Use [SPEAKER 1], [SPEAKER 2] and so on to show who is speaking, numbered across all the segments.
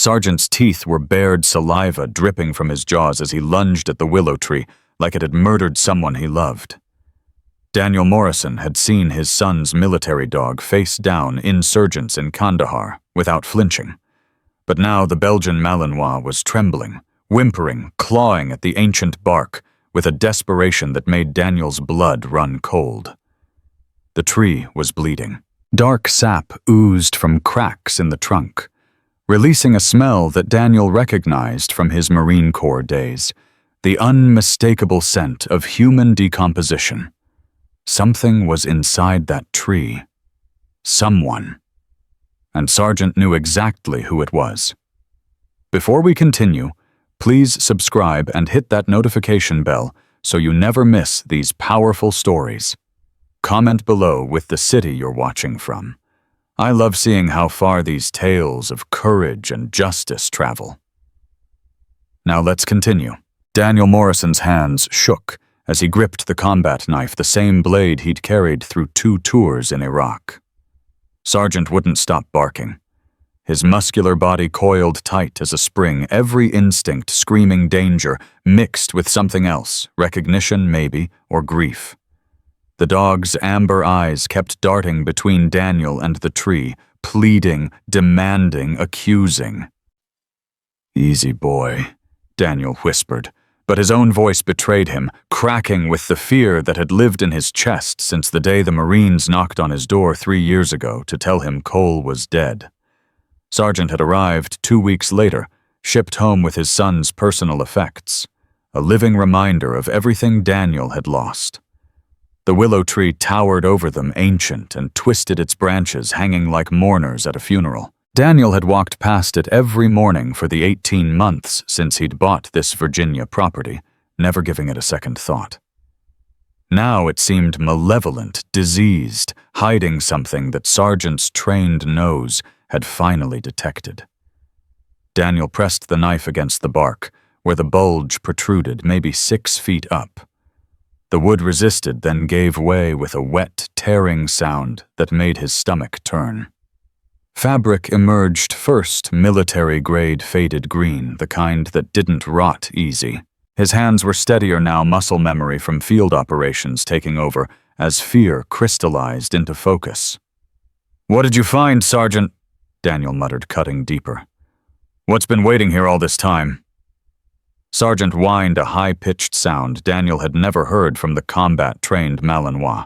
[SPEAKER 1] Sargent's teeth were bared saliva dripping from his jaws as he lunged at the willow tree like it had murdered someone he loved. Daniel Morrison had seen his son's military dog face down insurgents in Kandahar without flinching. But now the Belgian Malinois was trembling, whimpering, clawing at the ancient bark with a desperation that made Daniel's blood run cold. The tree was bleeding. Dark sap oozed from cracks in the trunk, releasing a smell that Daniel recognized from his Marine Corps days, the unmistakable scent of human decomposition. Something was inside that tree. Someone. And Sargent knew exactly who it was. Before we continue, please subscribe and hit that notification bell so you never miss these powerful stories. Comment below with the city you're watching from. I love seeing how far these tales of courage and justice travel. Now let's continue. Daniel Morrison's hands shook as he gripped the combat knife, the same blade he'd carried through 2 tours in Iraq. Sargent wouldn't stop barking. His muscular body coiled tight as a spring, every instinct screaming danger, mixed with something else, recognition maybe, or grief. The dog's amber eyes kept darting between Daniel and the tree, pleading, demanding, accusing. "Easy, boy," Daniel whispered, but his own voice betrayed him, cracking with the fear that had lived in his chest since the day the Marines knocked on his door 3 years ago to tell him Cole was dead. Sargent had arrived 2 weeks later, shipped home with his son's personal effects, a living reminder of everything Daniel had lost. The willow tree towered over them, ancient, and twisted its branches, hanging like mourners at a funeral. Daniel had walked past it every morning for the 18 months since he'd bought this Virginia property, never giving it a second thought. Now it seemed malevolent, diseased, hiding something that Sargent's trained nose had finally detected. Daniel pressed the knife against the bark, where the bulge protruded maybe 6 feet up. The wood resisted, then gave way with a wet, tearing sound that made his stomach turn. Fabric emerged first, military-grade faded green, the kind that didn't rot easy. His hands were steadier now, muscle memory from field operations taking over as fear crystallized into focus. "What did you find, Sergeant?" Daniel muttered, cutting deeper. "What's been waiting here all this time?" Sargent whined, a high-pitched sound Daniel had never heard from the combat-trained Malinois.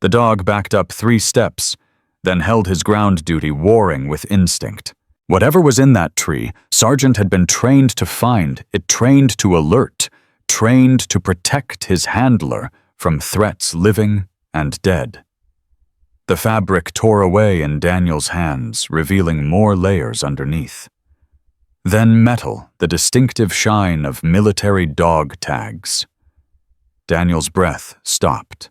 [SPEAKER 1] The dog backed up 3 steps, then held his ground duty, warring with instinct. Whatever was in that tree, Sargent had been trained to find, it trained to alert, trained to protect his handler from threats living and dead. The fabric tore away in Daniel's hands, revealing more layers underneath. Then metal, the distinctive shine of military dog tags. Daniel's breath stopped.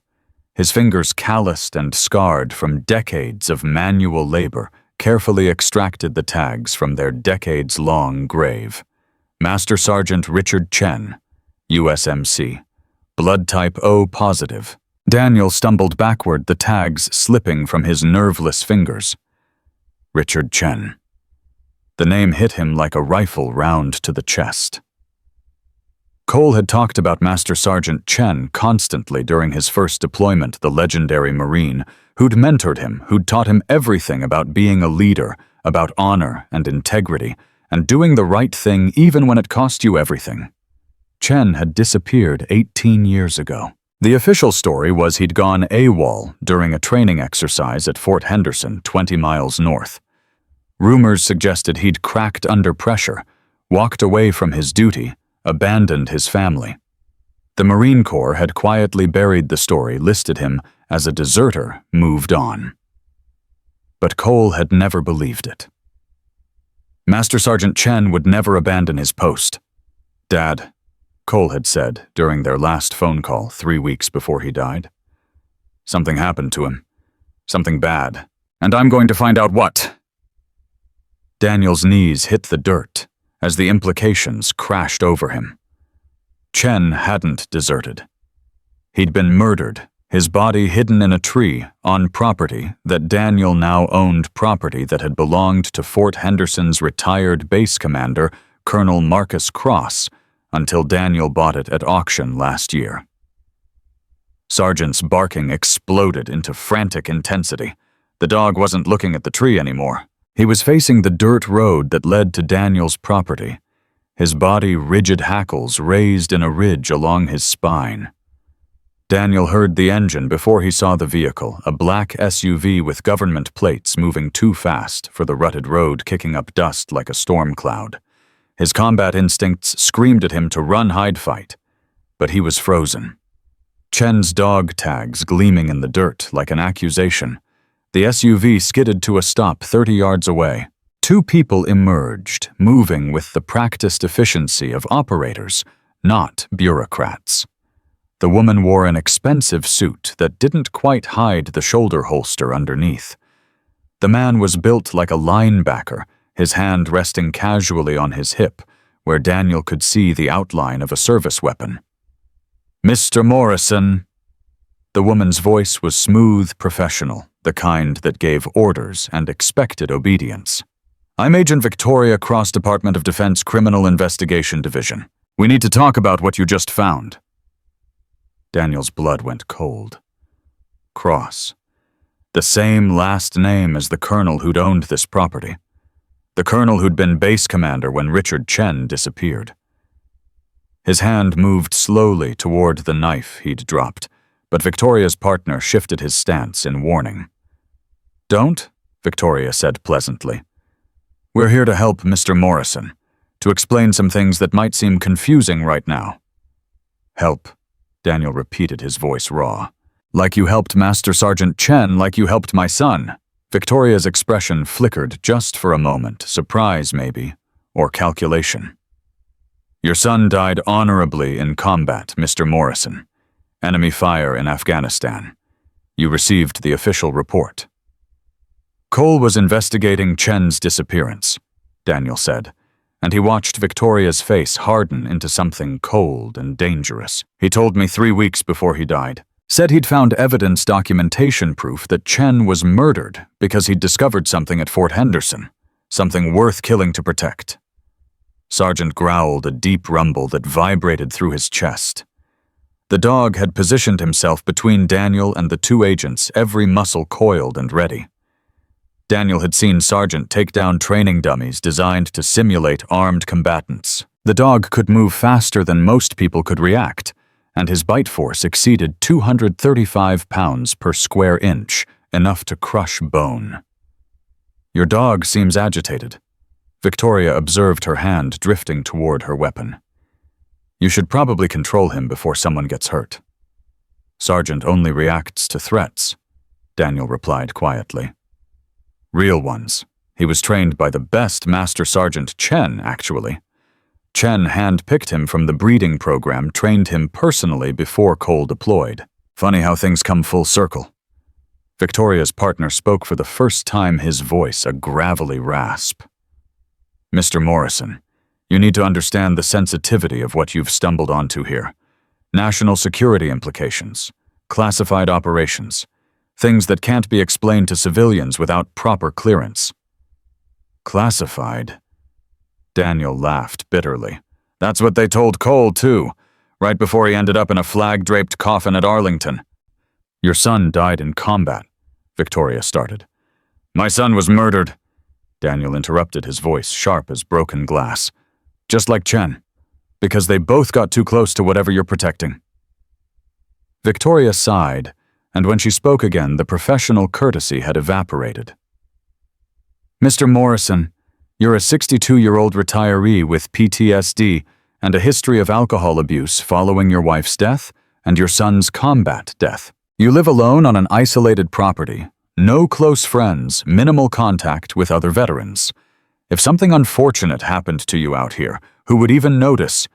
[SPEAKER 1] His fingers, calloused and scarred from decades of manual labor, carefully extracted the tags from their decades-long grave. Master Sergeant Richard Chen, USMC, blood type O positive. Daniel stumbled backward, the tags slipping from his nerveless fingers. Richard Chen. The name hit him like a rifle round to the chest. Cole had talked about Master Sergeant Chen constantly during his first deployment, the legendary Marine, who'd mentored him, who'd taught him everything about being a leader, about honor and integrity, and doing the right thing even when it cost you everything. Chen had disappeared 18 years ago. The official story was he'd gone AWOL during a training exercise at Fort Henderson, 20 miles north. Rumors suggested he'd cracked under pressure, walked away from his duty, abandoned his family. The Marine Corps had quietly buried the story, listed him as a deserter, moved on. But Cole had never believed it. Master Sergeant Chen would never abandon his post. "Dad," Cole had said during their last phone call 3 weeks before he died. "Something happened to him. Something bad. And I'm going to find out what." Daniel's knees hit the dirt as the implications crashed over him. Chen hadn't deserted. He'd been murdered his body hidden in a tree on property that Daniel now owned, property that had belonged to Fort Henderson's retired base commander, Colonel Marcus Cross, until Daniel bought it at auction last year. Sargent's barking exploded into frantic intensity. The dog wasn't looking at the tree anymore. He was facing the dirt road that led to Daniel's property, his body rigid hackles raised in a ridge along his spine. Daniel heard the engine before he saw the vehicle, a black SUV with government plates moving too fast for the rutted road, kicking up dust like a storm cloud. His combat instincts screamed at him to run, hide, fight, but he was frozen. Chen's dog tags gleaming in the dirt like an accusation. The SUV skidded to a stop 30 yards away. Two people emerged, moving with the practiced efficiency of operators, not bureaucrats. The woman wore an expensive suit that didn't quite hide the shoulder holster underneath. The man was built like a linebacker, his hand resting casually on his hip, where Daniel could see the outline of a service weapon. "Mr. Morrison." The woman's voice was smooth, professional, the kind that gave orders and expected obedience. "I'm Agent Victoria, Cross, Department of Defense Criminal Investigation Division. We need to talk about what you just found." Daniel's blood went cold. Cross. The same last name as the colonel who'd owned this property. The colonel who'd been base commander when Richard Chen disappeared. His hand moved slowly toward the knife he'd dropped, but Victoria's partner shifted his stance in warning. "Don't," Victoria said pleasantly. "We're here to help Mr. Morrison, to explain some things that might seem confusing right now." "Help," Daniel repeated, his voice raw. "Like you helped Master Sergeant Chen, like you helped my son." Victoria's expression flickered just for a moment, surprise maybe, or calculation. "Your son died honorably in combat, Mr. Morrison. Enemy fire in Afghanistan. You received the official report." "Cole was investigating Chen's disappearance," Daniel said, and he watched Victoria's face harden into something cold and dangerous. "He told me 3 weeks before he died. Said he'd found evidence, documentation proof that Chen was murdered because he'd discovered something at Fort Henderson, something worth killing to protect." Sargent growled a deep rumble that vibrated through his chest. The dog had positioned himself between Daniel and the two agents, every muscle coiled and ready. Daniel had seen Sargent take down training dummies designed to simulate armed combatants. The dog could move faster than most people could react, and his bite force exceeded 235 pounds per square inch, enough to crush bone. "Your dog seems agitated." Victoria observed her hand drifting toward her weapon. "You should probably control him before someone gets hurt." "Sargent only reacts to threats," Daniel replied quietly. "Real ones. He was trained by the best Master Sergeant Chen, actually. Chen hand-picked him from the breeding program, trained him personally before Cole deployed. Funny how things come full circle." Victoria's partner spoke for the first time, his voice a gravelly rasp. "Mr. Morrison, you need to understand the sensitivity of what you've stumbled onto here. National security implications, classified operations, things that can't be explained to civilians without proper clearance." "Classified?" Daniel laughed bitterly. "That's what they told Cole, too, right before he ended up in a flag-draped coffin at Arlington." "Your son died in combat," Victoria started. "My son was murdered," Daniel interrupted, his voice sharp as broken glass. "Just like Chen, because they both got too close to whatever you're protecting." Victoria sighed, and when she spoke again, the professional courtesy had evaporated. "Mr. Morrison, you're a 62-year-old retiree with PTSD and a history of alcohol abuse following your wife's death and your son's combat death. You live alone on an isolated property, no close friends, minimal contact with other veterans. If something unfortunate happened to you out here, who would even notice?"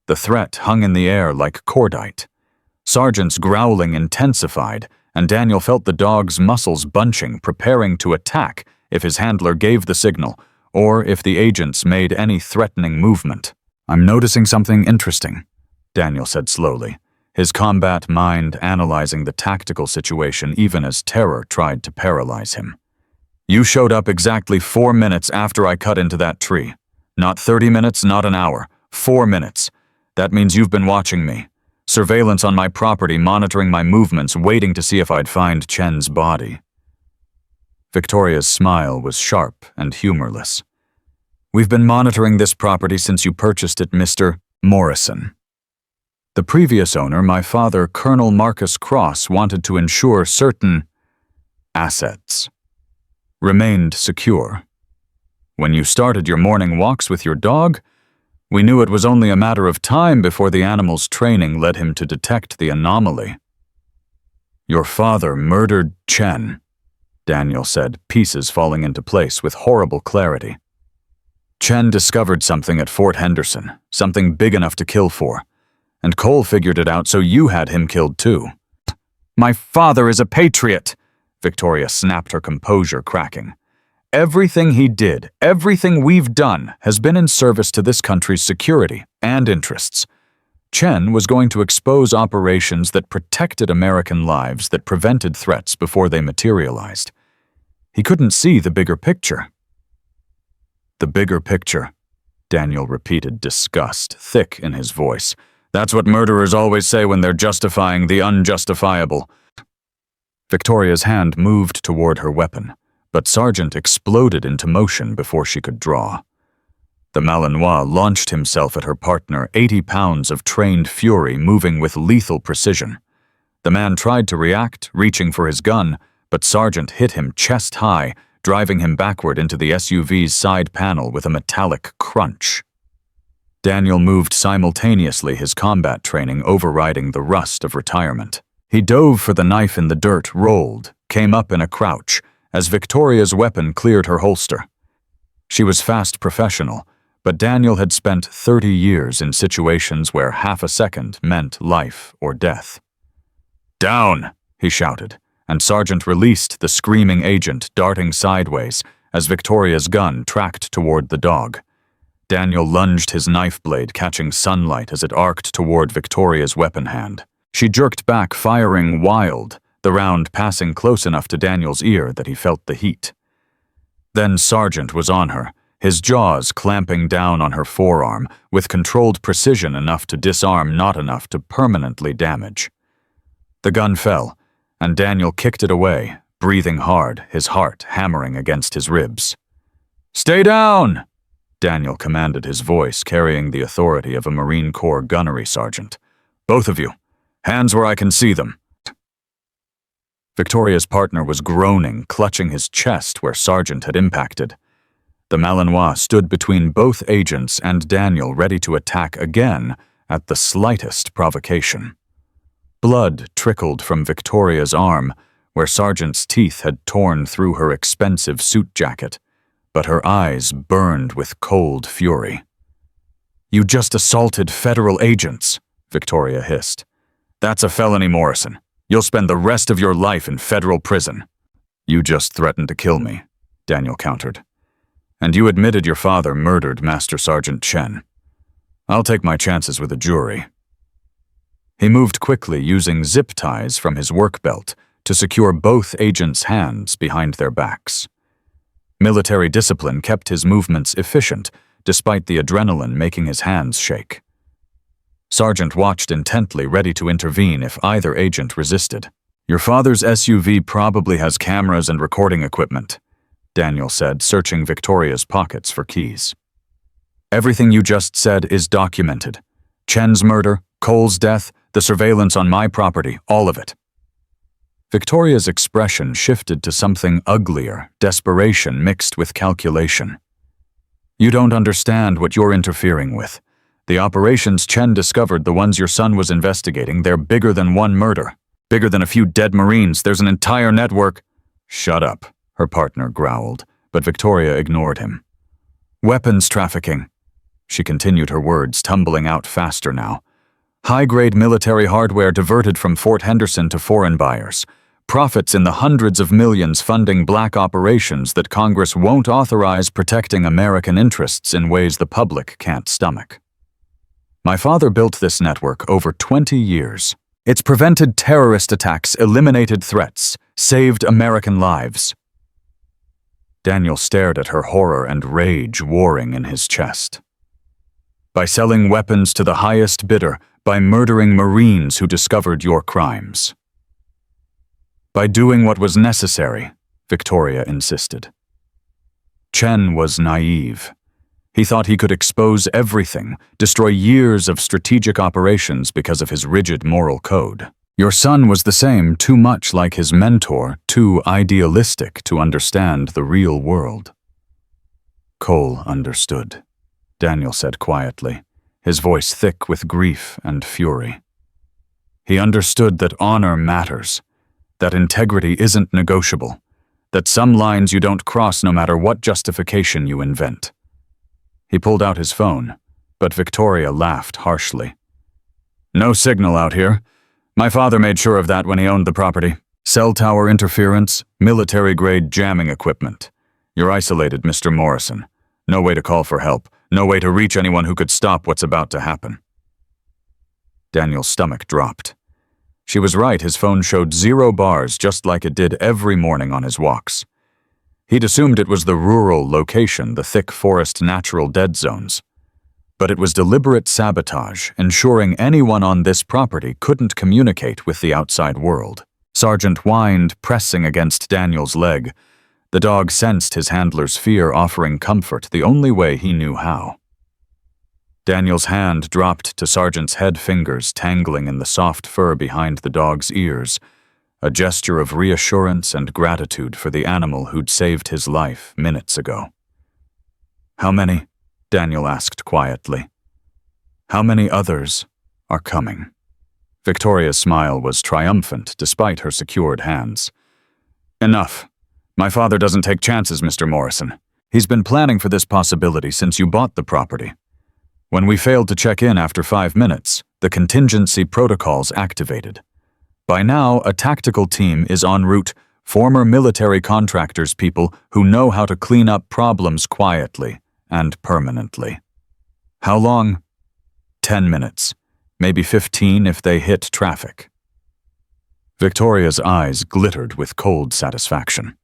[SPEAKER 1] The threat hung in the air like cordite. Sargent's growling intensified, and Daniel felt the dog's muscles bunching, preparing to attack if his handler gave the signal, or if the agents made any threatening movement. "I'm noticing something interesting," Daniel said slowly, his combat mind analyzing the tactical situation even as terror tried to paralyze him. You showed up exactly 4 minutes after I cut into that tree. Not 30 minutes, not an hour. 4 minutes. That means you've been watching me. Surveillance on my property, monitoring my movements, waiting to see if I'd find Chen's body. Victoria's smile was sharp and humorless. We've been monitoring this property since you purchased it, Mr. Morrison. The previous owner, my father, Colonel Marcus Cross, wanted to ensure certain assets remained secure. When you started your morning walks with your dog, we knew it was only a matter of time before the animal's training led him to detect the anomaly. Your father murdered Chen, Daniel said, pieces falling into place with horrible clarity. Chen discovered something at Fort Henderson, something big enough to kill for, and Cole figured it out, so you had him killed too. My father is a patriot, Victoria snapped, her composure cracking. Everything he did, everything we've done, has been in service to this country's security and interests. Chen was going to expose operations that protected American lives, that prevented threats before they materialized. He couldn't see the bigger picture. The bigger picture, Daniel repeated, disgust thick in his voice. That's what murderers always say when they're justifying the unjustifiable. Victoria's hand moved toward her weapon, but Sargent exploded into motion before she could draw. The Malinois launched himself at her partner, 80 pounds of trained fury moving with lethal precision. The man tried to react, reaching for his gun, but Sargent hit him chest high, driving him backward into the SUV's side panel with a metallic crunch. Daniel moved simultaneously, his combat training overriding the rust of retirement. He dove for the knife in the dirt, rolled, came up in a crouch, as Victoria's weapon cleared her holster. She was fast professional, but Daniel had spent 30 years in situations where half a second meant life or death. Down, he shouted, and Sargent released the screaming agent, darting sideways as Victoria's gun tracked toward the dog. Daniel lunged his knife blade, catching sunlight as it arced toward Victoria's weapon hand. She jerked back, firing wild, the round passing close enough to Daniel's ear that he felt the heat. Then Sargent was on her, his jaws clamping down on her forearm, with controlled precision enough to disarm, not enough to permanently damage. The gun fell, and Daniel kicked it away, breathing hard, his heart hammering against his ribs. Stay down! Daniel commanded, his voice carrying the authority of a Marine Corps gunnery sergeant. Both of you. Hands where I can see them. Victoria's partner was groaning, clutching his chest where Sargent had impacted. The Malinois stood between both agents and Daniel, ready to attack again at the slightest provocation. Blood trickled from Victoria's arm, where Sargent's teeth had torn through her expensive suit jacket, but her eyes burned with cold fury. You just assaulted federal agents, Victoria hissed. That's a felony, Morrison. You'll spend the rest of your life in federal prison. You just threatened to kill me, Daniel countered. And you admitted your father murdered Master Sergeant Chen. I'll take my chances with a jury. He moved quickly, using zip ties from his work belt to secure both agents' hands behind their backs. Military discipline kept his movements efficient, despite the adrenaline making his hands shake. Sargent watched intently, ready to intervene if either agent resisted. Your father's SUV probably has cameras and recording equipment, Daniel said, searching Victoria's pockets for keys. Everything you just said is documented. Chen's murder, Cole's death, the surveillance on my property, all of it. Victoria's expression shifted to something uglier, desperation mixed with calculation. You don't understand what you're interfering with. The operations Chen discovered, the ones your son was investigating, they're bigger than one murder. Bigger than a few dead Marines. There's an entire network. Shut up, her partner growled, but Victoria ignored him. Weapons trafficking. She continued, her words tumbling out faster now. High-grade military hardware diverted from Fort Henderson to foreign buyers. Profits in the hundreds of millions funding black operations that Congress won't authorize, protecting American interests in ways the public can't stomach. My father built this network over 20 years, It's prevented terrorist attacks, eliminated threats, saved American lives. Daniel stared at her, horror and rage warring in his chest. By selling weapons to the highest bidder, by murdering Marines who discovered your crimes. By doing what was necessary, Victoria insisted. Chen was naive. He thought he could expose everything, destroy years of strategic operations because of his rigid moral code. Your son was the same, too much like his mentor, too idealistic to understand the real world. Cole understood, Daniel said quietly, his voice thick with grief and fury. He understood that honor matters, that integrity isn't negotiable, that some lines you don't cross no matter what justification you invent. He pulled out his phone, but Victoria laughed harshly. No signal out here. My father made sure of that when he owned the property. Cell tower interference, military-grade jamming equipment. You're isolated, Mr. Morrison. No way to call for help. No way to reach anyone who could stop what's about to happen. Daniel's stomach dropped. She was right, his phone showed 0 bars just like it did every morning on his walks. He'd assumed it was the rural location, the thick forest natural dead zones. But it was deliberate sabotage, ensuring anyone on this property couldn't communicate with the outside world. Sergeant whined, pressing against Daniel's leg. The dog sensed his handler's fear, offering comfort the only way he knew how. Daniel's hand dropped to Sergeant's head, fingers tangling in the soft fur behind the dog's ears, a gesture of reassurance and gratitude for the animal who'd saved his life minutes ago. How many? Daniel asked quietly. How many others are coming? Victoria's smile was triumphant despite her secured hands. Enough. My father doesn't take chances, Mr. Morrison. He's been planning for this possibility since you bought the property. When we failed to check in after 5 minutes, the contingency protocols activated. By now, a tactical team is en route, former military contractors, people who know how to clean up problems quietly and permanently. How long? 10 minutes, maybe 15 if they hit traffic. Victoria's eyes glittered with cold satisfaction.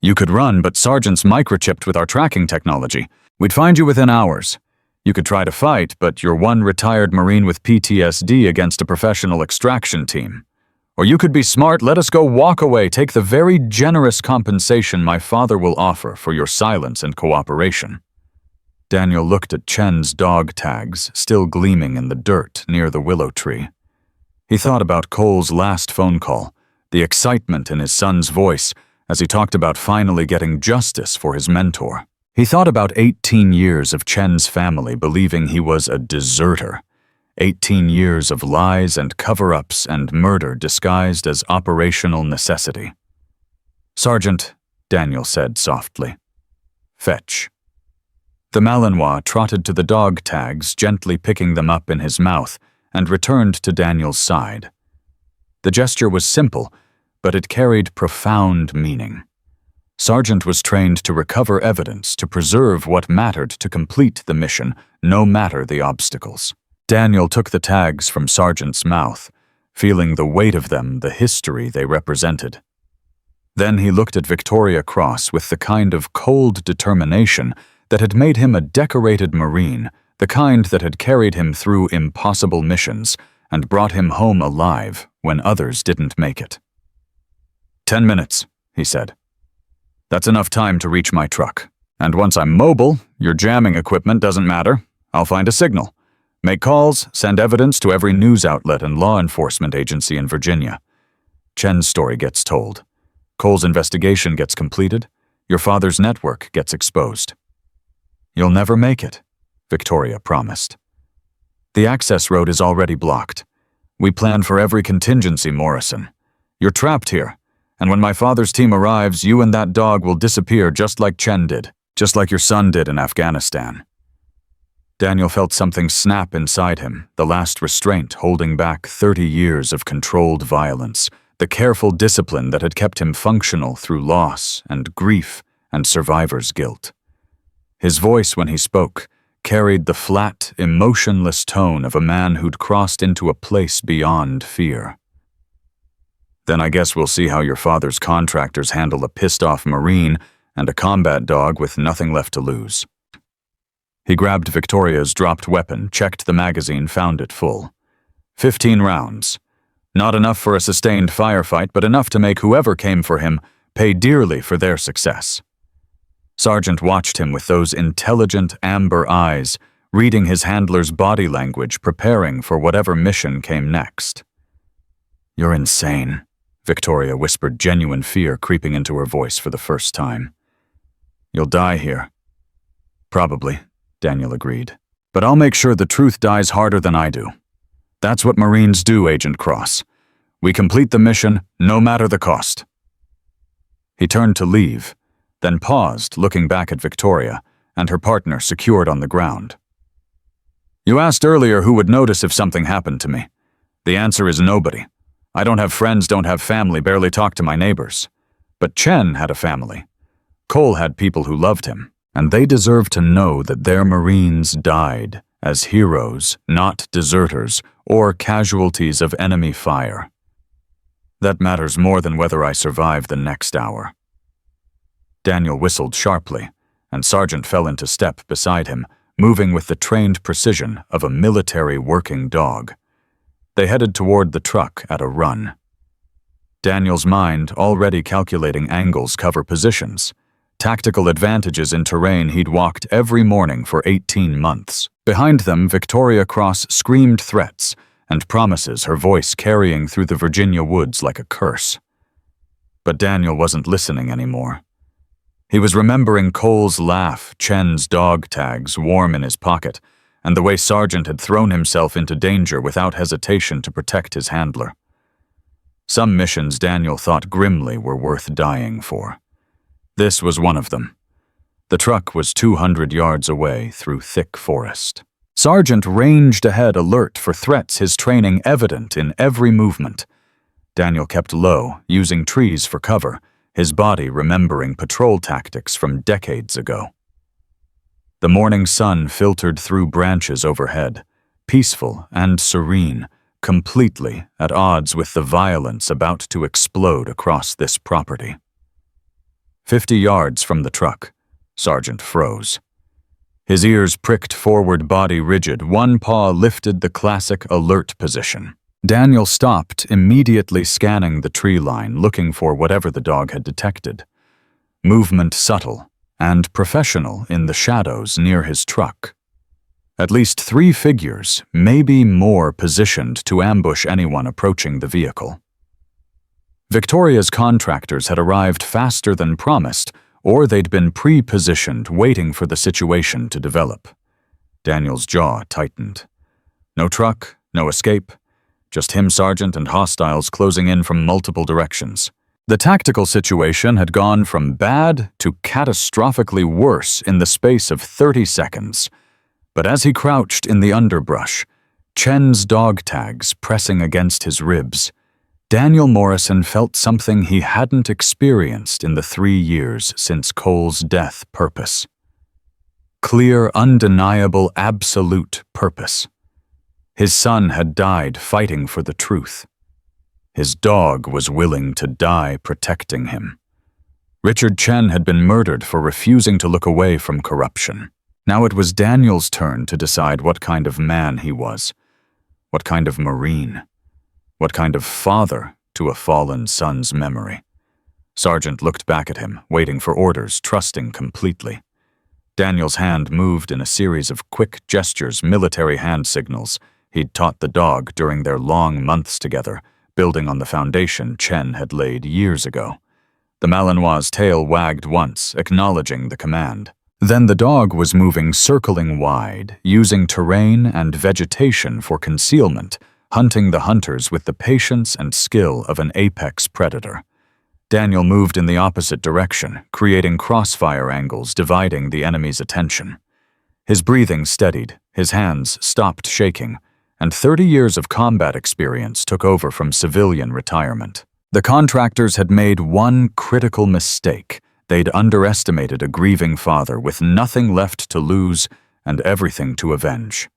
[SPEAKER 1] You could run, but Sergeant's microchipped with our tracking technology. We'd find you within hours. You could try to fight, but you're one retired Marine with PTSD against a professional extraction team. Or you could be smart, let us go walk away, take the very generous compensation my father will offer for your silence and cooperation. Daniel looked at Chen's dog tags, still gleaming in the dirt near the willow tree. He thought about Cole's last phone call, the excitement in his son's voice as he talked about finally getting justice for his mentor. He thought about 18 years of Chen's family believing he was a deserter. 18 years of lies and cover-ups and murder disguised as operational necessity. Sergeant, Daniel said softly. Fetch. The Malinois trotted to the dog tags, gently picking them up in his mouth, and returned to Daniel's side. The gesture was simple, but it carried profound meaning. Sergeant was trained to recover evidence, to preserve what mattered, to complete the mission, no matter the obstacles. Daniel took the tags from Sergeant's mouth, feeling the weight of them, the history they represented. Then he looked at Victoria Cross with the kind of cold determination that had made him a decorated Marine, the kind that had carried him through impossible missions and brought him home alive when others didn't make it. 10 minutes, he said. That's enough time to reach my truck. And once I'm mobile, your jamming equipment doesn't matter. I'll find a signal. Make calls, send evidence to every news outlet and law enforcement agency in Virginia. Chen's story gets told. Cole's investigation gets completed. Your father's network gets exposed. You'll never make it, Victoria promised. The access road is already blocked. We plan for every contingency, Morrison. You're trapped here. And when my father's team arrives, you and that dog will disappear just like Chen did, just like your son did in Afghanistan. Daniel felt something snap inside him, the last restraint holding back 30 years of controlled violence, the careful discipline that had kept him functional through loss and grief and survivor's guilt. His voice, when he spoke, carried the flat, emotionless tone of a man who'd crossed into a place beyond fear. Then I guess we'll see how your father's contractors handle a pissed-off Marine and a combat dog with nothing left to lose." He grabbed Victoria's dropped weapon, checked the magazine, found it full. 15 rounds. Not enough for a sustained firefight, but enough to make whoever came for him pay dearly for their success. Sargent watched him with those intelligent amber eyes, reading his handler's body language, preparing for whatever mission came next. "You're insane," Victoria whispered, genuine fear creeping into her voice for the first time. "You'll die here." "Probably," Daniel agreed. "But I'll make sure the truth dies harder than I do. That's what Marines do, Agent Cross. We complete the mission, no matter the cost." He turned to leave, then paused, looking back at Victoria and her partner secured on the ground. "You asked earlier who would notice if something happened to me. The answer is nobody. I don't have friends, don't have family, barely talk to my neighbors. But Chen had a family. Cole had people who loved him, and they deserve to know that their Marines died as heroes, not deserters or casualties of enemy fire. That matters more than whether I survive the next hour." Daniel whistled sharply, and Sargent fell into step beside him, moving with the trained precision of a military working dog. They headed toward the truck at a run. Daniel's mind already calculating angles, cover positions, tactical advantages in terrain he'd walked every morning for 18 months. Behind them, Victoria Cross screamed threats and promises, her voice carrying through the Virginia woods like a curse. But Daniel wasn't listening anymore. He was remembering Cole's laugh, Chen's dog tags warm in his pocket, and the way Sargent had thrown himself into danger without hesitation to protect his handler. Some missions Daniel thought grimly were worth dying for. This was one of them. The truck was 200 yards away through thick forest. Sargent ranged ahead, alert for threats, his training evident in every movement. Daniel kept low, using trees for cover, his body remembering patrol tactics from decades ago. The morning sun filtered through branches overhead, peaceful and serene, completely at odds with the violence about to explode across this property. 50 yards from the truck, Sargent froze. His ears pricked forward, body rigid, one paw lifted, the classic alert position. Daniel stopped, immediately scanning the tree line, looking for whatever the dog had detected. Movement subtle and professional in the shadows near his truck. At least 3 figures, maybe more, positioned to ambush anyone approaching the vehicle. Victoria's contractors had arrived faster than promised, or they'd been pre-positioned, waiting for the situation to develop. Daniel's jaw tightened. No truck, no escape. Just him, Sargent, and hostiles closing in from multiple directions. The tactical situation had gone from bad to catastrophically worse in the space of 30 seconds. But as he crouched in the underbrush, Chen's dog tags pressing against his ribs, Daniel Morrison felt something he hadn't experienced in the 3 years since Cole's death: purpose. Clear, undeniable, absolute purpose. His son had died fighting for the truth. His dog was willing to die protecting him. Richard Chen had been murdered for refusing to look away from corruption. Now it was Daniel's turn to decide what kind of man he was, what kind of Marine, what kind of father to a fallen son's memory. Sargent looked back at him, waiting for orders, trusting completely. Daniel's hand moved in a series of quick gestures, military hand signals he'd taught the dog during their long months together, building on the foundation Chen had laid years ago. The Malinois' tail wagged once, acknowledging the command. Then the dog was moving, circling wide, using terrain and vegetation for concealment, hunting the hunters with the patience and skill of an apex predator. Daniel moved in the opposite direction, creating crossfire angles, dividing the enemy's attention. His breathing steadied, his hands stopped shaking, and 30 years of combat experience took over from civilian retirement. The contractors had made one critical mistake. They'd underestimated a grieving father with nothing left to lose and everything to avenge.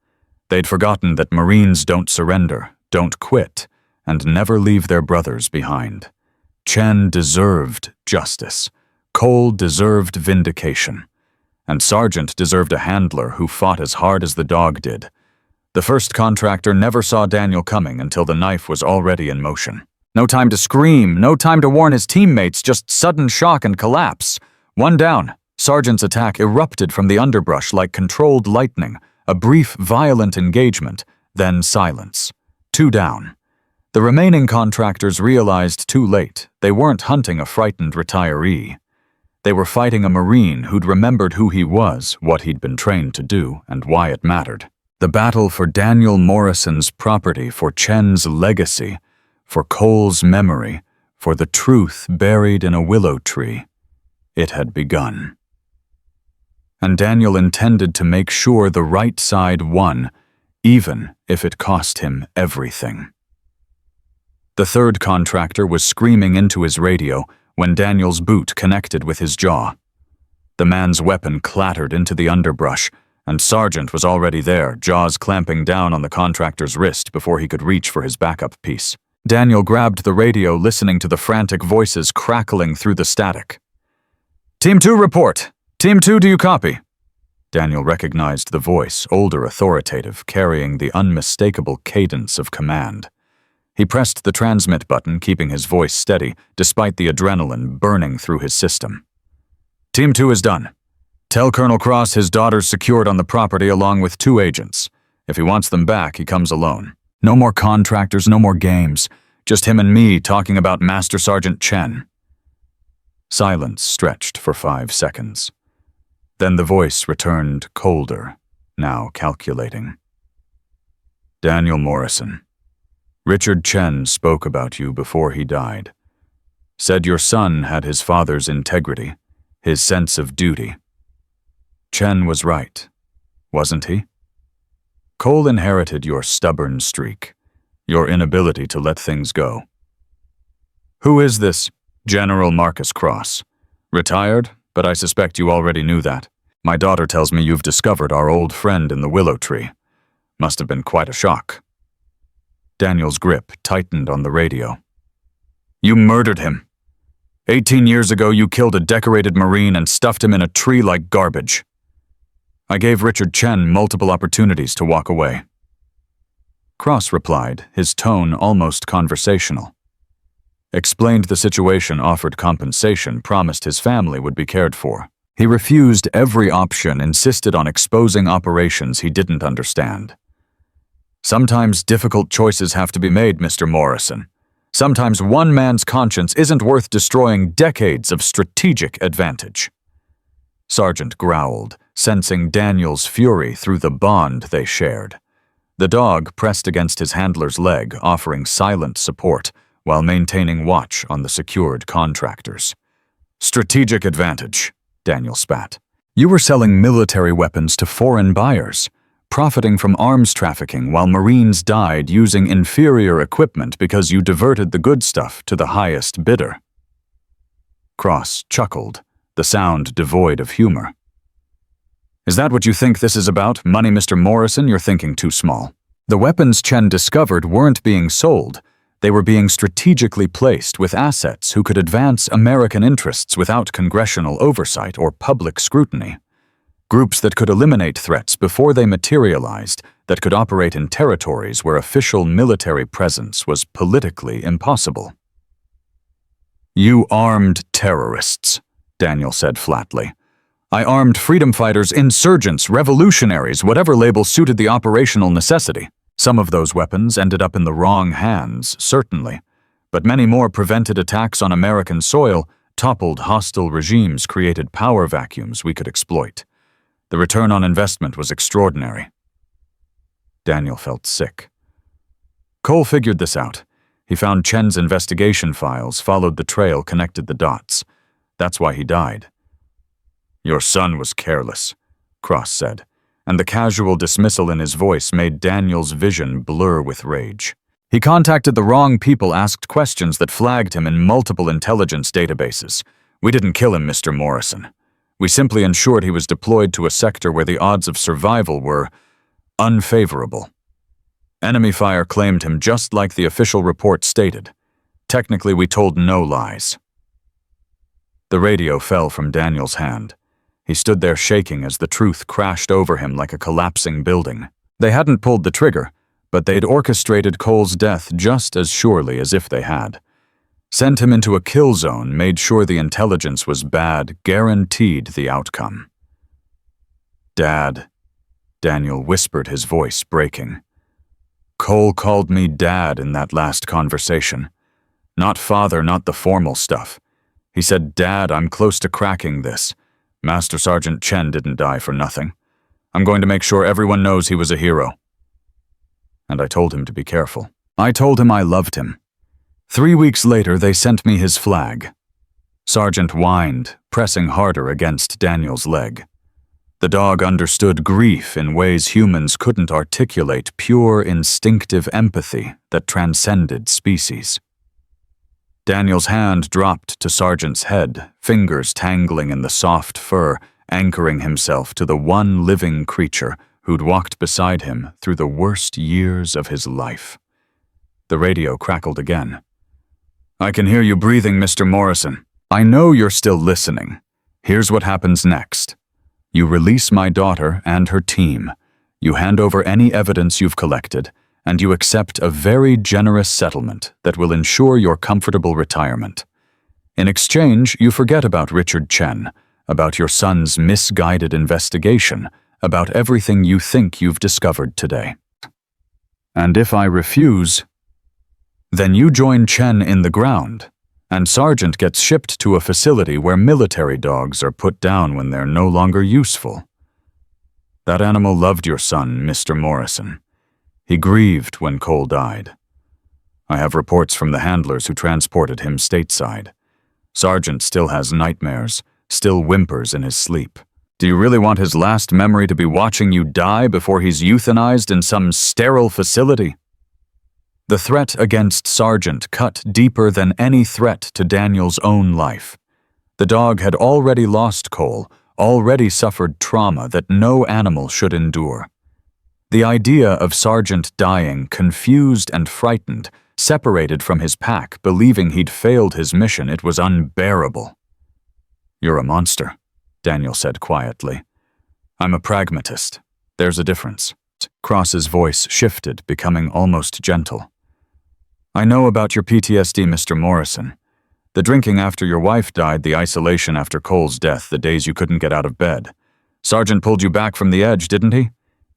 [SPEAKER 1] They'd forgotten that Marines don't surrender, don't quit, and never leave their brothers behind. Chen deserved justice. Cole deserved vindication. And Sargent deserved a handler who fought as hard as the dog did. The first contractor never saw Daniel coming until the knife was already in motion. No time to scream, no time to warn his teammates, just sudden shock and collapse. One down. Sargent's attack erupted from the underbrush like controlled lightning, a brief, violent engagement, then silence. Two down. The remaining contractors realized too late they weren't hunting a frightened retiree. They were fighting a Marine who'd remembered who he was, what he'd been trained to do, and why it mattered. The battle for Daniel Morrison's property, for Chen's legacy, for Cole's memory, for the truth buried in a willow tree. It had begun. And Daniel intended to make sure the right side won, even if it cost him everything. The third contractor was screaming into his radio when Daniel's boot connected with his jaw. The man's weapon clattered into the underbrush, and Sargent was already there, jaws clamping down on the contractor's wrist before he could reach for his backup piece. Daniel grabbed the radio, listening to the frantic voices crackling through the static. "Team 2 report! Team 2, do you copy?" Daniel recognized the voice, older, authoritative, carrying the unmistakable cadence of command. He pressed the transmit button, keeping his voice steady, despite the adrenaline burning through his system. "Team 2 is done. Tell Colonel Cross his daughter's secured on the property along with 2 agents. If he wants them back, he comes alone. No more contractors, no more games. Just him and me talking about Master Sergeant Chen." Silence stretched for 5 seconds. Then the voice returned colder, now calculating. "Daniel Morrison, Richard Chen spoke about you before he died. Said your son had his father's integrity, his sense of duty. Chen was right, wasn't he? Cole inherited your stubborn streak, your inability to let things go. Who is this General Marcus Cross? Retired, but I suspect you already knew that. My daughter tells me you've discovered our old friend in the willow tree. Must have been quite a shock." Daniel's grip tightened on the radio. "You murdered him. 18 years ago, you killed a decorated Marine and stuffed him in a tree like garbage. I gave Richard Chen multiple opportunities to walk away." Cross replied, his tone almost conversational. Explained the situation, offered compensation, promised his family would be cared for. He refused every option, insisted on exposing operations he didn't understand. "Sometimes difficult choices have to be made, Mr. Morrison. Sometimes one man's conscience isn't worth destroying decades of strategic advantage." Sargent growled, sensing Daniel's fury through the bond they shared. The dog pressed against his handler's leg, offering silent support while maintaining watch on the secured contractors. "Strategic advantage," Daniel spat. "You were selling military weapons to foreign buyers, profiting from arms trafficking while Marines died using inferior equipment because you diverted the good stuff to the highest bidder." Cross chuckled, the sound devoid of humor. "Is that what you think this is about, money, Mr. Morrison? You're thinking too small. The weapons Chen discovered weren't being sold. They were being strategically placed with assets who could advance American interests without congressional oversight or public scrutiny. Groups that could eliminate threats before they materialized, that could operate in territories where official military presence was politically impossible." "You armed terrorists," Daniel said flatly. "I armed freedom fighters, insurgents, revolutionaries, whatever label suited the operational necessity. Some of those weapons ended up in the wrong hands, certainly, but many more prevented attacks on American soil, toppled hostile regimes, created power vacuums we could exploit. The return on investment was extraordinary." Daniel felt sick. Cole figured this out. He found Chen's investigation files, followed the trail, connected the dots. That's why he died. "Your son was careless," Cross said, and the casual dismissal in his voice made Daniel's vision blur with rage. "He contacted the wrong people, asked questions that flagged him in multiple intelligence databases. We didn't kill him, Mr. Morrison. We simply ensured he was deployed to a sector where the odds of survival were unfavorable." Enemy fire claimed him just like the official report stated. Technically, we told no lies. The radio fell from Daniel's hand. He stood there shaking as the truth crashed over him like a collapsing building. They hadn't pulled the trigger, but they'd orchestrated Cole's death just as surely as if they had. Sent him into a kill zone, made sure the intelligence was bad, guaranteed the outcome. "Dad," Daniel whispered, his voice breaking. "Cole called me Dad in that last conversation. Not father, not the formal stuff. He said, 'Dad, I'm close to cracking this. Master Sergeant Chen didn't die for nothing. I'm going to make sure everyone knows he was a hero.' And I told him to be careful. I told him I loved him. 3 weeks later, they sent me his flag." Sergeant whined, pressing harder against Daniel's leg. The dog understood grief in ways humans couldn't articulate, pure instinctive empathy that transcended species. Daniel's hand dropped to Sergeant's head, fingers tangling in the soft fur, anchoring himself to the one living creature who'd walked beside him through the worst years of his life. The radio crackled again. "I can hear you breathing, Mr. Morrison. I know you're still listening. Here's what happens next. You release my daughter and her team. You hand over any evidence you've collected, and you accept a very generous settlement that will ensure your comfortable retirement. In exchange, you forget about Richard Chen, about your son's misguided investigation, about everything you think you've discovered today. And if I refuse, then you join Chen in the ground, and Sergeant gets shipped to a facility where military dogs are put down when they're no longer useful. That animal loved your son, Mr. Morrison. He grieved when Cole died. I have reports from the handlers who transported him stateside. Sergeant still has nightmares, still whimpers in his sleep. Do you really want his last memory to be watching you die before he's euthanized in some sterile facility?" The threat against Sergeant cut deeper than any threat to Daniel's own life. The dog had already lost Cole, already suffered trauma that no animal should endure. The idea of Sergeant dying, confused and frightened, separated from his pack, believing he'd failed his mission, it was unbearable. "You're a monster," Daniel said quietly. "I'm a pragmatist. There's a difference." Cross's voice shifted, becoming almost gentle. "I know about your PTSD, Mr. Morrison. The drinking after your wife died, the isolation after Cole's death, the days you couldn't get out of bed. Sergeant pulled you back from the edge, didn't he?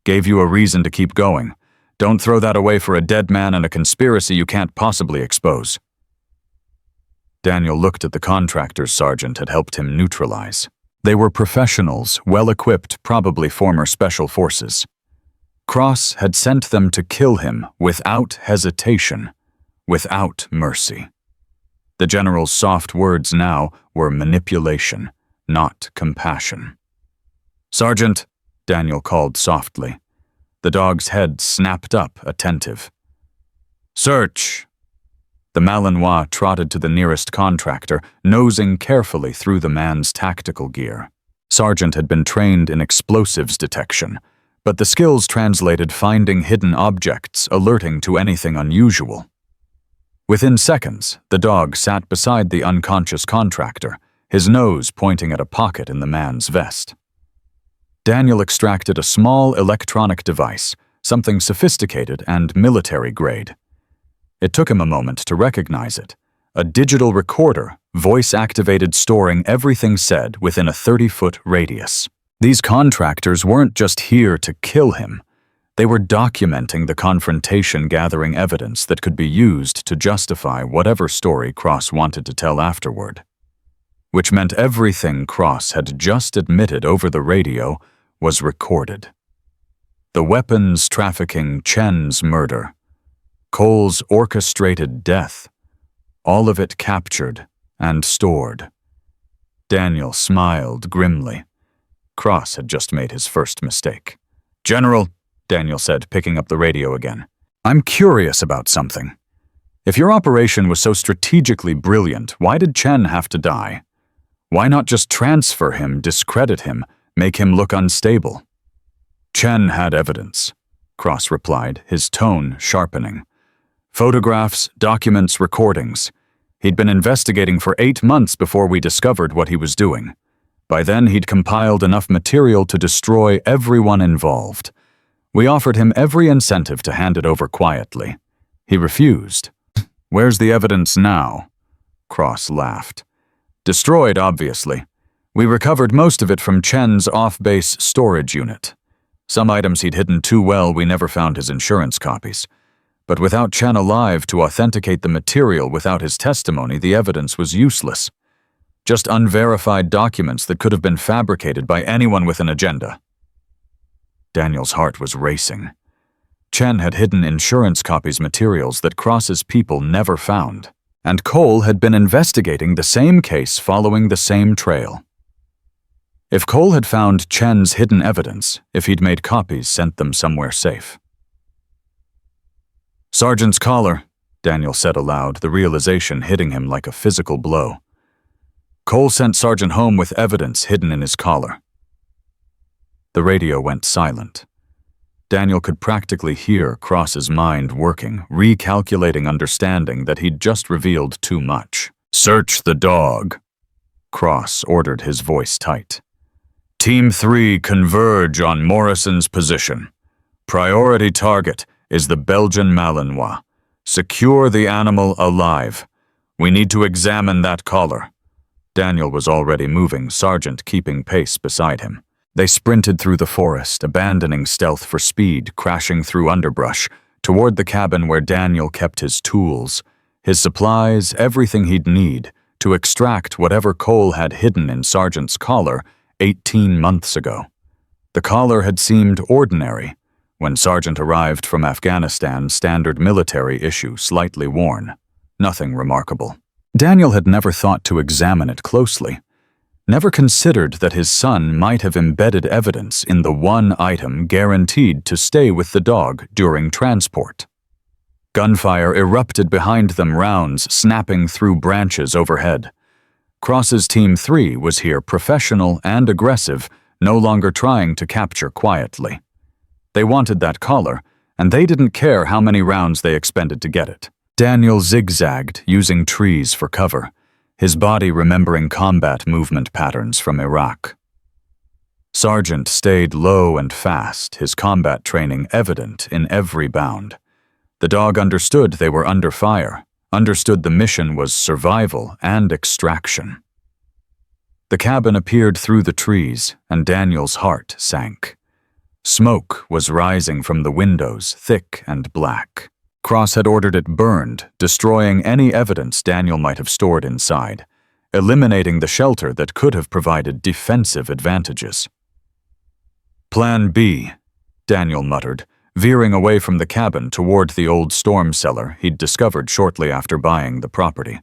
[SPEAKER 1] Gave you a reason to keep going. Don't throw that away for a dead man and a conspiracy you can't possibly expose." Daniel looked at the contractors Sergeant had helped him neutralize. They were professionals, well-equipped, probably former special forces. Cross had sent them to kill him without hesitation, without mercy. The general's soft words now were manipulation, not compassion. "Sergeant," Daniel called softly. The dog's head snapped up, attentive. "Search!" The Malinois trotted to the nearest contractor, nosing carefully through the man's tactical gear. Sergeant had been trained in explosives detection, but the skills translated finding hidden objects, alerting to anything unusual. Within seconds, the dog sat beside the unconscious contractor, his nose pointing at a pocket in the man's vest. Daniel extracted a small electronic device, something sophisticated and military-grade. It took him a moment to recognize it, a digital recorder, voice-activated, storing everything said within a 30-foot radius. These contractors weren't just here to kill him. They were documenting the confrontation, gathering evidence that could be used to justify whatever story Cross wanted to tell afterward. Which meant everything Cross had just admitted over the radio was recorded. The weapons trafficking, Chen's murder, Cole's orchestrated death, all of it captured and stored. Daniel smiled grimly. Cross had just made his first mistake. "General," Daniel said, picking up the radio again, "I'm curious about something. If your operation was so strategically brilliant, why did Chen have to die? Why not just transfer him, discredit him, make him look unstable?" "Chen had evidence. Cross replied, his tone sharpening. Photographs, documents, recordings. He'd been investigating for 8 months before we discovered what he was doing. By then, he'd compiled enough material to destroy everyone involved. We offered him every incentive to hand it over quietly. He refused. Where's the evidence now? Cross laughed. Destroyed, obviously. We recovered most of it from Chen's off-base storage unit. Some items he'd hidden too well, we never found his insurance copies. But without Chen alive to authenticate the material without his testimony, the evidence was useless. Just unverified documents that could have been fabricated by anyone with an agenda. Daniel's heart was racing. Chen had hidden insurance copies materials that Cross's people never found, and Cole had been investigating the same case following the same trail. If Cole had found Chen's hidden evidence, if he'd made copies, sent them somewhere safe. Sergeant's collar, Daniel said aloud, the realization hitting him like a physical blow. Cole sent Sergeant home with evidence hidden in his collar. The radio went silent. Daniel could practically hear Cross's mind working, recalculating understanding that he'd just revealed too much. Search the dog, Cross ordered, his voice tight. Team 3 converge on Morrison's position. Priority target is the Belgian Malinois. Secure the animal alive. We need to examine that collar. Daniel was already moving, Sergeant keeping pace beside him. They sprinted through the forest, abandoning stealth for speed, crashing through underbrush, toward the cabin where Daniel kept his tools, his supplies, everything he'd need to extract whatever Cole had hidden in Sergeant's collar 18 months ago. The collar had seemed ordinary. When Sergeant arrived from Afghanistan, standard military issue, slightly worn. Nothing remarkable. Daniel had never thought to examine it closely. Never considered that his son might have embedded evidence in the one item guaranteed to stay with the dog during transport. Gunfire erupted behind them, rounds snapping through branches overhead. Cross's Team 3 was here, professional and aggressive, no longer trying to capture quietly. They wanted that collar, and they didn't care how many rounds they expended to get it. Daniel zigzagged, using trees for cover, his body remembering combat movement patterns from Iraq. Sergeant stayed low and fast, his combat training evident in every bound. The dog understood they were under fire, understood the mission was survival and extraction. The cabin appeared through the trees, and Daniel's heart sank. Smoke was rising from the windows, thick and black. Cross had ordered it burned, destroying any evidence Daniel might have stored inside, eliminating the shelter that could have provided defensive advantages. Plan B, Daniel muttered, veering away from the cabin toward the old storm cellar he'd discovered shortly after buying the property.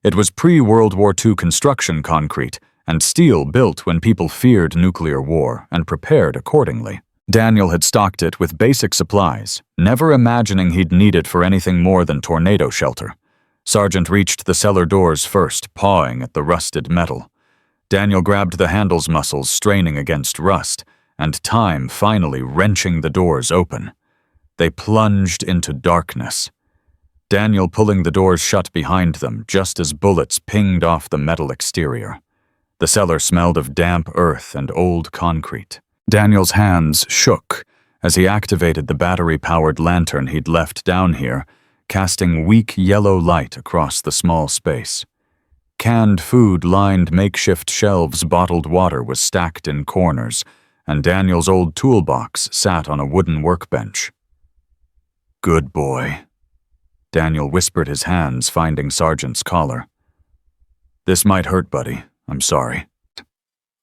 [SPEAKER 1] It was pre-World War II construction concrete and steel built when people feared nuclear war and prepared accordingly. Daniel had stocked it with basic supplies, never imagining he'd need it for anything more than tornado shelter. Sergeant reached the cellar doors first, pawing at the rusted metal. Daniel grabbed the handle's muscles, straining against rust, and time finally wrenching the doors open. They plunged into darkness. Daniel pulling the doors shut behind them just as bullets pinged off the metal exterior. The cellar smelled of damp earth and old concrete. Daniel's hands shook as he activated the battery-powered lantern he'd left down here, casting weak yellow light across the small space. Canned food lined makeshift shelves, bottled water was stacked in corners, and Daniel's old toolbox sat on a wooden workbench. "Good boy," Daniel whispered, his hands finding Sergeant's collar. "This might hurt, buddy. I'm sorry."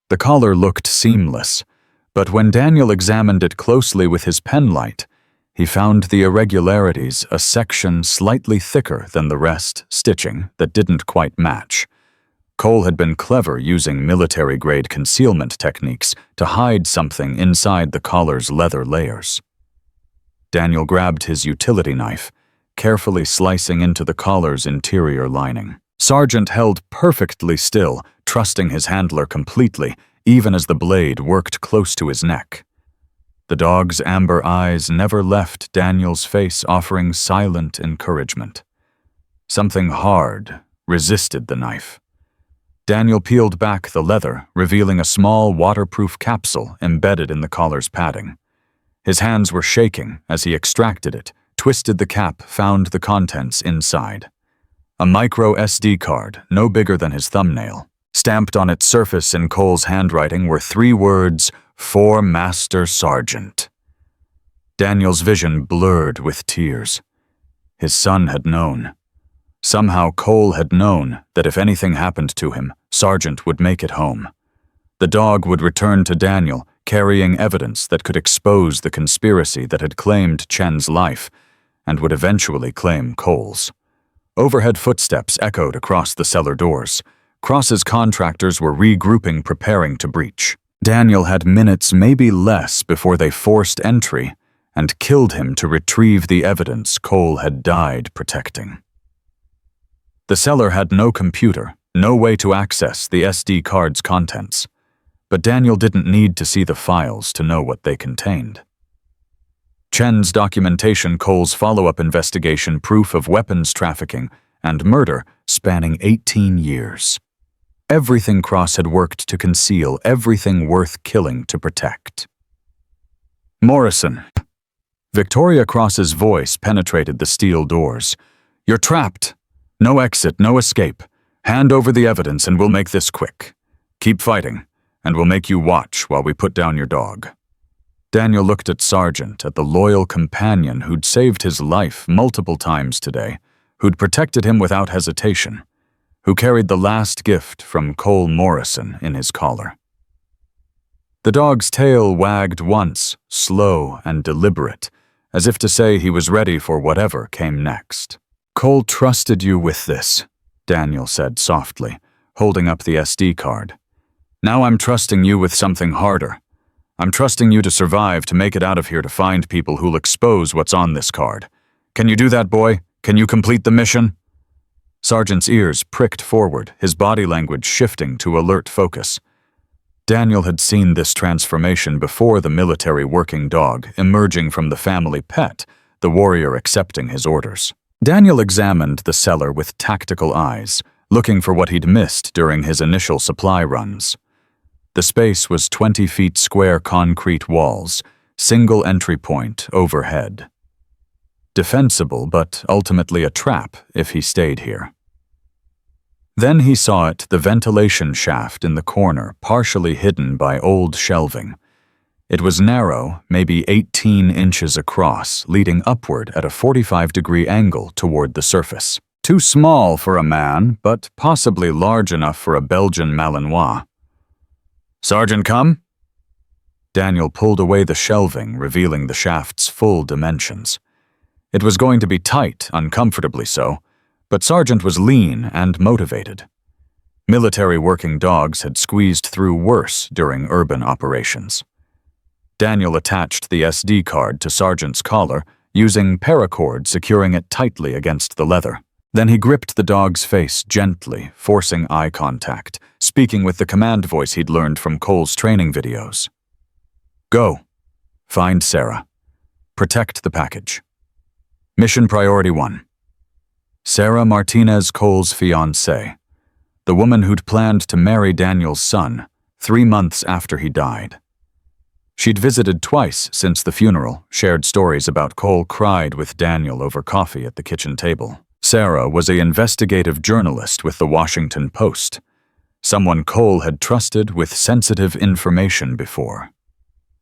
[SPEAKER 1] The collar looked seamless, but when Daniel examined it closely with his penlight, he found the irregularities, a section slightly thicker than the rest, stitching that didn't quite match. Cole had been clever using military-grade concealment techniques to hide something inside the collar's leather layers. Daniel grabbed his utility knife, carefully slicing into the collar's interior lining. Sergeant held perfectly still, trusting his handler completely, even as the blade worked close to his neck. The dog's amber eyes never left Daniel's face, offering silent encouragement. Something hard resisted the knife. Daniel peeled back the leather, revealing a small waterproof capsule embedded in the collar's padding. His hands were shaking as he extracted it, twisted the cap, found the contents inside. A micro SD card, no bigger than his thumbnail. Stamped on its surface in Cole's handwriting were 3 words, "For Master Sergeant." Daniel's vision blurred with tears. His son had known. Somehow Cole had known that if anything happened to him, Sergeant would make it home. The dog would return to Daniel, carrying evidence that could expose the conspiracy that had claimed Chen's life, and would eventually claim Cole's. Overhead footsteps echoed across the cellar doors. Cross's contractors were regrouping, preparing to breach. Daniel had minutes, maybe less, before they forced entry and killed him to retrieve the evidence Cole had died protecting. The cellar had no computer, no way to access the SD card's contents, but Daniel didn't need to see the files to know what they contained. Chen's documentation, Cole's follow-up investigation, proof of weapons trafficking and murder spanning 18 years. Everything Cross had worked to conceal, everything worth killing to protect. "Morrison." Victoria Cross's voice penetrated the steel doors. "You're trapped. No exit, no escape. Hand over the evidence and we'll make this quick. Keep fighting, and we'll make you watch while we put down your dog." Daniel looked at Sergeant, at the loyal companion who'd saved his life multiple times today, who'd protected him without hesitation, who carried the last gift from Cole Morrison in his collar. The dog's tail wagged once, slow and deliberate, as if to say he was ready for whatever came next. "Cole trusted you with this," Daniel said softly, holding up the SD card. "Now I'm trusting you with something harder. I'm trusting you to survive, to make it out of here, to find people who'll expose what's on this card. Can you do that, boy? Can you complete the mission?" Sergeant's ears pricked forward, his body language shifting to alert focus. Daniel had seen this transformation before: the military working dog emerging from the family pet, the warrior accepting his orders. Daniel examined the cellar with tactical eyes, looking for what he'd missed during his initial supply runs. The space was 20 feet square concrete walls, single entry point overhead. Defensible, but ultimately a trap if he stayed here. Then he saw it, the ventilation shaft in the corner, partially hidden by old shelving. It was narrow, maybe 18 inches across, leading upward at a 45-degree angle toward the surface. Too small for a man, but possibly large enough for a Belgian Malinois. "Sergeant, come?" Daniel pulled away the shelving, revealing the shaft's full dimensions. It was going to be tight, uncomfortably so, but Sergeant was lean and motivated. Military working dogs had squeezed through worse during urban operations. Daniel attached the SD card to Sergeant's collar, using paracord securing it tightly against the leather. Then he gripped the dog's face gently, forcing eye contact, speaking with the command voice he'd learned from Cole's training videos. "Go. Find Sarah. Protect the package. Mission Priority 1. Sarah Martinez, Cole's fiancée, the woman who'd planned to marry Daniel's son 3 months after he died. She'd visited twice since the funeral, shared stories about Cole, cried with Daniel over coffee at the kitchen table. Sarah was an investigative journalist with the Washington Post, someone Cole had trusted with sensitive information before.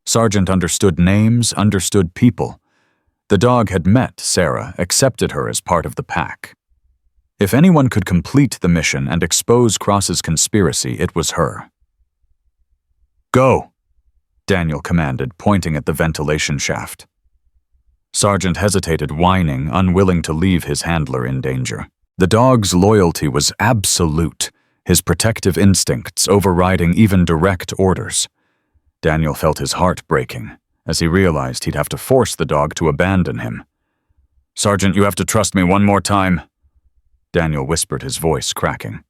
[SPEAKER 1] Sergeant understood names, understood people. The dog had met Sarah, accepted her as part of the pack. If anyone could complete the mission and expose Cross's conspiracy, it was her. "Go," Daniel commanded, pointing at the ventilation shaft. Sergeant hesitated, whining, unwilling to leave his handler in danger. The dog's loyalty was absolute, his protective instincts overriding even direct orders. Daniel felt his heart breaking as he realized he'd have to force the dog to abandon him. "Sergeant, you have to trust me one more time," Daniel whispered, his voice cracking.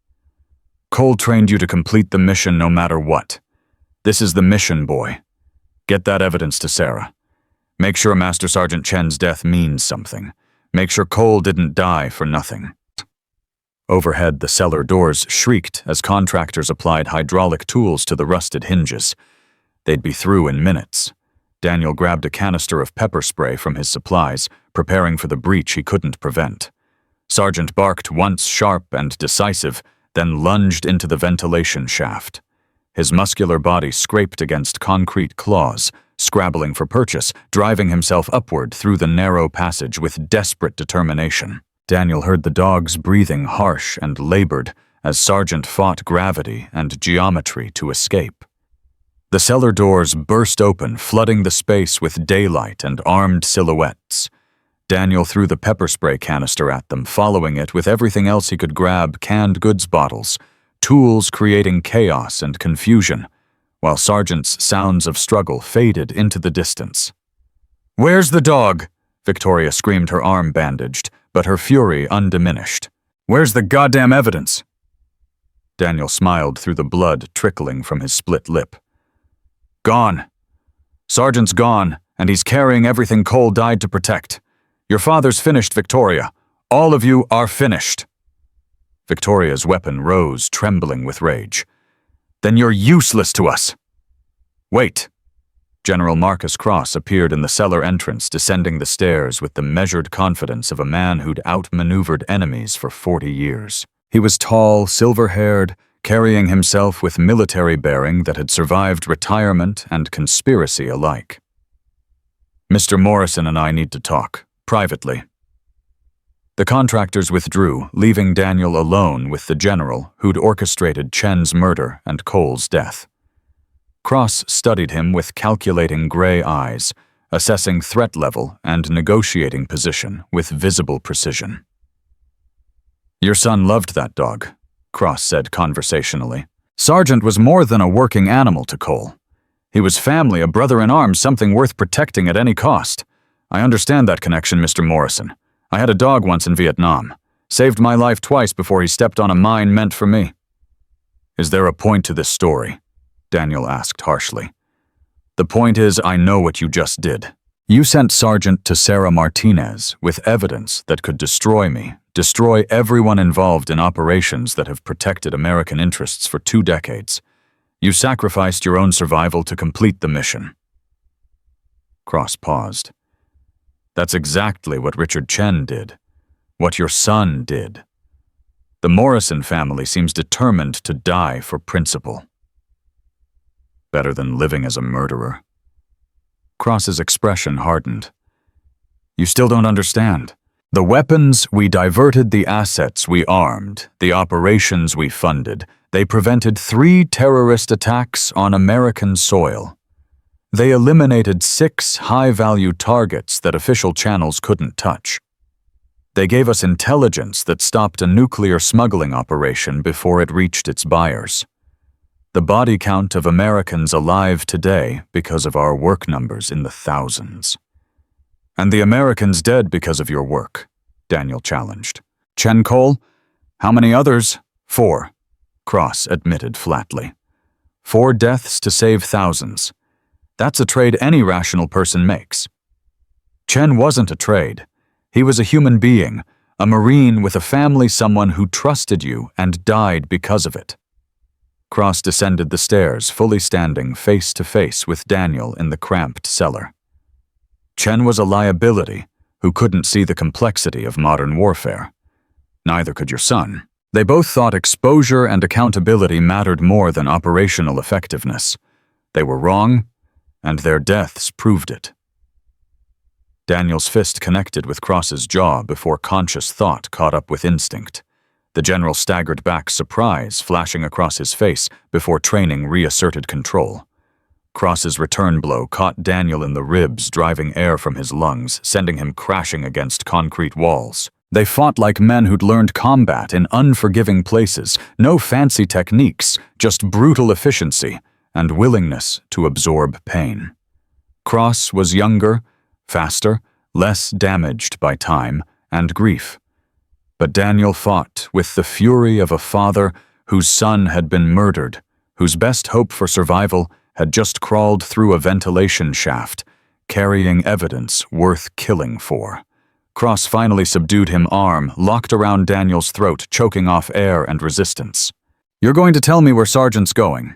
[SPEAKER 1] "Cole trained you to complete the mission no matter what. This is the mission, boy. Get that evidence to Sarah. Make sure Master Sergeant Chen's death means something. Make sure Cole didn't die for nothing." Overhead, the cellar doors shrieked as contractors applied hydraulic tools to the rusted hinges. They'd be through in minutes. Daniel grabbed a canister of pepper spray from his supplies, preparing for the breach he couldn't prevent. Sergeant barked once sharp and decisive, then lunged into the ventilation shaft. His muscular body scraped against concrete claws, scrabbling for purchase, driving himself upward through the narrow passage with desperate determination. Daniel heard the dogs breathing harsh and labored as Sergeant fought gravity and geometry to escape. The cellar doors burst open, flooding the space with daylight and armed silhouettes. Daniel threw the pepper spray canister at them, following it with everything else he could grab: canned goods bottles, tools creating chaos and confusion, while Sergeant's sounds of struggle faded into the distance. "Where's the dog?" Victoria screamed, her arm bandaged, but her fury undiminished. "Where's the goddamn evidence?" Daniel smiled through the blood trickling from his split lip. "Gone. Sergeant's gone, and he's carrying everything Cole died to protect. Your father's finished, Victoria. All of you are finished." Victoria's weapon rose, trembling with rage. "Then you're useless to us." "Wait." General Marcus Cross appeared in the cellar entrance, descending the stairs with the measured confidence of a man who'd outmaneuvered enemies for 40 years. He was tall, silver-haired, carrying himself with military bearing that had survived retirement and conspiracy alike. "Mr. Morrison and I need to talk, privately." The contractors withdrew, leaving Daniel alone with the general who'd orchestrated Chen's murder and Cole's death. Cross studied him with calculating gray eyes, assessing threat level and negotiating position with visible precision. "Your son loved that dog," Cross said conversationally. "Sergeant was more than a working animal to Cole. He was family, a brother-in-arms, something worth protecting at any cost. I understand that connection, Mr. Morrison. I had a dog once in Vietnam. Saved my life twice before he stepped on a mine meant for me." "Is there a point to this story?" Daniel asked harshly. "The point is, I know what you just did. You sent Sergeant to Sarah Martinez with evidence that could destroy me, destroy everyone involved in operations that have protected American interests for 2 decades. You sacrificed your own survival to complete the mission." Cross paused. "That's exactly what Richard Chen did. What your son did. The Morrison family seems determined to die for principle. Better than living as a murderer." Cross's expression hardened. "You still don't understand. The weapons we diverted, the assets we armed, the operations we funded, they prevented 3 terrorist attacks on American soil. They eliminated 6 high-value targets that official channels couldn't touch. They gave us intelligence that stopped a nuclear smuggling operation before it reached its buyers. The body count of Americans alive today because of our work numbers in the thousands. And the Americans dead because of your work," Daniel challenged. "Chen Cole? How many others?" 4, Cross admitted flatly. 4 deaths to save thousands. That's a trade any rational person makes. Chen wasn't a trade. He was a human being, a Marine with a family, someone who trusted you and died because of it. Cross descended the stairs, fully standing face to face with Daniel in the cramped cellar. Chen was a liability who couldn't see the complexity of modern warfare. Neither could your son. They both thought exposure and accountability mattered more than operational effectiveness. They were wrong, and their deaths proved it. Daniel's fist connected with Cross's jaw before conscious thought caught up with instinct. The general staggered back, surprise flashing across his face before training reasserted control. Cross's return blow caught Daniel in the ribs, driving air from his lungs, sending him crashing against concrete walls. They fought like men who'd learned combat in unforgiving places, no fancy techniques, just brutal efficiency and willingness to absorb pain. Cross was younger, faster, less damaged by time and grief. But Daniel fought with the fury of a father whose son had been murdered, whose best hope for survival had just crawled through a ventilation shaft, carrying evidence worth killing for. Cross finally subdued him, arm locked around Daniel's throat, choking off air and resistance. "You're going to tell me where Sargent's going.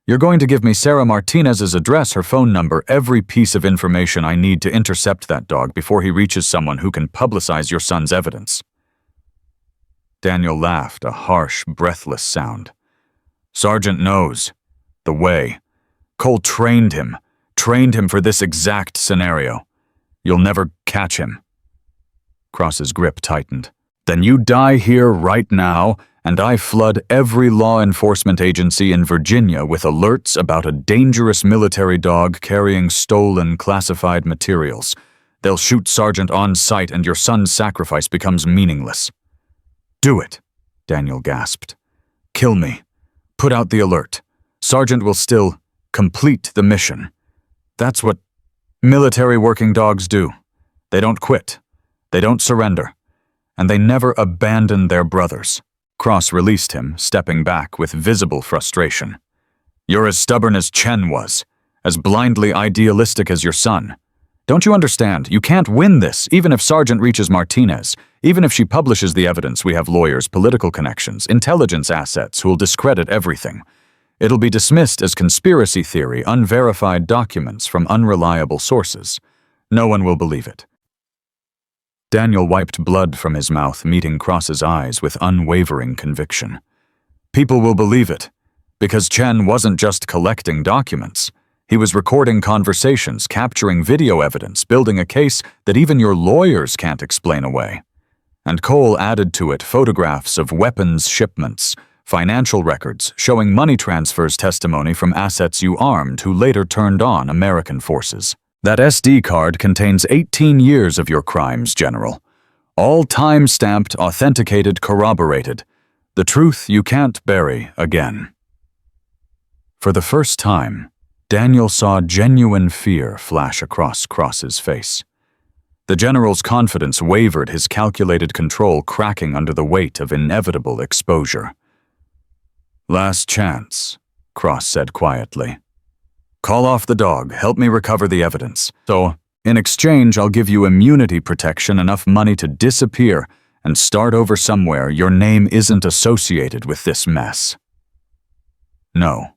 [SPEAKER 1] You're going to give me Sarah Martinez's address, her phone number, every piece of information I need to intercept that dog before he reaches someone who can publicize your son's evidence." Daniel laughed, a harsh, breathless sound. "Sargent knows the way. Cole trained him for this exact scenario. You'll never catch him." Cross's grip tightened. "Then you die here right now, and I flood every law enforcement agency in Virginia with alerts about a dangerous military dog carrying stolen classified materials. They'll shoot Sargent on sight and your son's sacrifice becomes meaningless." "Do it," Daniel gasped. "Kill me. Put out the alert. Sargent will still complete the mission. That's what military working dogs do. They don't quit. They don't surrender. And they never abandon their brothers." Cross released him, stepping back with visible frustration. "You're as stubborn as Chen was, as blindly idealistic as your son. Don't you understand? You can't win this, even if Sargent reaches Martinez. Even if she publishes the evidence, we have lawyers, political connections, intelligence assets who'll discredit everything. It'll be dismissed as conspiracy theory, unverified documents from unreliable sources. No one will believe it." Daniel wiped blood from his mouth, meeting Cross's eyes with unwavering conviction. "People will believe it, because Chen wasn't just collecting documents. He was recording conversations, capturing video evidence, building a case that even your lawyers can't explain away. And Cole added to it photographs of weapons shipments, financial records showing money transfers, testimony from assets you armed who later turned on American forces. That SD card contains 18 years of your crimes, General. All time-stamped, authenticated, corroborated. The truth you can't bury again." For the first time, Daniel saw genuine fear flash across Cross's face. The General's confidence wavered, his calculated control cracking under the weight of inevitable exposure. "Last chance," Cross said quietly. "Call off the dog, help me recover the evidence. So, in exchange, I'll give you immunity protection, enough money to disappear and start over somewhere your name isn't associated with this mess." "No."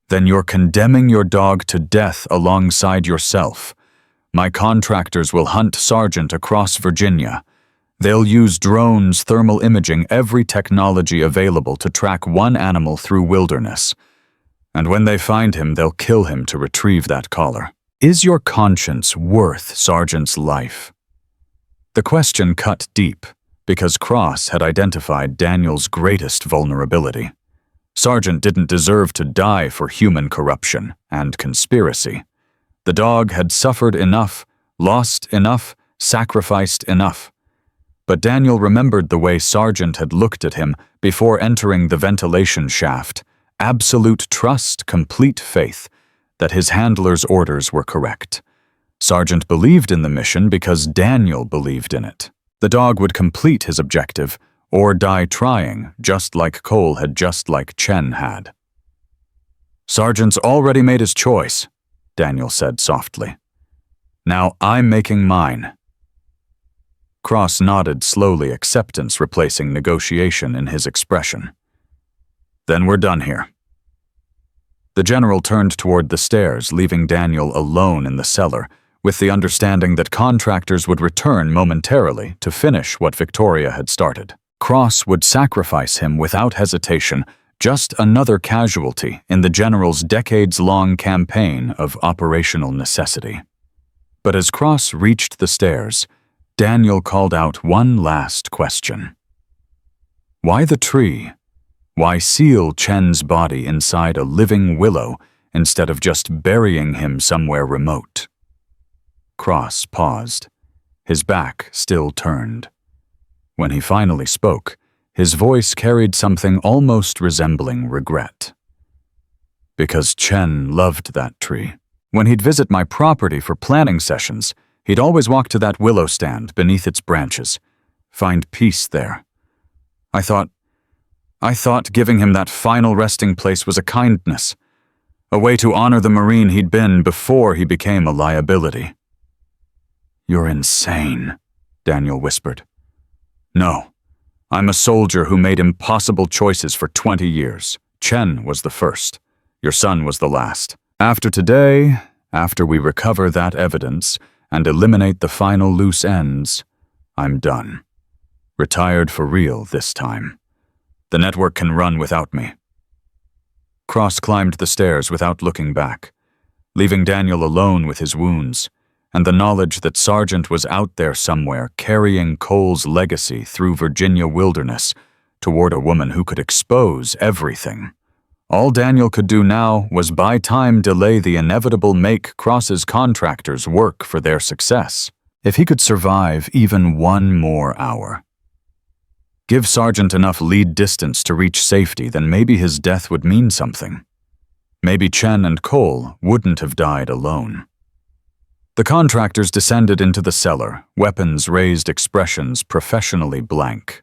[SPEAKER 1] "Then you're condemning your dog to death alongside yourself. My contractors will hunt Sargent across Virginia. They'll use drones, thermal imaging, every technology available to track one animal through wilderness. And when they find him, they'll kill him to retrieve that collar. Is your conscience worth Sargent's life?" The question cut deep, because Cross had identified Daniel's greatest vulnerability. Sargent didn't deserve to die for human corruption and conspiracy. The dog had suffered enough, lost enough, sacrificed enough. But Daniel remembered the way Sargent had looked at him before entering the ventilation shaft. Absolute trust, complete faith that his handler's orders were correct. Sargent believed in the mission because Daniel believed in it. The dog would complete his objective, or die trying, just like Cole had, just like Chen had. "Sargent's already made his choice," Daniel said softly. "Now I'm making mine." Cross nodded slowly, acceptance replacing negotiation in his expression. "Then we're done here." The General turned toward the stairs, leaving Daniel alone in the cellar, with the understanding that contractors would return momentarily to finish what Victoria had started. Cross would sacrifice him without hesitation, just another casualty in the General's decades-long campaign of operational necessity. But as Cross reached the stairs, Daniel called out one last question. Why the tree? Why seal Chen's body inside a living willow instead of just burying him somewhere remote? Cross paused, his back still turned. When he finally spoke, his voice carried something almost resembling regret. Because Chen loved that tree. When he'd visit my property for planning sessions, he'd always walk to that willow stand beneath its branches, find peace there. I thought giving him that final resting place was a kindness. A way to honor the Marine he'd been before he became a liability. "You're insane," Daniel whispered. "No. I'm a soldier who made impossible choices for 20 years. Chen was the first. Your son was the last. After today, after we recover that evidence and eliminate the final loose ends, I'm done. Retired for real this time. The network can run without me." Cross climbed the stairs without looking back, leaving Daniel alone with his wounds and the knowledge that Sargent was out there somewhere carrying Cole's legacy through Virginia wilderness toward a woman who could expose everything. All Daniel could do now was buy time delay the inevitable make Cross's contractors work for their success. If he could survive even one more hour. Give Sargent enough lead distance to reach safety, then maybe his death would mean something. Maybe Chen and Cole wouldn't have died alone. The contractors descended into the cellar, weapons raised, expressions professionally blank.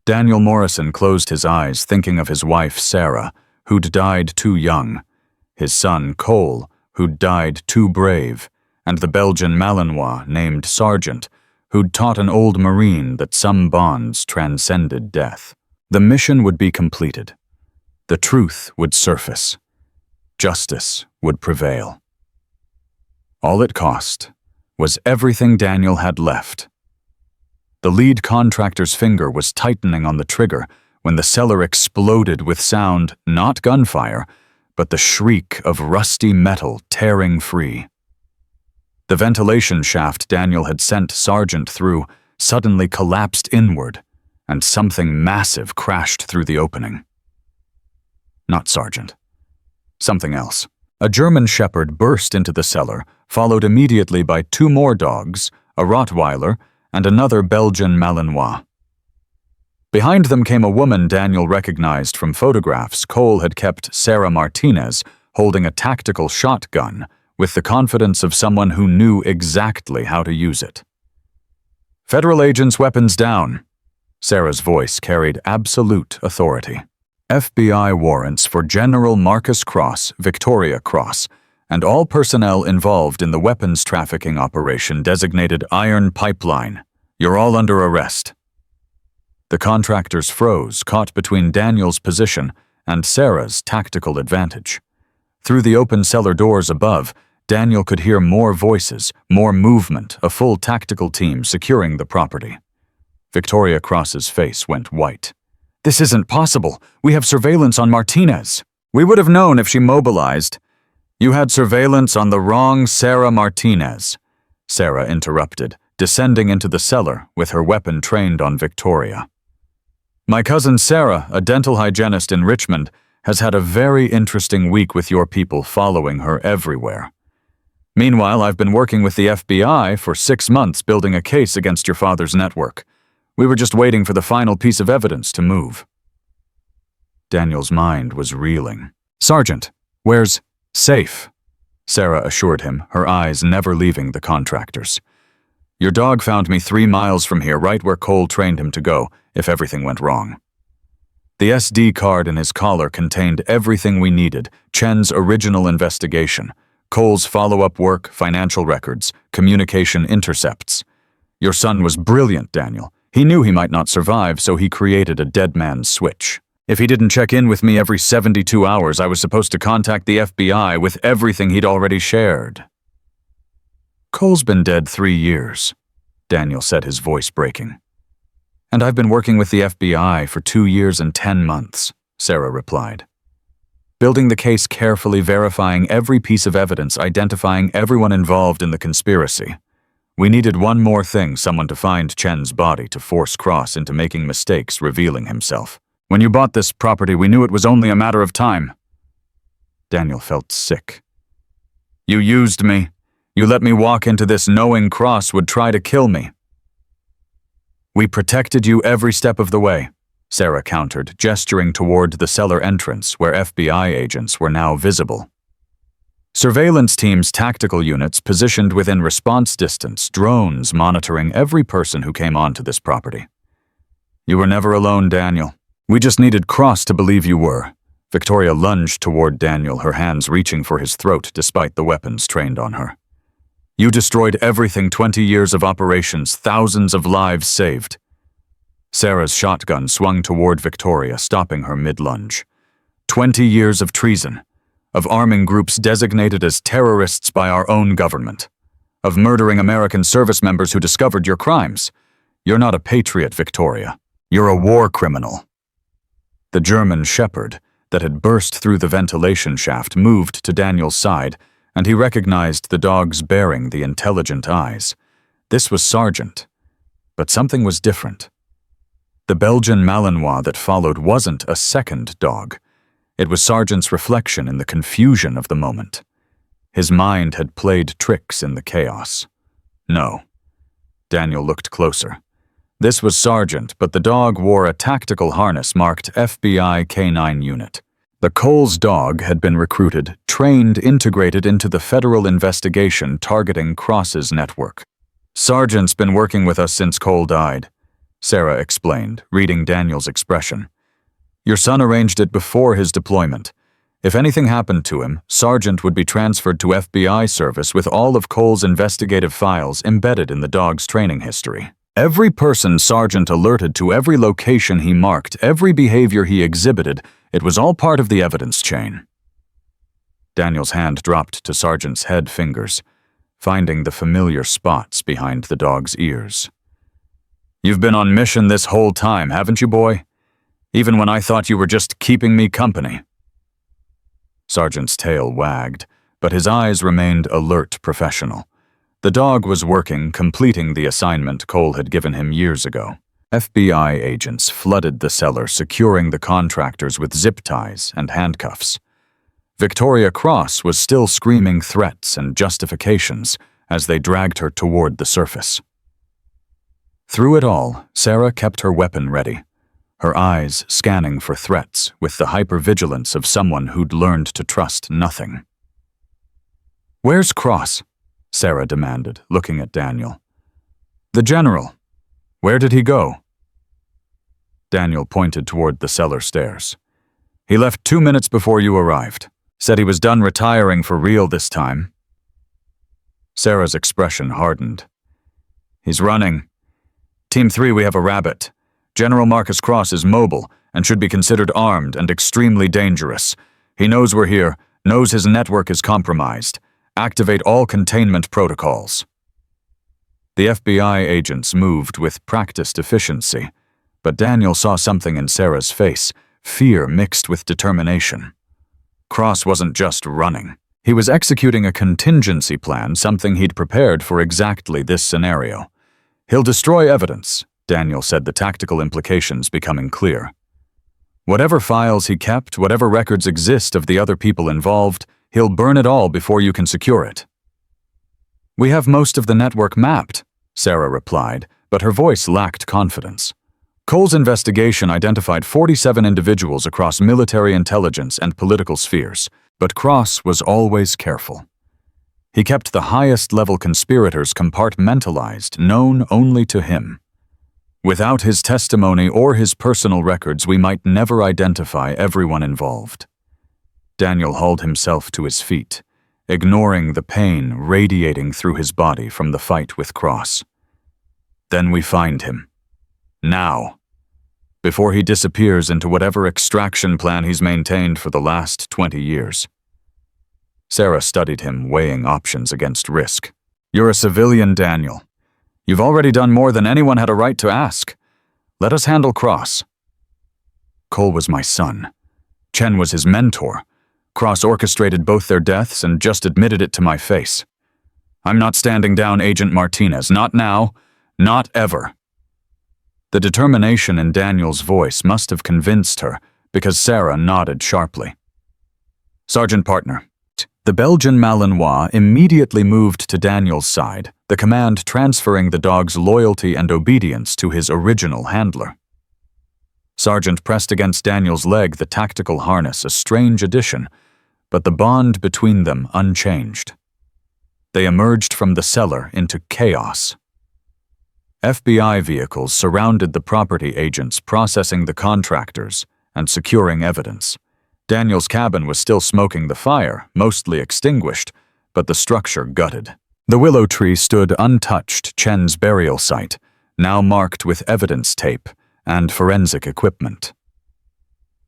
[SPEAKER 1] Daniel Morrison closed his eyes, thinking of his wife, Sarah, who'd died too young, his son, Cole, who'd died too brave, and the Belgian Malinois named Sargent, who'd taught an old Marine that some bonds transcended death. The mission would be completed. The truth would surface. Justice would prevail. All it cost was everything Daniel had left. The lead contractor's finger was tightening on the trigger when the cellar exploded with sound, not gunfire, but the shriek of rusty metal tearing free. The ventilation shaft Daniel had sent Sargent through suddenly collapsed inward, and something massive crashed through the opening. Not Sargent. Something else. A German shepherd burst into the cellar, followed immediately by 2 more dogs, a Rottweiler, and another Belgian Malinois. Behind them came a woman Daniel recognized from photographs Cole had kept Sarah Martinez holding a tactical shotgun with the confidence of someone who knew exactly how to use it. "Federal agents, weapons down." Sarah's voice carried absolute authority. "FBI warrants for General Marcus Cross, Victoria Cross, and all personnel involved in the weapons trafficking operation designated Iron Pipeline. You're all under arrest." The contractors froze, caught between Daniel's position and Sarah's tactical advantage. Through the open cellar doors above, Daniel could hear more voices, more movement, a full tactical team securing the property. Victoria Cross's face went white. "This isn't possible. We have surveillance on Martinez." "We would have known if she mobilized." "You had surveillance on the wrong Sarah Martinez," Sarah interrupted, descending into the cellar with her weapon trained on Victoria. "My cousin Sarah, a dental hygienist in Richmond, has had a very interesting week with your people following her everywhere. Meanwhile, I've been working with the FBI for 6 months building a case against your father's network. We were just waiting for the final piece of evidence to move." Daniel's mind was reeling. "Sergeant, where's safe?" Sarah assured him, her eyes never leaving the contractors. "Your dog found me 3 miles from here, right where Cole trained him to go, if everything went wrong." The SD card in his collar contained everything we needed: Chen's original investigation, Cole's follow-up work, financial records, communication intercepts. "Your son was brilliant, Daniel. He knew he might not survive, so he created a dead man's switch. If he didn't check in with me every 72 hours, I was supposed to contact the FBI with everything he'd already shared." "Cole's been dead 3 years," Daniel said, his voice breaking. "And I've been working with the FBI for 2 years and 10 months, Sarah replied. "Building the case carefully, verifying every piece of evidence, identifying everyone involved in the conspiracy. We needed one more thing, someone to find Chen's body to force Cross into making mistakes, revealing himself. When you bought this property, we knew it was only a matter of time." Daniel felt sick. "You used me. You let me walk into this knowing Cross would try to kill me." "We protected you every step of the way," Sarah countered, gesturing toward the cellar entrance where FBI agents were now visible. Surveillance teams' tactical units positioned within response distance, drones monitoring every person who came onto this property. "You were never alone, Daniel. We just needed Cross to believe you were," Victoria lunged toward Daniel, her hands reaching for his throat despite the weapons trained on her. You destroyed everything, 20 years of operations, thousands of lives saved. Sarah's shotgun swung toward Victoria, stopping her mid-lunge. 20 years of treason, of arming groups designated as terrorists by our own government, of murdering American service members who discovered your crimes. You're not a patriot, Victoria. You're a war criminal. The German shepherd that had burst through the ventilation shaft moved to Daniel's side, and he recognized the dog's bearing, the intelligent eyes. This was Sergeant, but something was different. The Belgian Malinois that followed wasn't a second dog. It was Sergeant's reflection in the confusion of the moment. His mind had played tricks in the chaos. No. Daniel looked closer. This was Sergeant, but the dog wore a tactical harness marked FBI K9 Unit. The Coles dog had been recruited, trained, integrated into the federal investigation targeting Cross's network. Sergeant's been working with us since Cole died, Sarah explained, reading Daniel's expression. Your son arranged it before his deployment. If anything happened to him, Sergeant would be transferred to FBI service with all of Cole's investigative files embedded in the dog's training history. Every person Sergeant alerted to, every location he marked, every behavior he exhibited, it was all part of the evidence chain. Daniel's hand dropped to Sergeant's head fingers, finding the familiar spots behind the dog's ears. You've been on mission this whole time, haven't you, boy? Even when I thought you were just keeping me company. Sergeant's tail wagged, but his eyes remained alert, professional. The dog was working, completing the assignment Cole had given him years ago. FBI agents flooded the cellar, securing the contractors with zip ties and handcuffs. Victoria Cross was still screaming threats and justifications as they dragged her toward the surface. Through it all, Sarah kept her weapon ready, her eyes scanning for threats with the hypervigilance of someone who'd learned to trust nothing. Where's Cross? Sarah demanded, looking at Daniel. The general. Where did he go? Daniel pointed toward the cellar stairs. He left 2 minutes before you arrived. Said he was done retiring for real this time. Sarah's expression hardened. He's running. Team 3, we have a rabbit. General Marcus Cross is mobile and should be considered armed and extremely dangerous. He knows we're here, knows his network is compromised. Activate all containment protocols. The FBI agents moved with practiced efficiency, but Daniel saw something in Sarah's face, fear mixed with determination. Cross wasn't just running. He was executing a contingency plan, something he'd prepared for exactly this scenario. He'll destroy evidence, Daniel said, the tactical implications becoming clear. Whatever files he kept, whatever records exist of the other people involved, he'll burn it all before you can secure it. We have most of the network mapped, Sarah replied, but her voice lacked confidence. Cole's investigation identified 47 individuals across military intelligence and political spheres, but Cross was always careful. He kept the highest-level conspirators compartmentalized, known only to him. Without his testimony or his personal records, we might never identify everyone involved. Daniel hauled himself to his feet, ignoring the pain radiating through his body from the fight with Cross. Then we find him. Now. Before he disappears into whatever extraction plan he's maintained for the last 20 years. Sarah studied him, weighing options against risk. You're a civilian, Daniel. You've already done more than anyone had a right to ask. Let us handle Cross. Cole was my son. Chen was his mentor. Cross orchestrated both their deaths and just admitted it to my face. I'm not standing down Agent Martinez. Not now. Not ever. The determination in Daniel's voice must have convinced her, because Sarah nodded sharply. Sergeant Partner. The Belgian Malinois immediately moved to Daniel's side, the command transferring the dog's loyalty and obedience to his original handler. Sergeant pressed against Daniel's leg, the tactical harness, a strange addition, but the bond between them unchanged. They emerged from the cellar into chaos. FBI vehicles surrounded the property agents, processing the contractors and securing evidence. Daniel's cabin was still smoking the fire, mostly extinguished, but the structure gutted. The willow tree stood untouched, Chen's burial site, now marked with evidence tape and forensic equipment.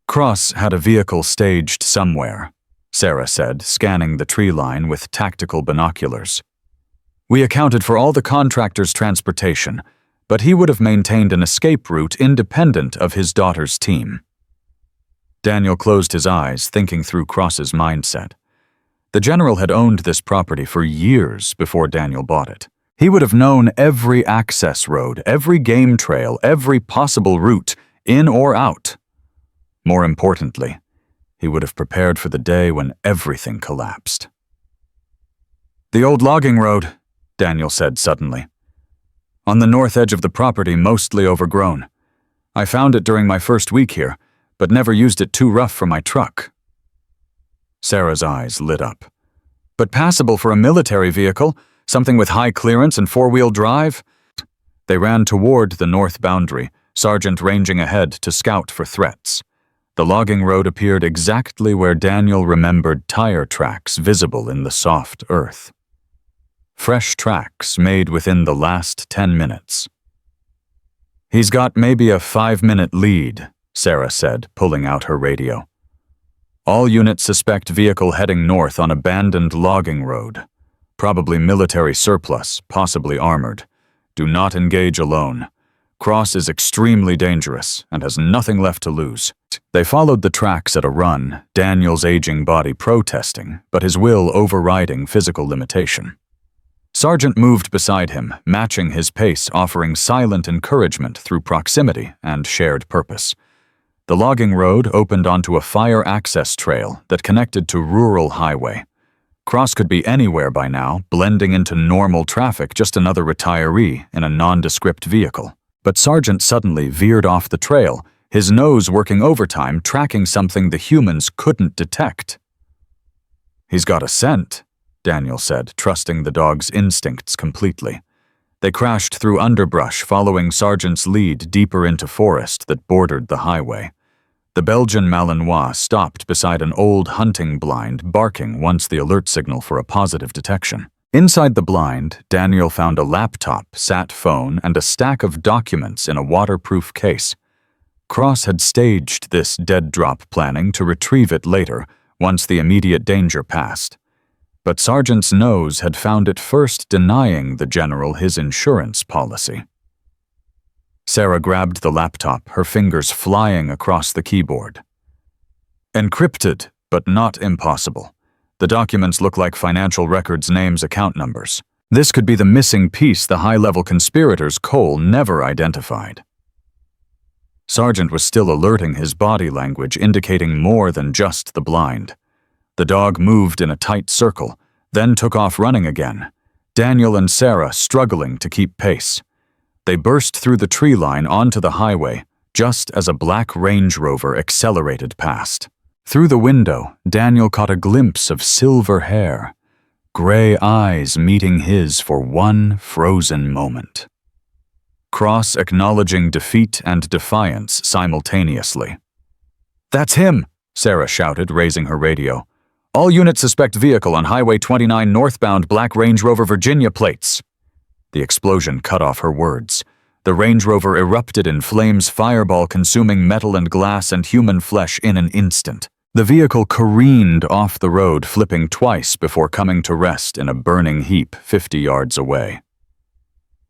[SPEAKER 1] Cross had a vehicle staged somewhere, Sarah said, scanning the tree line with tactical binoculars. We accounted for all the contractor's transportation, but he would have maintained an escape route independent of his daughter's team. Daniel closed his eyes, thinking through Cross's mindset. The general had owned this property for years before Daniel bought it. He would have known every access road, every game trail, every possible route, in or out. More importantly, he would have prepared for the day when everything collapsed. The old logging road, Daniel said suddenly. On the north edge of the property, mostly overgrown. I found it during my first week here, but never used it too rough for my truck. Sarah's eyes lit up. But passable for a military vehicle, something with high clearance and four-wheel drive? They ran toward the north boundary, Sergeant ranging ahead to scout for threats. The logging road appeared exactly where Daniel remembered tire tracks visible in the soft earth. Fresh tracks made within the last 10 minutes. He's got maybe a 5-minute lead, Sarah said, pulling out her radio. All units suspect vehicle heading north on abandoned logging road. Probably military surplus, possibly armored. Do not engage alone. Cross is extremely dangerous and has nothing left to lose. They followed the tracks at a run, Daniel's aging body protesting, but his will overriding physical limitation. Sergeant moved beside him, matching his pace, offering silent encouragement through proximity and shared purpose. The logging road opened onto a fire access trail that connected to rural highway. Cross could be anywhere by now, blending into normal traffic, just another retiree in a nondescript vehicle. But Sergeant suddenly veered off the trail, his nose working overtime, tracking something the humans couldn't detect. He's got a scent, Daniel said, trusting the dog's instincts completely. They crashed through underbrush, following Sergeant's lead deeper into forest that bordered the highway. The Belgian Malinois stopped beside an old hunting blind, barking once the alert signal for a positive detection. Inside the blind, Daniel found a laptop, sat phone, and a stack of documents in a waterproof case. Cross had staged this dead drop planning to retrieve it later, once the immediate danger passed. But Sergeant's nose had found it first denying the general his insurance policy. Sarah grabbed the laptop, her fingers flying across the keyboard. Encrypted, but not impossible. The documents look like financial records, names, account numbers. This could be the missing piece the high-level conspirators Cole never identified. Sergeant was still alerting, his body language indicating more than just the blind. The dog moved in a tight circle, then took off running again, Daniel and Sarah struggling to keep pace. They burst through the tree line onto the highway, just as a black Range Rover accelerated past. Through the window, Daniel caught a glimpse of silver hair, gray eyes meeting his for one frozen moment. Cross acknowledging defeat and defiance simultaneously. "That's him!" Sarah shouted, raising her radio. "All units suspect vehicle on Highway 29 northbound, black Range Rover, Virginia plates." The explosion cut off her words. The Range Rover erupted in flames, fireball consuming metal and glass and human flesh in an instant. The vehicle careened off the road, flipping twice before coming to rest in a burning heap 50 yards away.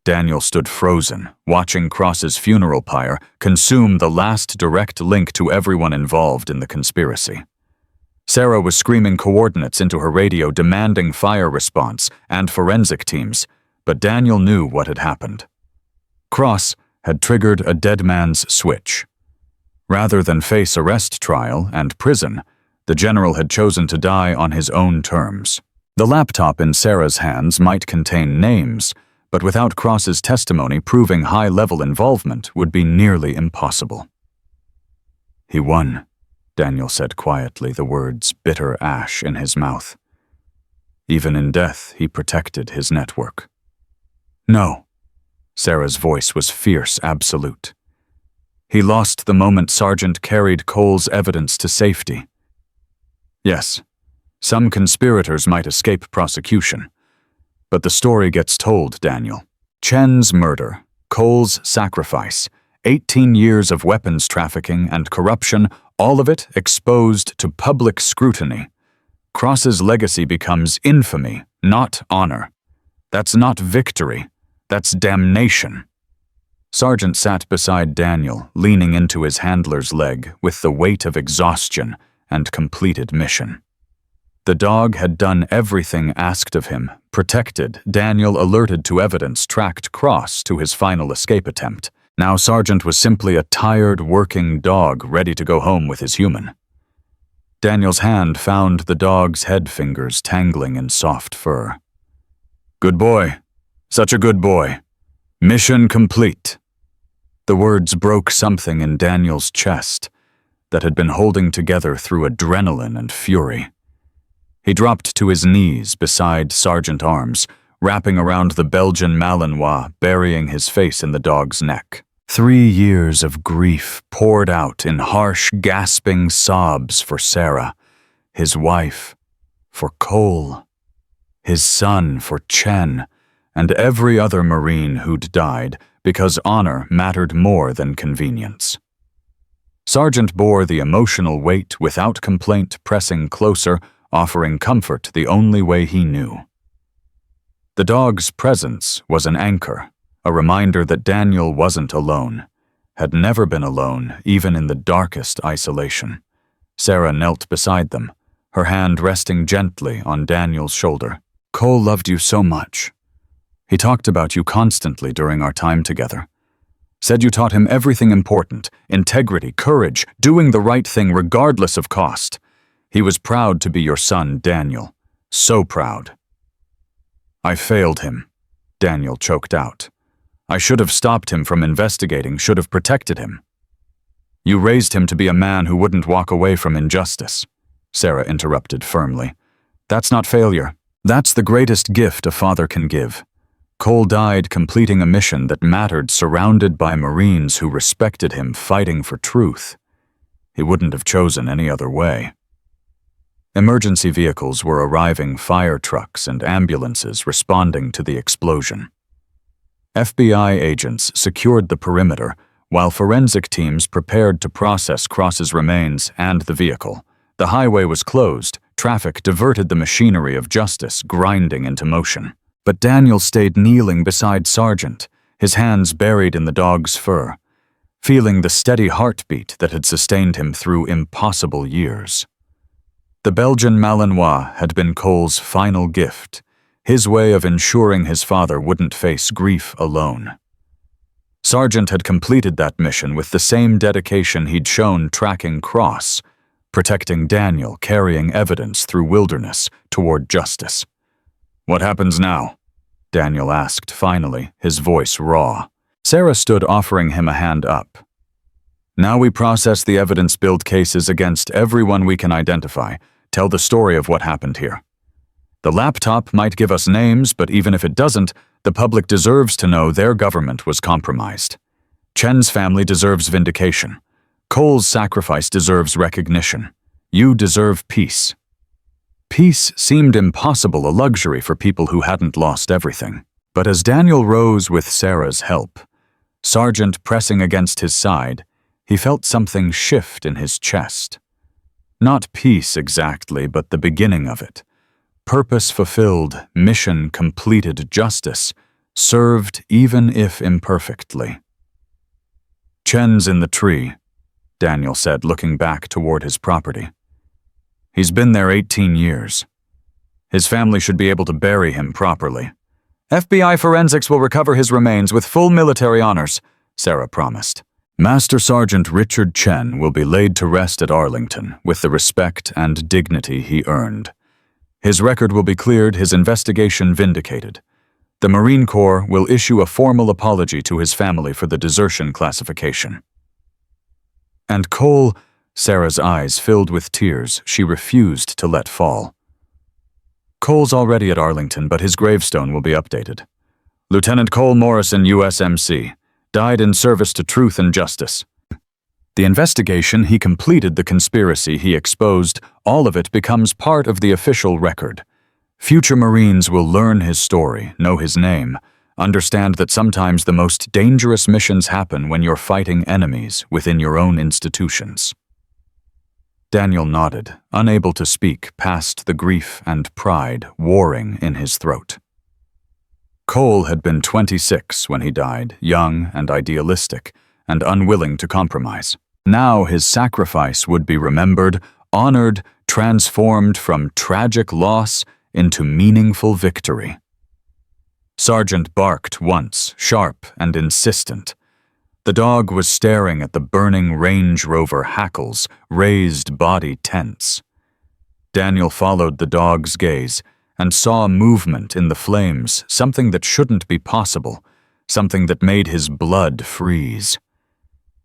[SPEAKER 1] Daniel stood frozen, watching Cross's funeral pyre consume the last direct link to everyone involved in the conspiracy. Sarah was screaming coordinates into her radio, demanding fire response and forensic teams, but Daniel knew what had happened. Cross had triggered a dead man's switch. Rather than face arrest trial and prison, the general had chosen to die on his own terms. The laptop in Sarah's hands might contain names, but without Cross's testimony, proving high-level involvement would be nearly impossible. "He won," Daniel said quietly, the words bitter ash in his mouth. Even in death, he protected his network. "No." Sarah's voice was fierce, absolute. "He lost the moment Sergeant carried Cole's evidence to safety. Yes, some conspirators might escape prosecution. But the story gets told, Daniel. Chen's murder, Cole's sacrifice, 18 years of weapons trafficking and corruption, all of it exposed to public scrutiny. Cross's legacy becomes infamy, not honor. That's not victory, that's damnation. Sargent sat beside Daniel, leaning into his handler's leg with the weight of exhaustion and completed mission. The dog had done everything asked of him. Protected, Daniel alerted to evidence tracked Cross to his final escape attempt. Now Sargent was simply a tired, working dog ready to go home with his human. Daniel's hand found the dog's head fingers tangling in soft fur. Good boy. Such a good boy. Mission complete. The words broke something in Daniel's chest that had been holding together through adrenaline and fury. He dropped to his knees beside Sergeant Arms, wrapping around the Belgian Malinois, burying his face in the dog's neck. 3 years of grief poured out in harsh, gasping sobs for Sarah, his wife, for Cole, his son for Chen, and every other Marine who'd died because honor mattered more than convenience. Sargent bore the emotional weight without complaint, pressing closer, offering comfort the only way he knew. The dog's presence was an anchor, a reminder that Daniel wasn't alone, had never been alone, even in the darkest isolation. Sarah knelt beside them, her hand resting gently on Daniel's shoulder. Cole loved you so much. He talked about you constantly during our time together. Said you taught him everything important: integrity, courage, doing the right thing regardless of cost. He was proud to be your son, Daniel. So proud. I failed him, Daniel choked out. I should have stopped him from investigating, should have protected him. You raised him to be a man who wouldn't walk away from injustice, Sarah interrupted firmly. That's not failure. That's the greatest gift a father can give. Cole died completing a mission that mattered, surrounded by Marines who respected him, fighting for truth. He wouldn't have chosen any other way. Emergency vehicles were arriving, fire trucks and ambulances responding to the explosion. FBI agents secured the perimeter, while forensic teams prepared to process Cross's remains and the vehicle. The highway was closed, traffic diverted the machinery of justice, grinding into motion. But Daniel stayed kneeling beside Sargent, his hands buried in the dog's fur, feeling the steady heartbeat that had sustained him through impossible years. The Belgian Malinois had been Cole's final gift, his way of ensuring his father wouldn't face grief alone. Sargent had completed that mission with the same dedication he'd shown tracking Cross, protecting Daniel, carrying evidence through wilderness toward justice. What happens now? Daniel asked finally, his voice raw. Sarah stood, offering him a hand up. Now we process the evidence, build cases against everyone we can identify, tell the story of what happened here. The laptop might give us names, but even if it doesn't, the public deserves to know their government was compromised. Chen's family deserves vindication. Cole's sacrifice deserves recognition. You deserve peace. Peace seemed impossible, a luxury for people who hadn't lost everything. But as Daniel rose with Sarah's help, Sargent pressing against his side, he felt something shift in his chest. Not peace exactly, but the beginning of it. Purpose fulfilled, mission completed, justice served even if imperfectly. Chen's in the tree, Daniel said, looking back toward his property. He's been there 18 years. His family should be able to bury him properly. FBI forensics will recover his remains with full military honors, Sarah promised. Master Sergeant Richard Chen will be laid to rest at Arlington with the respect and dignity he earned. His record will be cleared, his investigation vindicated. The Marine Corps will issue a formal apology to his family for the desertion classification. And Cole, Sarah's eyes filled with tears she refused to let fall. Cole's already at Arlington, but his gravestone will be updated. Lieutenant Cole Morrison, USMC, died in service to truth and justice. The investigation he completed, the conspiracy he exposed, all of it becomes part of the official record. Future Marines will learn his story, know his name, understand that sometimes the most dangerous missions happen when you're fighting enemies within your own institutions. Daniel nodded, unable to speak past the grief and pride warring in his throat. Cole had been 26 when he died, young and idealistic, and unwilling to compromise. Now his sacrifice would be remembered, honored, transformed from tragic loss into meaningful victory. Sergeant barked once, sharp and insistent. The dog was staring at the burning Range Rover hackles, raised body tense. Daniel followed the dog's gaze and saw movement in the flames, something that shouldn't be possible, something that made his blood freeze.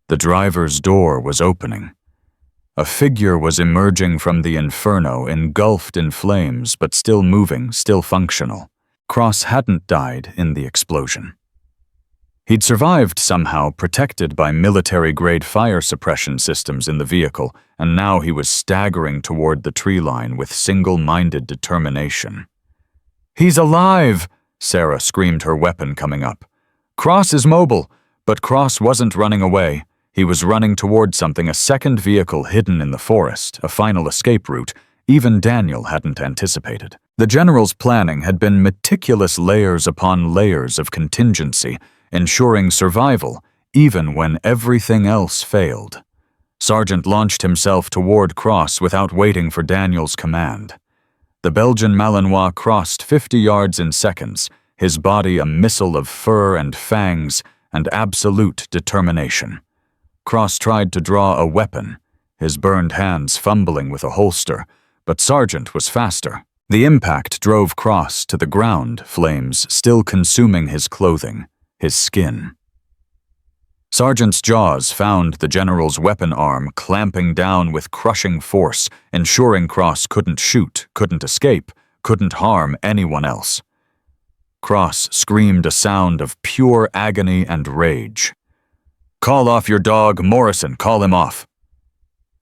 [SPEAKER 1] The driver's door was opening. A figure was emerging from the inferno, engulfed in flames, but still moving, still functional. Cross hadn't died in the explosion. He'd survived somehow, protected by military-grade fire suppression systems in the vehicle, and now he was staggering toward the tree line with single-minded determination. "He's alive!" Sarah screamed, her weapon coming up. "Cross is mobile," but Cross wasn't running away. He was running toward something, a second vehicle hidden in the forest, a final escape route even Daniel hadn't anticipated. The general's planning had been meticulous, layers upon layers of contingency, ensuring survival even when everything else failed. Sergeant launched himself toward Cross without waiting for Daniel's command. The Belgian Malinois crossed 50 yards in seconds, his body a missile of fur and fangs and absolute determination. Cross tried to draw a weapon, his burned hands fumbling with a holster, but Sergeant was faster. The impact drove Cross to the ground, flames still consuming his clothing, his skin. Sergeant's jaws found the general's weapon arm, clamping down with crushing force, ensuring Cross couldn't shoot, couldn't escape, couldn't harm anyone else. Cross screamed a sound of pure agony and rage. "Call off your dog, Morrison, call him off."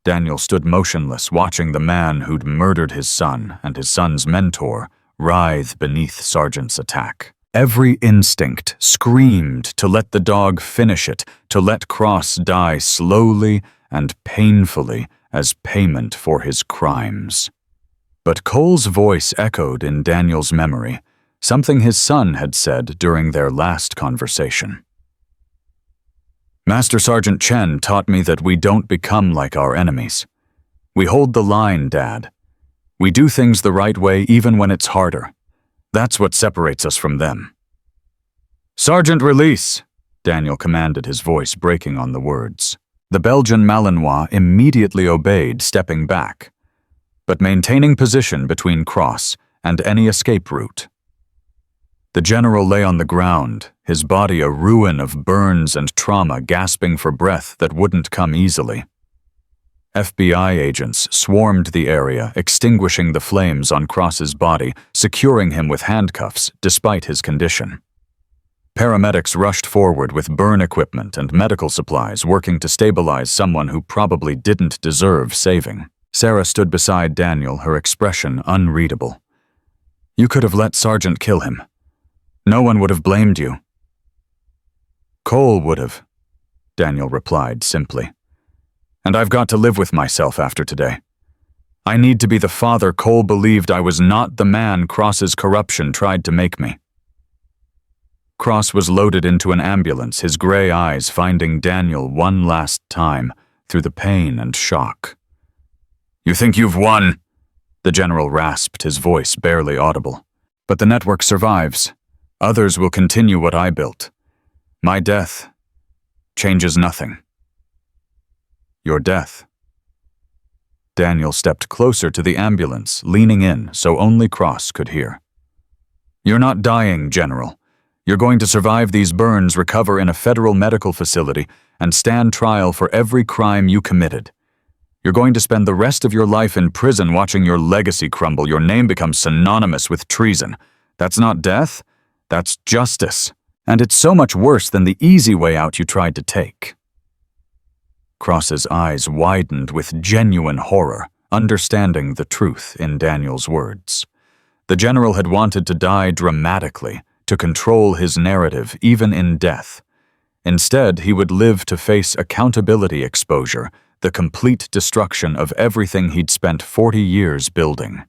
[SPEAKER 1] Daniel stood motionless, watching the man who'd murdered his son and his son's mentor writhe beneath Sergeant's attack. Every instinct screamed to let the dog finish it, to let Cross die slowly and painfully as payment for his crimes. But Cole's voice echoed in Daniel's memory, something his son had said during their last conversation. "Master Sergeant Chen taught me that we don't become like our enemies. We hold the line, Dad. We do things the right way even when it's harder. That's what separates us from them." "Sergeant, release!" Daniel commanded, his voice breaking on the words. The Belgian Malinois immediately obeyed, stepping back, but maintaining position between Cross and any escape route. The general lay on the ground, his body a ruin of burns and trauma, gasping for breath that wouldn't come easily. FBI agents swarmed the area, extinguishing the flames on Cross's body, securing him with handcuffs despite his condition. Paramedics rushed forward with burn equipment and medical supplies, working to stabilize someone who probably didn't deserve saving. Sarah stood beside Daniel, her expression unreadable. "You could have let Sergeant kill him. No one would have blamed you." "Cole would have," Daniel replied simply. "And I've got to live with myself after today. I need to be the father Cole believed I was, not the man Cross's corruption tried to make me." Cross was loaded into an ambulance, his gray eyes finding Daniel one last time through the pain and shock. "You think you've won?" the general rasped, his voice barely audible. "But the network survives. Others will continue what I built. My death changes nothing." "Your death." Daniel stepped closer to the ambulance, leaning in so only Cross could hear. "You're not dying, General. You're going to survive these burns, recover in a federal medical facility, and stand trial for every crime you committed. You're going to spend the rest of your life in prison watching your legacy crumble, your name become synonymous with treason. That's not death. That's justice, and it's so much worse than the easy way out you tried to take." Cross's eyes widened with genuine horror, understanding the truth in Daniel's words. The general had wanted to die dramatically, to control his narrative even in death. Instead, he would live to face accountability exposure, the complete destruction of everything he'd spent 40 years building.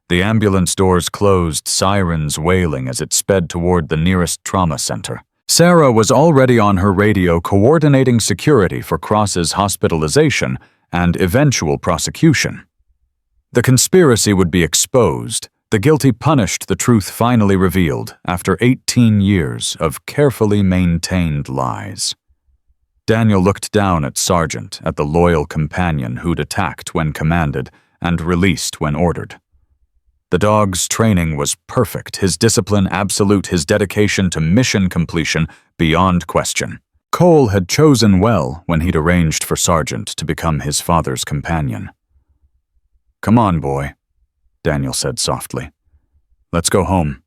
[SPEAKER 1] The ambulance doors closed, sirens wailing as it sped toward the nearest trauma center. Sarah was already on her radio coordinating security for Cross's hospitalization and eventual prosecution. The conspiracy would be exposed, the guilty punished, the truth finally revealed after 18 years of carefully maintained lies. Daniel looked down at Sargent, at the loyal companion who'd attacked when commanded and released when ordered. The dog's training was perfect, his discipline absolute, his dedication to mission completion beyond question. Cole had chosen well when he'd arranged for Sargent to become his father's companion. "Come on, boy," Daniel said softly. "Let's go home."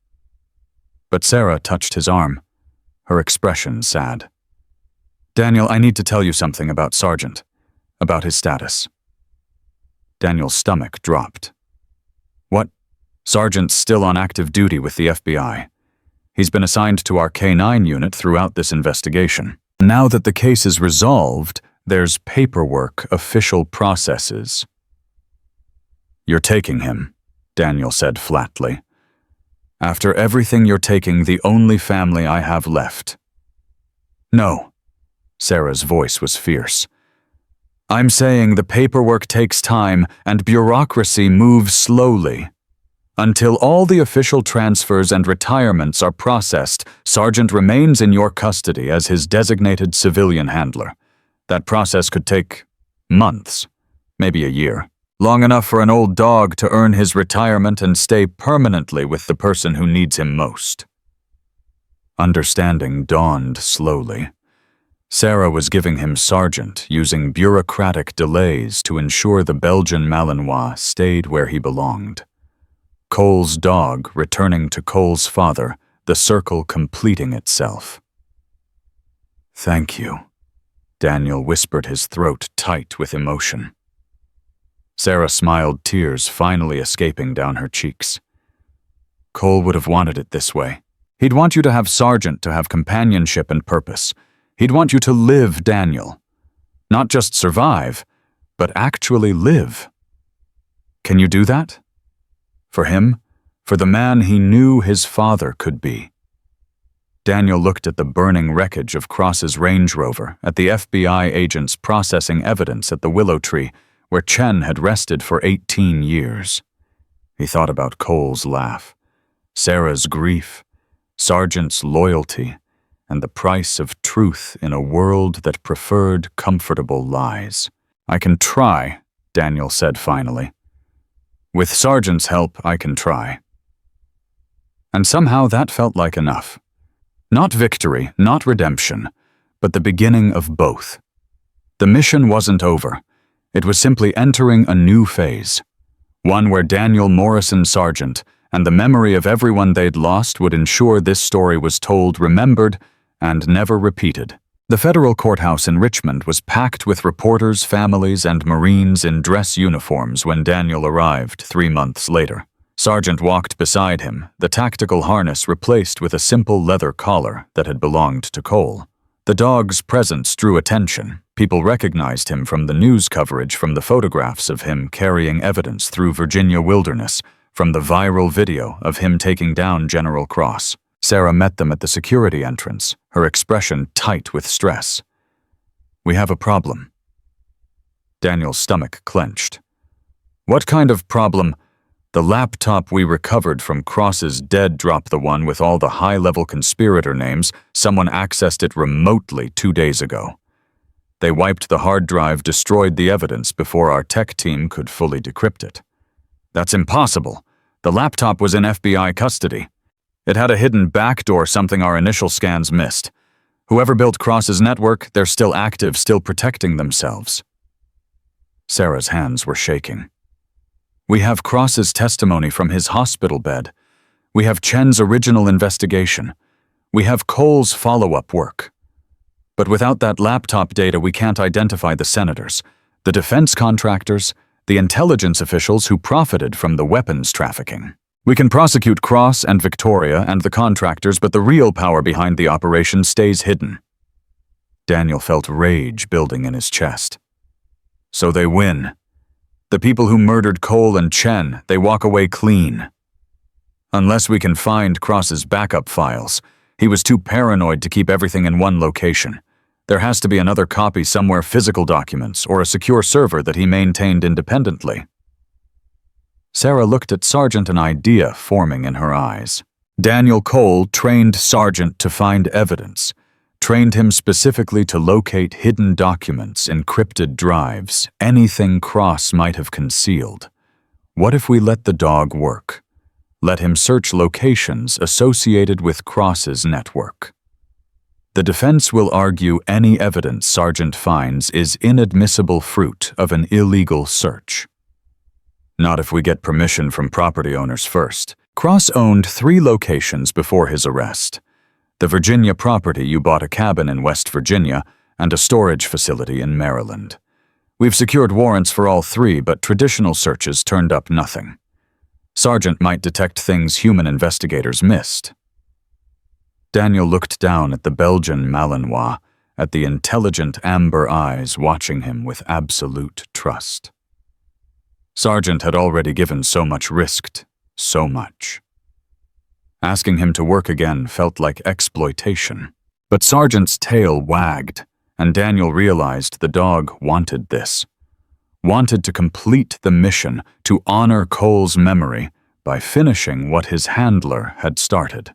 [SPEAKER 1] But Sarah touched his arm, her expression sad. "Daniel, I need to tell you something about Sargent, about his status." Daniel's stomach dropped. "What? Sargent's still on active duty with the FBI. He's been assigned to our K-9 unit throughout this investigation. Now that the case is resolved, there's paperwork, official processes." "You're taking him," Daniel said flatly. "After everything you're taking the only family I have left." "No," Sarah's voice was fierce. "I'm saying the paperwork takes time and bureaucracy moves slowly. Until all the official transfers and retirements are processed, Sargent remains in your custody as his designated civilian handler. That process could take months, maybe a year. Long enough for an old dog to earn his retirement and stay permanently with the person who needs him most." Understanding dawned slowly. Sarah was giving him Sargent, using bureaucratic delays to ensure the Belgian Malinois stayed where he belonged. Cole's dog returning to Cole's father, the circle completing itself. "Thank you," Daniel whispered, his throat tight with emotion. Sarah smiled, tears finally escaping down her cheeks. "Cole would have wanted it this way. He'd want you to have Sargent, to have companionship and purpose. He'd want you to live, Daniel. Not just survive, but actually live. Can you do that? For him, for the man he knew his father could be." Daniel looked at the burning wreckage of Cross's Range Rover, at the FBI agents processing evidence at the willow tree, where Chen had rested for 18 years. He thought about Cole's laugh, Sarah's grief, Sargent's loyalty, and the price of truth in a world that preferred comfortable lies. "I can try," Daniel said finally. "With Sargent's help, I can try." And somehow that felt like enough. Not victory, not redemption, but the beginning of both. The mission wasn't over. It was simply entering a new phase. One where Daniel Morrison Sargent and the memory of everyone they'd lost would ensure this story was told, remembered, and never repeated. The federal courthouse in Richmond was packed with reporters, families, and Marines in dress uniforms when Daniel arrived 3 months later. Sargent walked beside him, the tactical harness replaced with a simple leather collar that had belonged to Cole. The dog's presence drew attention. People recognized him from the news coverage, from the photographs of him carrying evidence through Virginia wilderness, from the viral video of him taking down General Cross. Sarah met them at the security entrance, her expression tight with stress. "We have a problem." Daniel's stomach clenched. "What kind of problem?" "The laptop we recovered from Cross's dead drop, the one with all the high-level conspirator names. Someone accessed it remotely 2 days ago. They wiped the hard drive, destroyed the evidence before our tech team could fully decrypt it." "That's impossible. The laptop was in FBI custody. It had a hidden backdoor, something our initial scans missed. Whoever built Cross's network, they're still active, still protecting themselves." Sarah's hands were shaking. "We have Cross's testimony from his hospital bed. We have Chen's original investigation. We have Cole's follow-up work. But without that laptop data, we can't identify the senators, the defense contractors, the intelligence officials who profited from the weapons trafficking. We can prosecute Cross and Victoria and the contractors, but the real power behind the operation stays hidden. Daniel felt rage building in his chest. So they win. The people who murdered Cole and Chen, they walk away clean. Unless we can find Cross's backup files. He was too paranoid to keep everything in one location. There has to be another copy somewhere, physical documents, or a secure server that he maintained independently. Sarah looked at Sargent, an idea forming in her eyes. Daniel Cole trained Sargent to find evidence, trained him specifically to locate hidden documents, encrypted drives, anything Cross might have concealed. What if we let the dog work? Let him search locations associated with Cross's network. The defense will argue any evidence Sargent finds is inadmissible fruit of an illegal search. Not if we get permission from property owners first. Cross owned 3 locations before his arrest. The Virginia property, you bought a cabin in West Virginia, and a storage facility in Maryland. We've secured warrants for all 3, but traditional searches turned up nothing. Sargent might detect things human investigators missed. Daniel looked down at the Belgian Malinois, at the intelligent amber eyes watching him with absolute trust. Sargent had already given so much, risked so much. Asking him to work again felt like exploitation. But Sargent's tail wagged, and Daniel realized the dog wanted this. Wanted to complete the mission, to honor Cole's memory by finishing what his handler had started.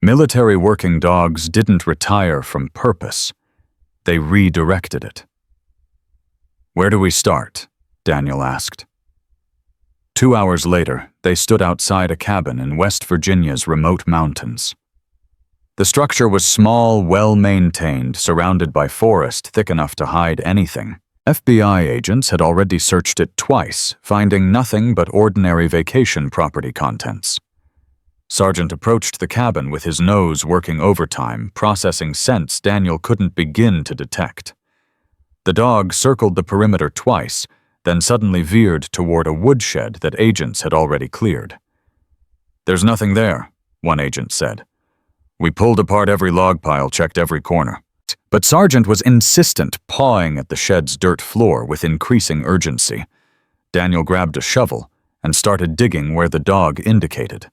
[SPEAKER 1] Military working dogs didn't retire from purpose. They redirected it. "Where do we start?" Daniel asked. 2 hours later, they stood outside a cabin in West Virginia's remote mountains. The structure was small, well-maintained, surrounded by forest thick enough to hide anything. FBI agents had already searched it twice, finding nothing but ordinary vacation property contents. Sargent approached the cabin with his nose working overtime, processing scents Daniel couldn't begin to detect. The dog circled the perimeter twice, then suddenly veered toward a woodshed that agents had already cleared. "There's nothing there," one agent said. "We pulled apart every log pile, checked every corner." But Sargent was insistent, pawing at the shed's dirt floor with increasing urgency. Daniel grabbed a shovel and started digging where the dog indicated.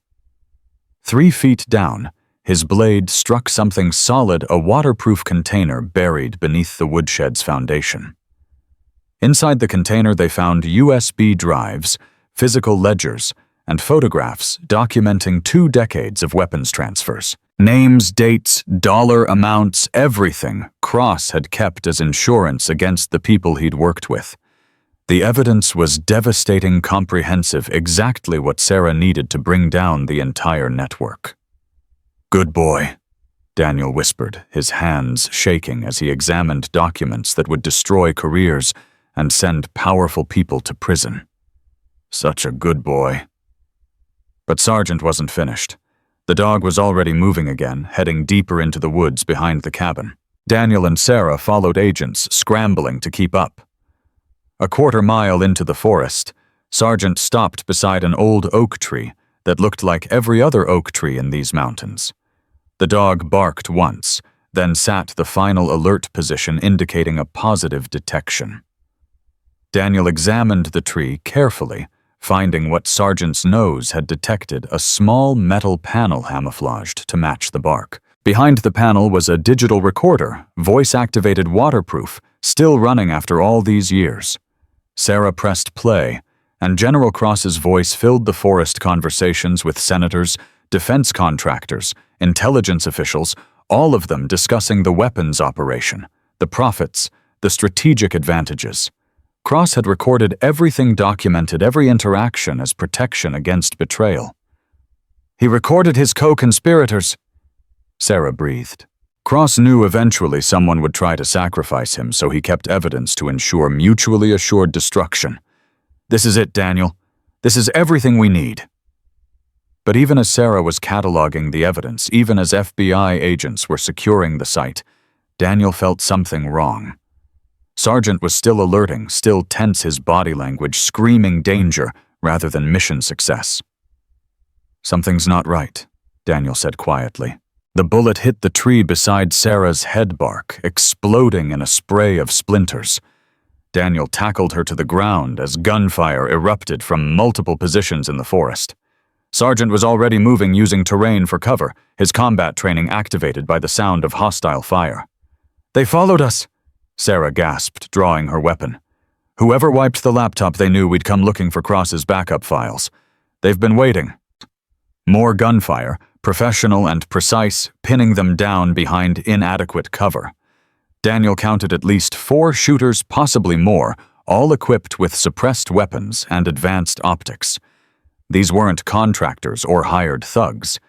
[SPEAKER 1] 3 feet down, his blade struck something solid, a waterproof container buried beneath the woodshed's foundation. Inside the container, they found USB drives, physical ledgers, and photographs documenting 2 decades of weapons transfers. Names, dates, dollar amounts, everything Cross had kept as insurance against the people he'd worked with. The evidence was devastating, comprehensive, exactly what Sarah needed to bring down the entire network. "Good boy," Daniel whispered, his hands shaking as he examined documents that would destroy careers and send powerful people to prison. "Such a good boy." But Sargent wasn't finished. The dog was already moving again, heading deeper into the woods behind the cabin. Daniel and Sarah followed agents, scrambling to keep up. A 1/4 mile into the forest, Sargent stopped beside an old oak tree that looked like every other oak tree in these mountains. The dog barked once, then sat the final alert position indicating a positive detection. Daniel examined the tree carefully, finding what Sargent's nose had detected, a small metal panel camouflaged to match the bark. Behind the panel was a digital recorder, voice-activated, waterproof, still running after all these years. Sarah pressed play, and General Cross's voice filled the forest conversations with senators, defense contractors, intelligence officials, all of them discussing the weapons operation, the profits, the strategic advantages. Cross had recorded everything, documented every interaction as protection against betrayal. "He recorded his co-conspirators," Sarah breathed. Cross knew eventually someone would try to sacrifice him, so he kept evidence to ensure mutually assured destruction. "This is it, Daniel. This is everything we need." But even as Sarah was cataloging the evidence, even as FBI agents were securing the site, Daniel felt something wrong. Sargent was still alerting, still tense, his body language screaming danger rather than mission success. "Something's not right," Daniel said quietly. The bullet hit the tree beside Sarah's head bark, exploding in a spray of splinters. Daniel tackled her to the ground as gunfire erupted from multiple positions in the forest. Sargent was already moving using terrain for cover, his combat training activated by the sound of hostile fire. "They followed us," Sarah gasped, drawing her weapon. "Whoever wiped the laptop, they knew we'd come looking for Cross's backup files. They've been waiting." More gunfire, professional and precise, pinning them down behind inadequate cover. Daniel counted at least 4 shooters, possibly more, all equipped with suppressed weapons and advanced optics. These weren't contractors or hired thugs.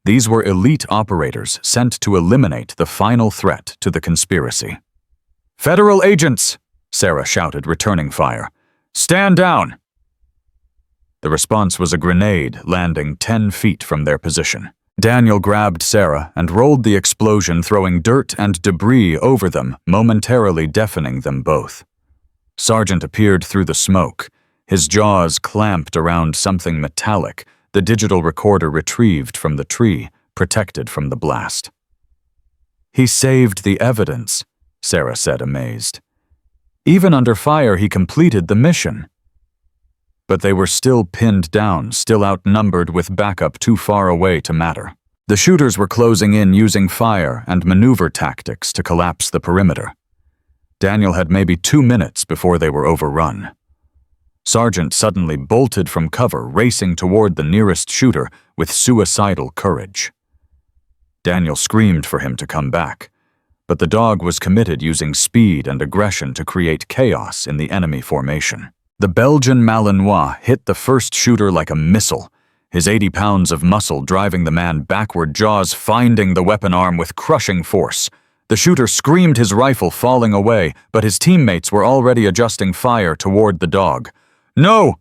[SPEAKER 1] These were elite operators sent to eliminate the final threat to the conspiracy. "Federal agents!" Sarah shouted, returning fire. "Stand down!" The response was a grenade landing 10 feet from their position. Daniel grabbed Sarah and rolled the explosion, throwing dirt and debris over them, momentarily deafening them both. Sargent appeared through the smoke, his jaws clamped around something metallic, the digital recorder retrieved from the tree, protected from the blast. "He saved the evidence," Sarah said, amazed. "Even under fire, he completed the mission." But they were still pinned down, still outnumbered, with backup too far away to matter. The shooters were closing in using fire and maneuver tactics to collapse the perimeter. Daniel had maybe 2 minutes before they were overrun. Sargent suddenly bolted from cover, racing toward the nearest shooter with suicidal courage. Daniel screamed for him to come back, but the dog was committed, using speed and aggression to create chaos in the enemy formation. The Belgian Malinois hit the first shooter like a missile, his 80 pounds of muscle driving the man backward, jaws finding the weapon arm with crushing force. The shooter screamed, his rifle falling away, but his teammates were already adjusting fire toward the dog. "No!"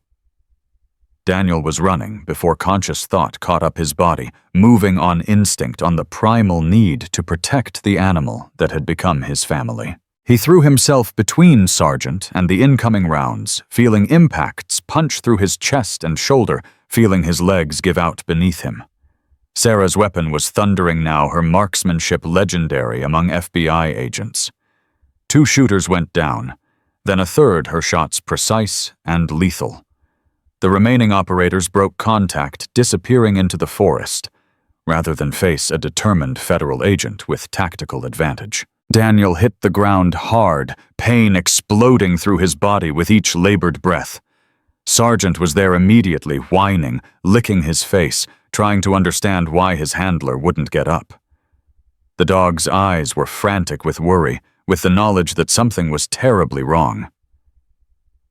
[SPEAKER 1] Daniel was running before conscious thought caught up his body, moving on instinct, on the primal need to protect the animal that had become his family. He threw himself between Sargent and the incoming rounds, feeling impacts punch through his chest and shoulder, feeling his legs give out beneath him. Sarah's weapon was thundering now, her marksmanship legendary among FBI agents. 2 shooters went down, then a third, her shots precise and lethal. The remaining operators broke contact, disappearing into the forest, rather than face a determined federal agent with tactical advantage. Daniel hit the ground hard, pain exploding through his body with each labored breath. Sargent was there immediately, whining, licking his face, trying to understand why his handler wouldn't get up. The dog's eyes were frantic with worry, with the knowledge that something was terribly wrong.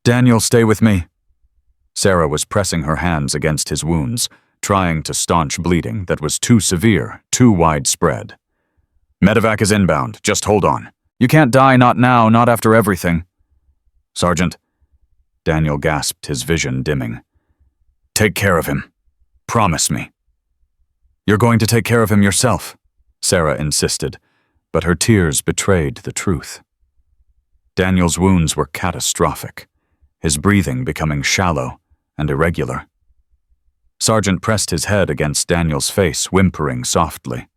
[SPEAKER 1] "Daniel, stay with me." Sarah was pressing her hands against his wounds, trying to staunch bleeding that was too severe, too widespread. "Medevac is inbound. Just hold on. You can't die, not now, not after everything." "Sergeant," Daniel gasped, his vision dimming. "Take care of him. Promise me." "You're going to take care of him yourself," Sarah insisted, but her tears betrayed the truth. Daniel's wounds were catastrophic, his breathing becoming shallow and irregular. Sargent pressed his head against Daniel's face, whimpering softly.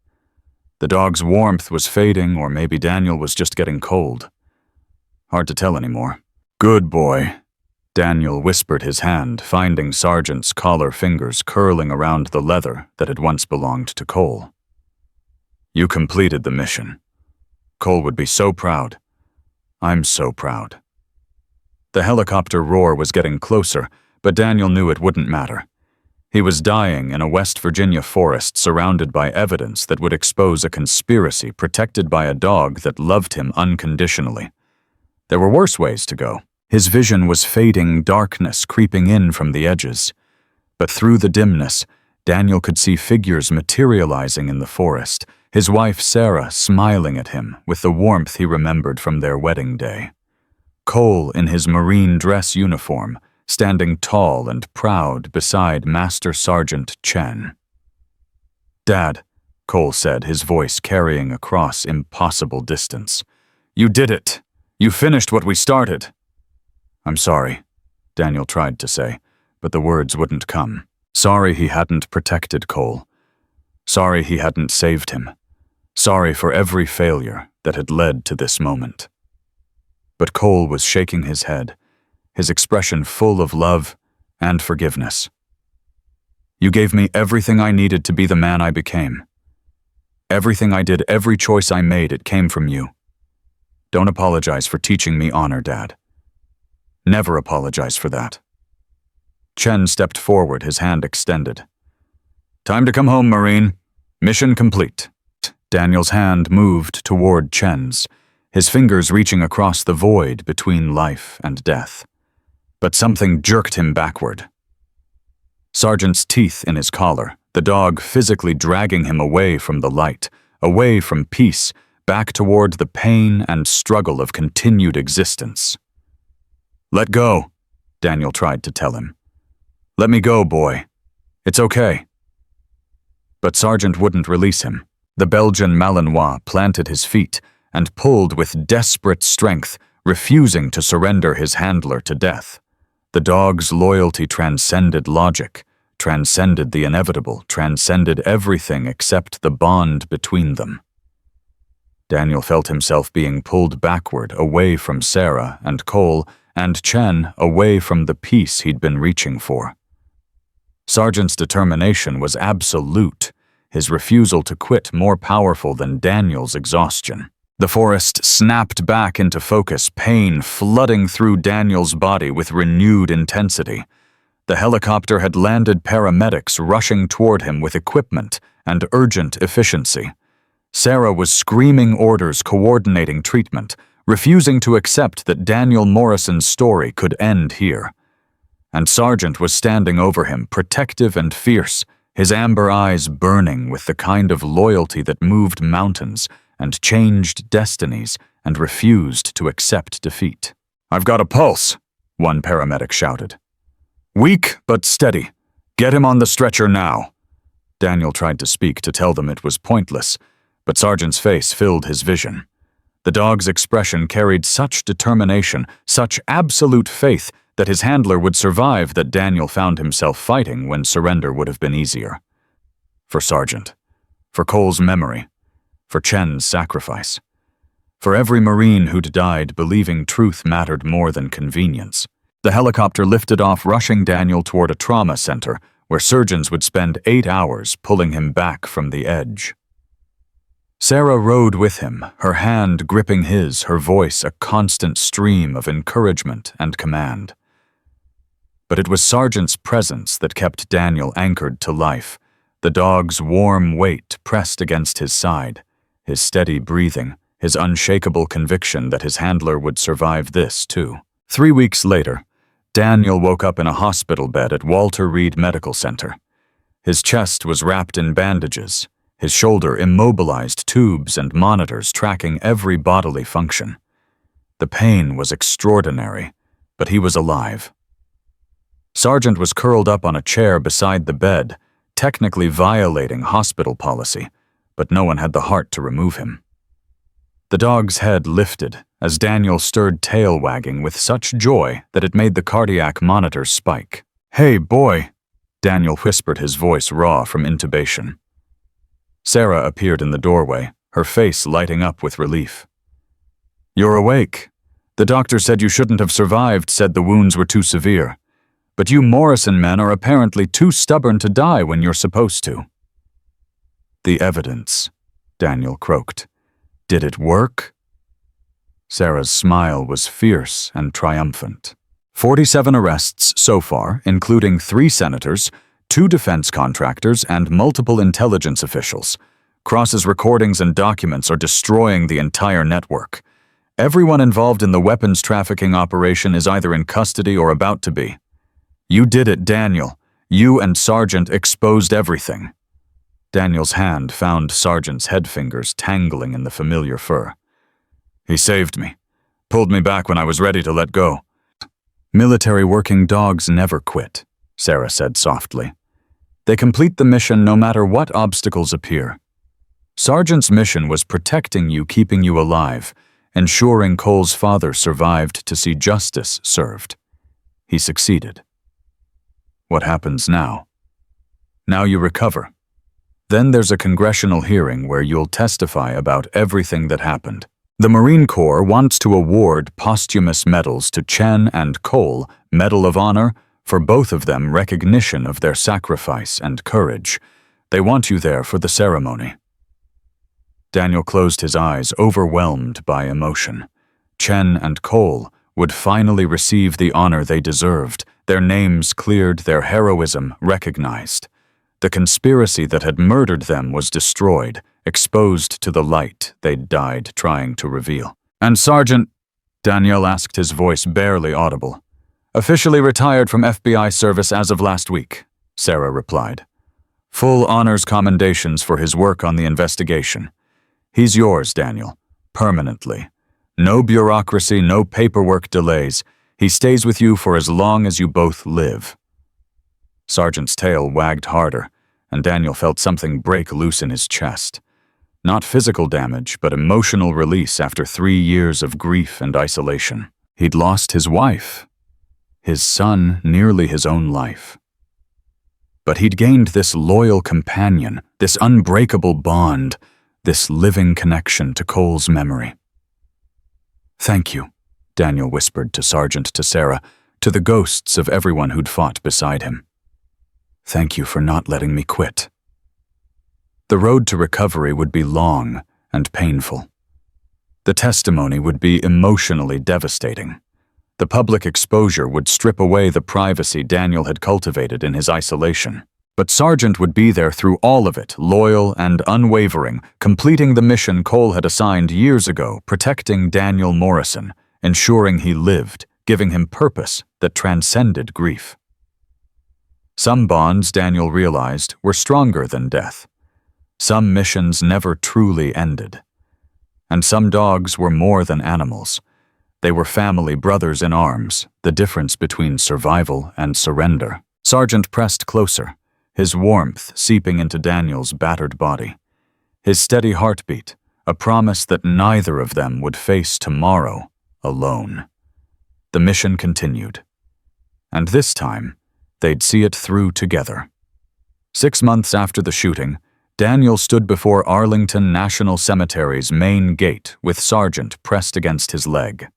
[SPEAKER 1] The dog's warmth was fading, or maybe Daniel was just getting cold. Hard to tell anymore. "Good boy," Daniel whispered, his hand finding Sargent's collar fingers curling around the leather that had once belonged to Cole. "You completed the mission. Cole would be so proud. I'm so proud." The helicopter roar was getting closer, but Daniel knew it wouldn't matter. He was dying in a West Virginia forest surrounded by evidence that would expose a conspiracy, protected by a dog that loved him unconditionally. There were worse ways to go. His vision was fading, darkness creeping in from the edges. But through the dimness, Daniel could see figures materializing in the forest, his wife Sarah smiling at him with the warmth he remembered from their wedding day. Cole in his Marine dress uniform, standing tall and proud beside Master Sergeant Chen. "Dad," Cole said, his voice carrying across impossible distance. "You did it. You finished what we started." "I'm sorry," Daniel tried to say, but the words wouldn't come. Sorry he hadn't protected Cole. Sorry he hadn't saved him. Sorry for every failure that had led to this moment. But Cole was shaking his head, his expression full of love and forgiveness. "You gave me everything I needed to be the man I became. Everything I did, every choice I made, it came from you. Don't apologize for teaching me honor, Dad. Never apologize for that." Chen stepped forward, his hand extended. "Time to come home, Marine. Mission complete." Daniel's hand moved toward Chen's, his fingers reaching across the void between life and death. But something jerked him backward. Sergeant's teeth in his collar, the dog physically dragging him away from the light, away from peace, back toward the pain and struggle of continued existence. "Let go," Daniel tried to tell him. "Let me go, boy. It's okay." But Sergeant wouldn't release him. The Belgian Malinois planted his feet and pulled with desperate strength, refusing to surrender his handler to death. The dog's loyalty transcended logic, transcended the inevitable, transcended everything except the bond between them. Daniel felt himself being pulled backward, away from Sarah and Cole, and Chen away from the peace he'd been reaching for. Sergeant's determination was absolute, his refusal to quit more powerful than Daniel's exhaustion. The forest snapped back into focus, pain flooding through Daniel's body with renewed intensity. The helicopter had landed, paramedics rushing toward him with equipment and urgent efficiency. Sarah was screaming orders, coordinating treatment, refusing to accept that Daniel Morrison's story could end here. And Sergeant was standing over him, protective and fierce, his amber eyes burning with the kind of loyalty that moved mountains and changed destinies and refused to accept defeat. "I've got a pulse," one paramedic shouted. "Weak but steady. Get him on the stretcher now." Daniel tried to speak to tell them it was pointless, but Sergeant's face filled his vision. The dog's expression carried such determination, such absolute faith that his handler would survive, that Daniel found himself fighting when surrender would have been easier. For Sergeant, for Cole's memory, for Chen's sacrifice, for every Marine who'd died believing truth mattered more than convenience. The helicopter lifted off, rushing Daniel toward a trauma center where surgeons would spend 8 hours pulling him back from the edge. Sarah rode with him, her hand gripping his, her voice a constant stream of encouragement and command. But it was Sergeant's presence that kept Daniel anchored to life, the dog's warm weight pressed against his side, his steady breathing, his unshakable conviction that his handler would survive this, too. 3 weeks later, Daniel woke up in a hospital bed at Walter Reed Medical Center. His chest was wrapped in bandages, his shoulder immobilized, tubes and monitors tracking every bodily function. The pain was extraordinary, but he was alive. Sergeant was curled up on a chair beside the bed, technically violating hospital policy, but no one had the heart to remove him. The dog's head lifted as Daniel stirred tail wagging with such joy that it made the cardiac monitor spike. "Hey, boy," Daniel whispered, his voice raw from intubation. Sarah appeared in the doorway, her face lighting up with relief. "You're awake. The doctor said you shouldn't have survived, said the wounds were too severe. But you Morrison men are apparently too stubborn to die when you're supposed to." "The evidence," Daniel croaked. "Did it work?" Sarah's smile was fierce and triumphant. 47 arrests so far, including 3 senators, 2 defense contractors, and multiple intelligence officials. Cross's recordings and documents are destroying the entire network. Everyone involved in the weapons trafficking operation is either in custody or about to be. You did it, Daniel. You and Sergeant exposed everything. Daniel's hand found Sergeant's head fingers tangling in the familiar fur. "He saved me, pulled me back when I was ready to let go." "Military working dogs never quit," Sarah said softly. "They complete the mission no matter what obstacles appear. Sergeant's mission was protecting you, keeping you alive, ensuring Cole's father survived to see justice served. He succeeded. What happens now? Now you recover. Then there's a congressional hearing where you'll testify about everything that happened. The Marine Corps wants to award posthumous medals to Chen and Cole, Medal of Honor, for both of them recognition of their sacrifice and courage. They want you there for the ceremony. Daniel closed his eyes, overwhelmed by emotion. Chen and Cole would finally receive the honor they deserved, their names cleared, their heroism recognized. The conspiracy that had murdered them was destroyed, exposed to the light they'd died trying to reveal. And Sergeant, Daniel asked, his voice barely audible. Officially retired from FBI service as of last week, Sarah replied. Full honors commendations for his work on the investigation. He's yours, Daniel, permanently. No bureaucracy, no paperwork delays. He stays with you for as long as you both live. Sergeant's tail wagged harder, and Daniel felt something break loose in his chest. Not physical damage, but emotional release after 3 years of grief and isolation. He'd lost his wife, his son, nearly his own life. But he'd gained this loyal companion, this unbreakable bond, this living connection to Cole's memory. Thank you, Daniel whispered to Sergeant, to Sarah, to the ghosts of everyone who'd fought beside him. Thank you for not letting me quit. The road to recovery would be long and painful. The testimony would be emotionally devastating. The public exposure would strip away the privacy Daniel had cultivated in his isolation. But Sergeant would be there through all of it, loyal and unwavering, completing the mission Cole had assigned years ago, protecting Daniel Morrison, ensuring he lived, giving him purpose that transcended grief. Some bonds, Daniel realized, were stronger than death. Some missions never truly ended. And some dogs were more than animals. They were family, brothers in arms, the difference between survival and surrender. Sergeant pressed closer, his warmth seeping into Daniel's battered body. His steady heartbeat, a promise that neither of them would face tomorrow alone. The mission continued. And this time, they'd see it through together. 6 months after the shooting, Daniel stood before Arlington National Cemetery's main gate with Sergeant pressed against his leg.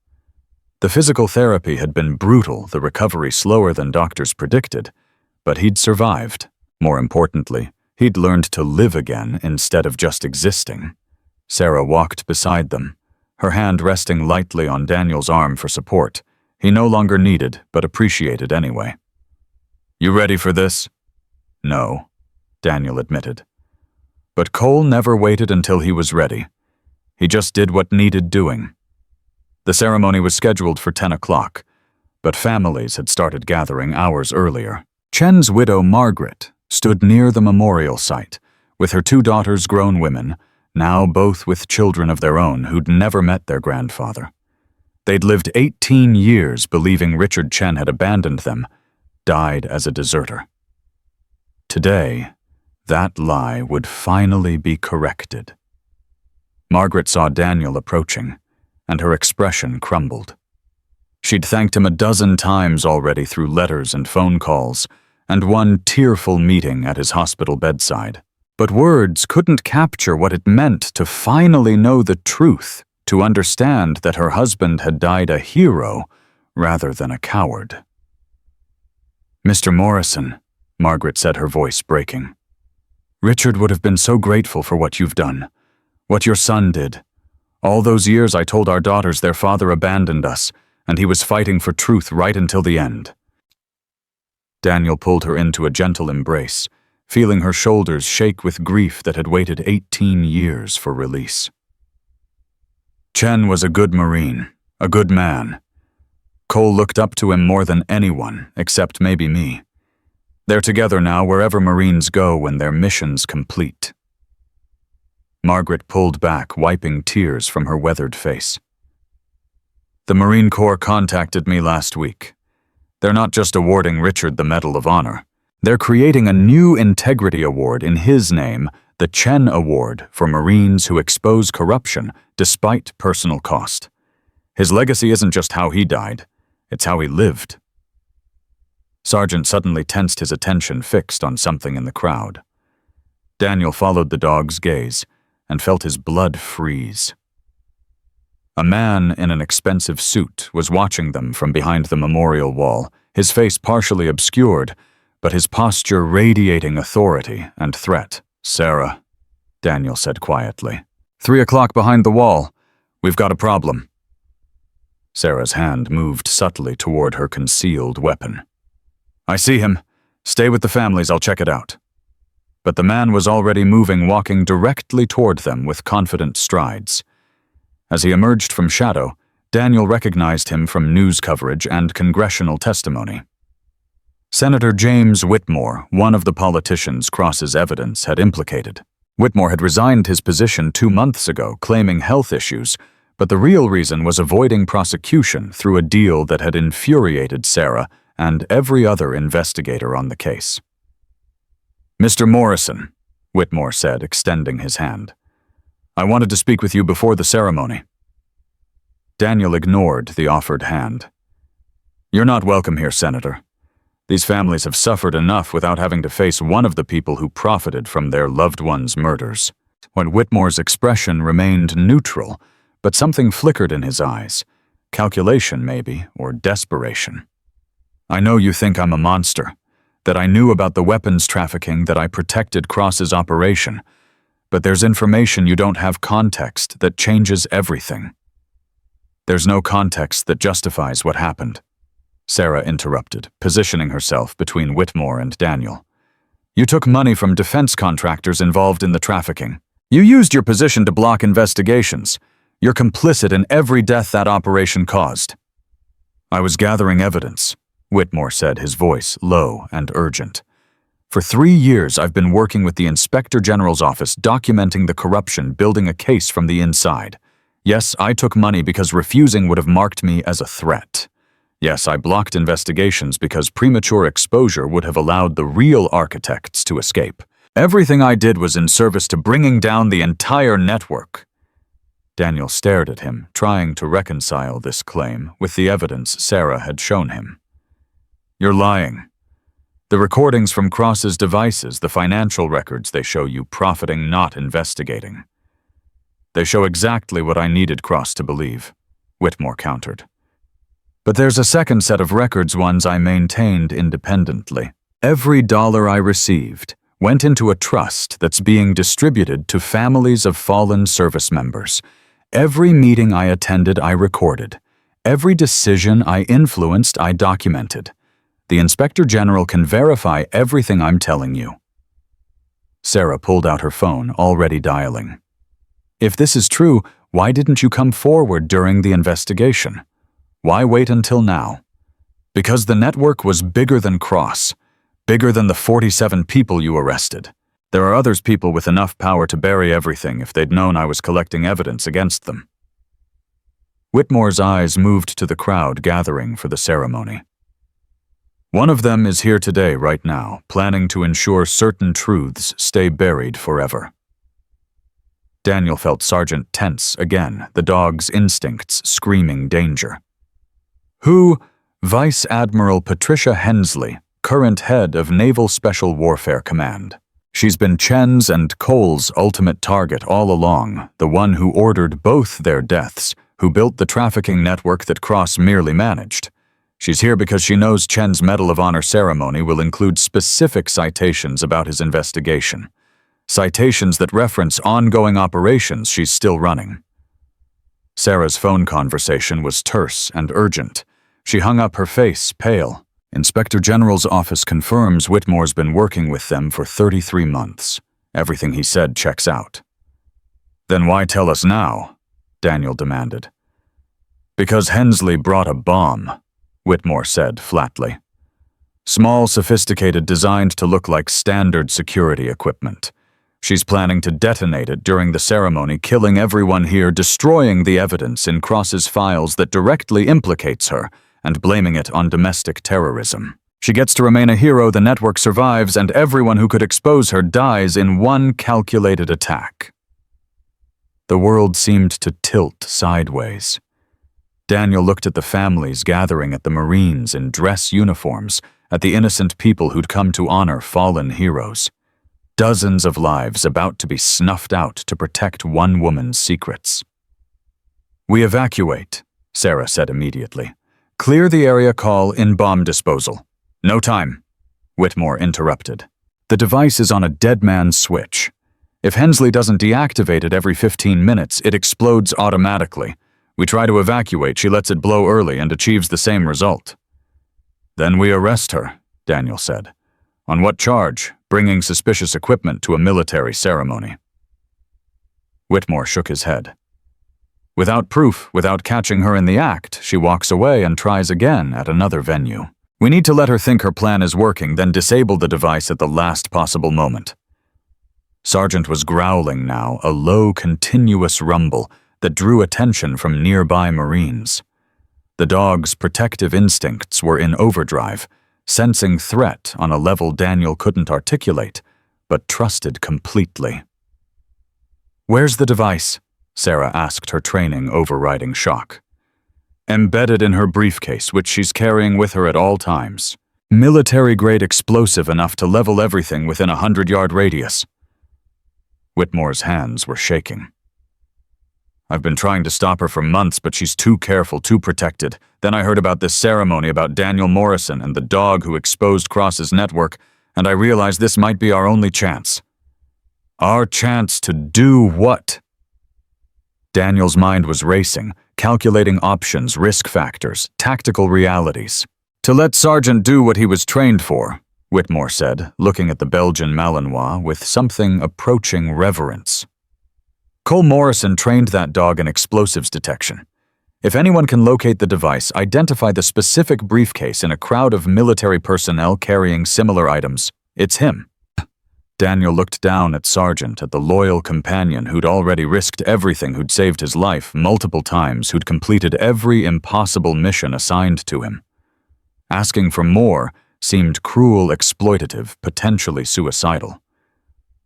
[SPEAKER 1] The physical therapy had been brutal, the recovery slower than doctors predicted, but he'd survived. More importantly, he'd learned to live again instead of just existing. Sarah walked beside them, her hand resting lightly on Daniel's arm for support. He no longer needed, but appreciated anyway. You ready for this? No, Daniel admitted. But Cole never waited until he was ready. He just did what needed doing. The ceremony was scheduled for 10 o'clock, but families had started gathering hours earlier. Chen's widow, Margaret, stood near the memorial site, with her 2 daughters, grown women, now both with children of their own who'd never met their grandfather. They'd lived 18 years believing Richard Chen had abandoned them, died as a deserter. Today, that lie would finally be corrected. Margaret saw Daniel approaching, and her expression crumbled. She'd thanked him a dozen times already through letters and phone calls, and one tearful meeting at his hospital bedside. But words couldn't capture what it meant to finally know the truth, to understand that her husband had died a hero rather than a coward. Mr. Morrison, Margaret said, her voice breaking. Richard would have been so grateful for what you've done, what your son did. All those years I told our daughters their father abandoned us, and he was fighting for truth right until the end. Daniel pulled her into a gentle embrace, feeling her shoulders shake with grief that had waited 18 years for release. Chen was a good Marine, a good man. Cole looked up to him more than anyone, except maybe me. They're together now wherever Marines go when their mission's complete. Margaret pulled back, wiping tears from her weathered face. The Marine Corps contacted me last week. They're not just awarding Richard the Medal of Honor. They're creating a new integrity award in his name, the Chen Award for Marines who expose corruption despite personal cost. His legacy isn't just how he died, it's how he lived. Sargent suddenly tensed, his attention fixed on something in the crowd. Daniel followed the dog's gaze and felt his blood freeze. A man in an expensive suit was watching them from behind the memorial wall, his face partially obscured, but his posture radiating authority and threat. "Sarah," Daniel said quietly. 3 o'clock behind the wall. We've got a problem." Sarah's hand moved subtly toward her concealed weapon. "I see him. Stay with the families, I'll check it out." But the man was already moving, walking directly toward them with confident strides. As he emerged from shadow, Daniel recognized him from news coverage and congressional testimony. Senator James Whitmore, one of the politicians Cross's evidence had implicated. Whitmore had resigned his position 2 months ago, claiming health issues, but the real reason was avoiding prosecution through a deal that had infuriated Sarah and every other investigator on the case. "Mr. Morrison," Whitmore said, extending his hand. "I wanted to speak with you before the ceremony." Daniel ignored the offered hand. "You're not welcome here, Senator. These families have suffered enough without having to face one of the people who profited from their loved ones' murders." When Whitmore's expression remained neutral, but something flickered in his eyes. Calculation, maybe, or desperation. "I know you think I'm a monster, that I knew about the weapons trafficking, that I protected Cross's operation, but there's information you don't have context that changes everything." "There's no context that justifies what happened," Sarah interrupted, positioning herself between Whitmore and Daniel. "You took money from defense contractors involved in the trafficking. You used your position to block investigations. You're complicit in every death that operation caused." "I was gathering evidence," Whitmore said, his voice low and urgent. "For 3 years I've been working with the Inspector General's office, documenting the corruption, building a case from the inside. Yes, I took money because refusing would have marked me as a threat. Yes, I blocked investigations because premature exposure would have allowed the real architects to escape. Everything I did was in service to bringing down the entire network." Daniel stared at him, trying to reconcile this claim with the evidence Sarah had shown him. "You're lying. The recordings from Cross's devices, the financial records, they show you profiting, not investigating." "They show exactly what I needed Cross to believe," Whitmore countered. "But there's a second set of records, ones I maintained independently. Every dollar I received went into a trust that's being distributed to families of fallen service members. Every meeting I attended, I recorded. Every decision I influenced, I documented. The Inspector General can verify everything I'm telling you." Sarah pulled out her phone, already dialing. "If this is true, why didn't you come forward during the investigation? Why wait until now?" "Because the network was bigger than Cross, bigger than the 47 people you arrested. There are others, people with enough power to bury everything if they'd known I was collecting evidence against them." Whitmore's eyes moved to the crowd gathering for the ceremony. "One of them is here today, right now, planning to ensure certain truths stay buried forever." Daniel felt Sargent tense again, the dog's instincts screaming danger. "Who?" "Vice Admiral Patricia Hensley, current head of Naval Special Warfare Command. She's been Chen's and Cole's ultimate target all along, the one who ordered both their deaths, who built the trafficking network that Cross merely managed. She's here because she knows Chen's Medal of Honor ceremony will include specific citations about his investigation. Citations that reference ongoing operations she's still running." Sarah's phone conversation was terse and urgent. She hung up, her face pale. "Inspector General's office confirms Whitmore's been working with them for 33 months. Everything he said checks out." "Then why tell us now?" Daniel demanded. "Because Hensley brought a bomb," Whitmore said flatly. "Small, sophisticated, designed to look like standard security equipment. She's planning to detonate it during the ceremony, killing everyone here, destroying the evidence in Cross's files that directly implicates her, and blaming it on domestic terrorism. She gets to remain a hero, the network survives, and everyone who could expose her dies in one calculated attack. The world seemed to tilt sideways. Daniel looked at the families gathering at the Marines in dress uniforms, at the innocent people who'd come to honor fallen heroes. Dozens of lives about to be snuffed out to protect one woman's secrets. "We evacuate," Sarah said immediately. "Clear the area, call in bomb disposal." "No time," Whitmore interrupted. "The device is on a dead man's switch. If Hensley doesn't deactivate it every 15 minutes, it explodes automatically. We try to evacuate, she lets it blow early and achieves the same result." "Then we arrest her," Daniel said. "On what charge? Bringing suspicious equipment to a military ceremony." Whitmore shook his head. "Without proof, without catching her in the act, she walks away and tries again at another venue. We need to let her think her plan is working, then disable the device at the last possible moment." Sargent was growling now, a low, continuous rumble that drew attention from nearby Marines. The dog's protective instincts were in overdrive, sensing threat on a level Daniel couldn't articulate, but trusted completely. "Where's the device?" Sarah asked, her training overriding shock. "Embedded in her briefcase, which she's carrying with her at all times. Military-grade explosive enough to level everything within a 100-yard radius." Whitmore's hands were shaking. "I've been trying to stop her for months, but she's too careful, too protected. Then I heard about this ceremony about Daniel Morrison and the dog who exposed Cross's network, and I realized this might be our only chance." "Our chance to do what?" Daniel's mind was racing, calculating options, risk factors, tactical realities. "To let Sargent do what he was trained for," Whitmore said, looking at the Belgian Malinois with something approaching reverence. "Cole Morrison trained that dog in explosives detection. If anyone can locate the device, identify the specific briefcase in a crowd of military personnel carrying similar items, it's him." Daniel looked down at Sargent, at the loyal companion who'd already risked everything, who'd saved his life multiple times, who'd completed every impossible mission assigned to him. Asking for more seemed cruel, exploitative, potentially suicidal.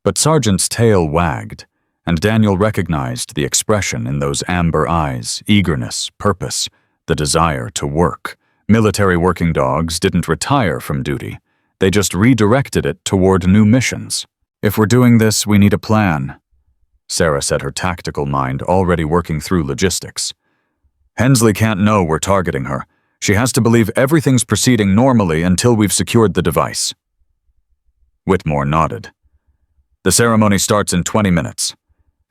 [SPEAKER 1] But Sargent's tail wagged, and Daniel recognized the expression in those amber eyes: eagerness, purpose, the desire to work. Military working dogs didn't retire from duty. They just redirected it toward new missions. "If we're doing this, we need a plan," Sarah said, her tactical mind already working through logistics. "Hensley can't know we're targeting her. She has to believe everything's proceeding normally until we've secured the device." Whitmore nodded. "The ceremony starts in 20 minutes.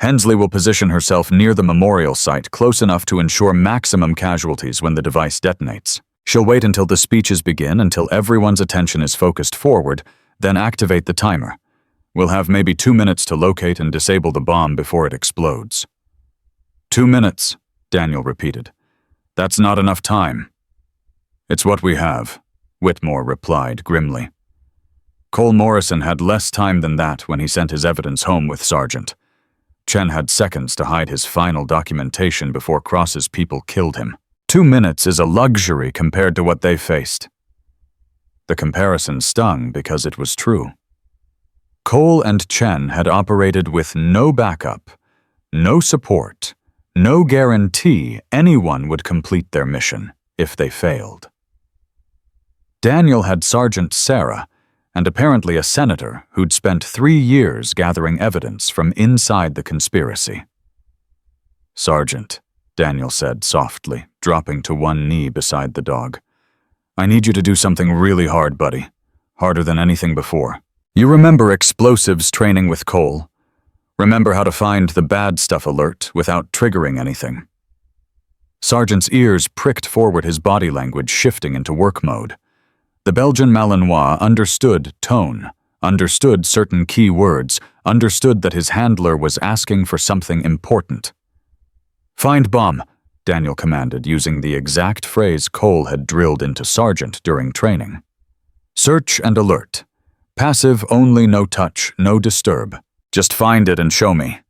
[SPEAKER 1] Hensley will position herself near the memorial site, close enough to ensure maximum casualties when the device detonates. She'll wait until the speeches begin, until everyone's attention is focused forward, then activate the timer. We'll have maybe 2 minutes to locate and disable the bomb before it explodes." 2 minutes, Daniel repeated. "That's not enough time." "It's what we have," Whitmore replied grimly. Cole Morrison had less time than that when he sent his evidence home with Sargent. Chen had seconds to hide his final documentation before Cross's people killed him. 2 minutes is a luxury compared to what they faced. The comparison stung because it was true. Cole and Chen had operated with no backup, no support, no guarantee anyone would complete their mission if they failed. Daniel had Sergeant Sarah, and apparently a senator who'd spent 3 years gathering evidence from inside the conspiracy. "Sergeant," Daniel said softly, dropping to one knee beside the dog. "I need you to do something really hard, buddy. Harder than anything before. You remember explosives training with Cole? Remember how to find the bad stuff alert without triggering anything?" Sergeant's ears pricked forward, his body language shifting into work mode. The Belgian Malinois understood tone, understood certain key words, understood that his handler was asking for something important. "Find bomb," Daniel commanded, using the exact phrase Cole had drilled into Sargent during training. "Search and alert. Passive only, no touch, no disturb. Just find it and show me."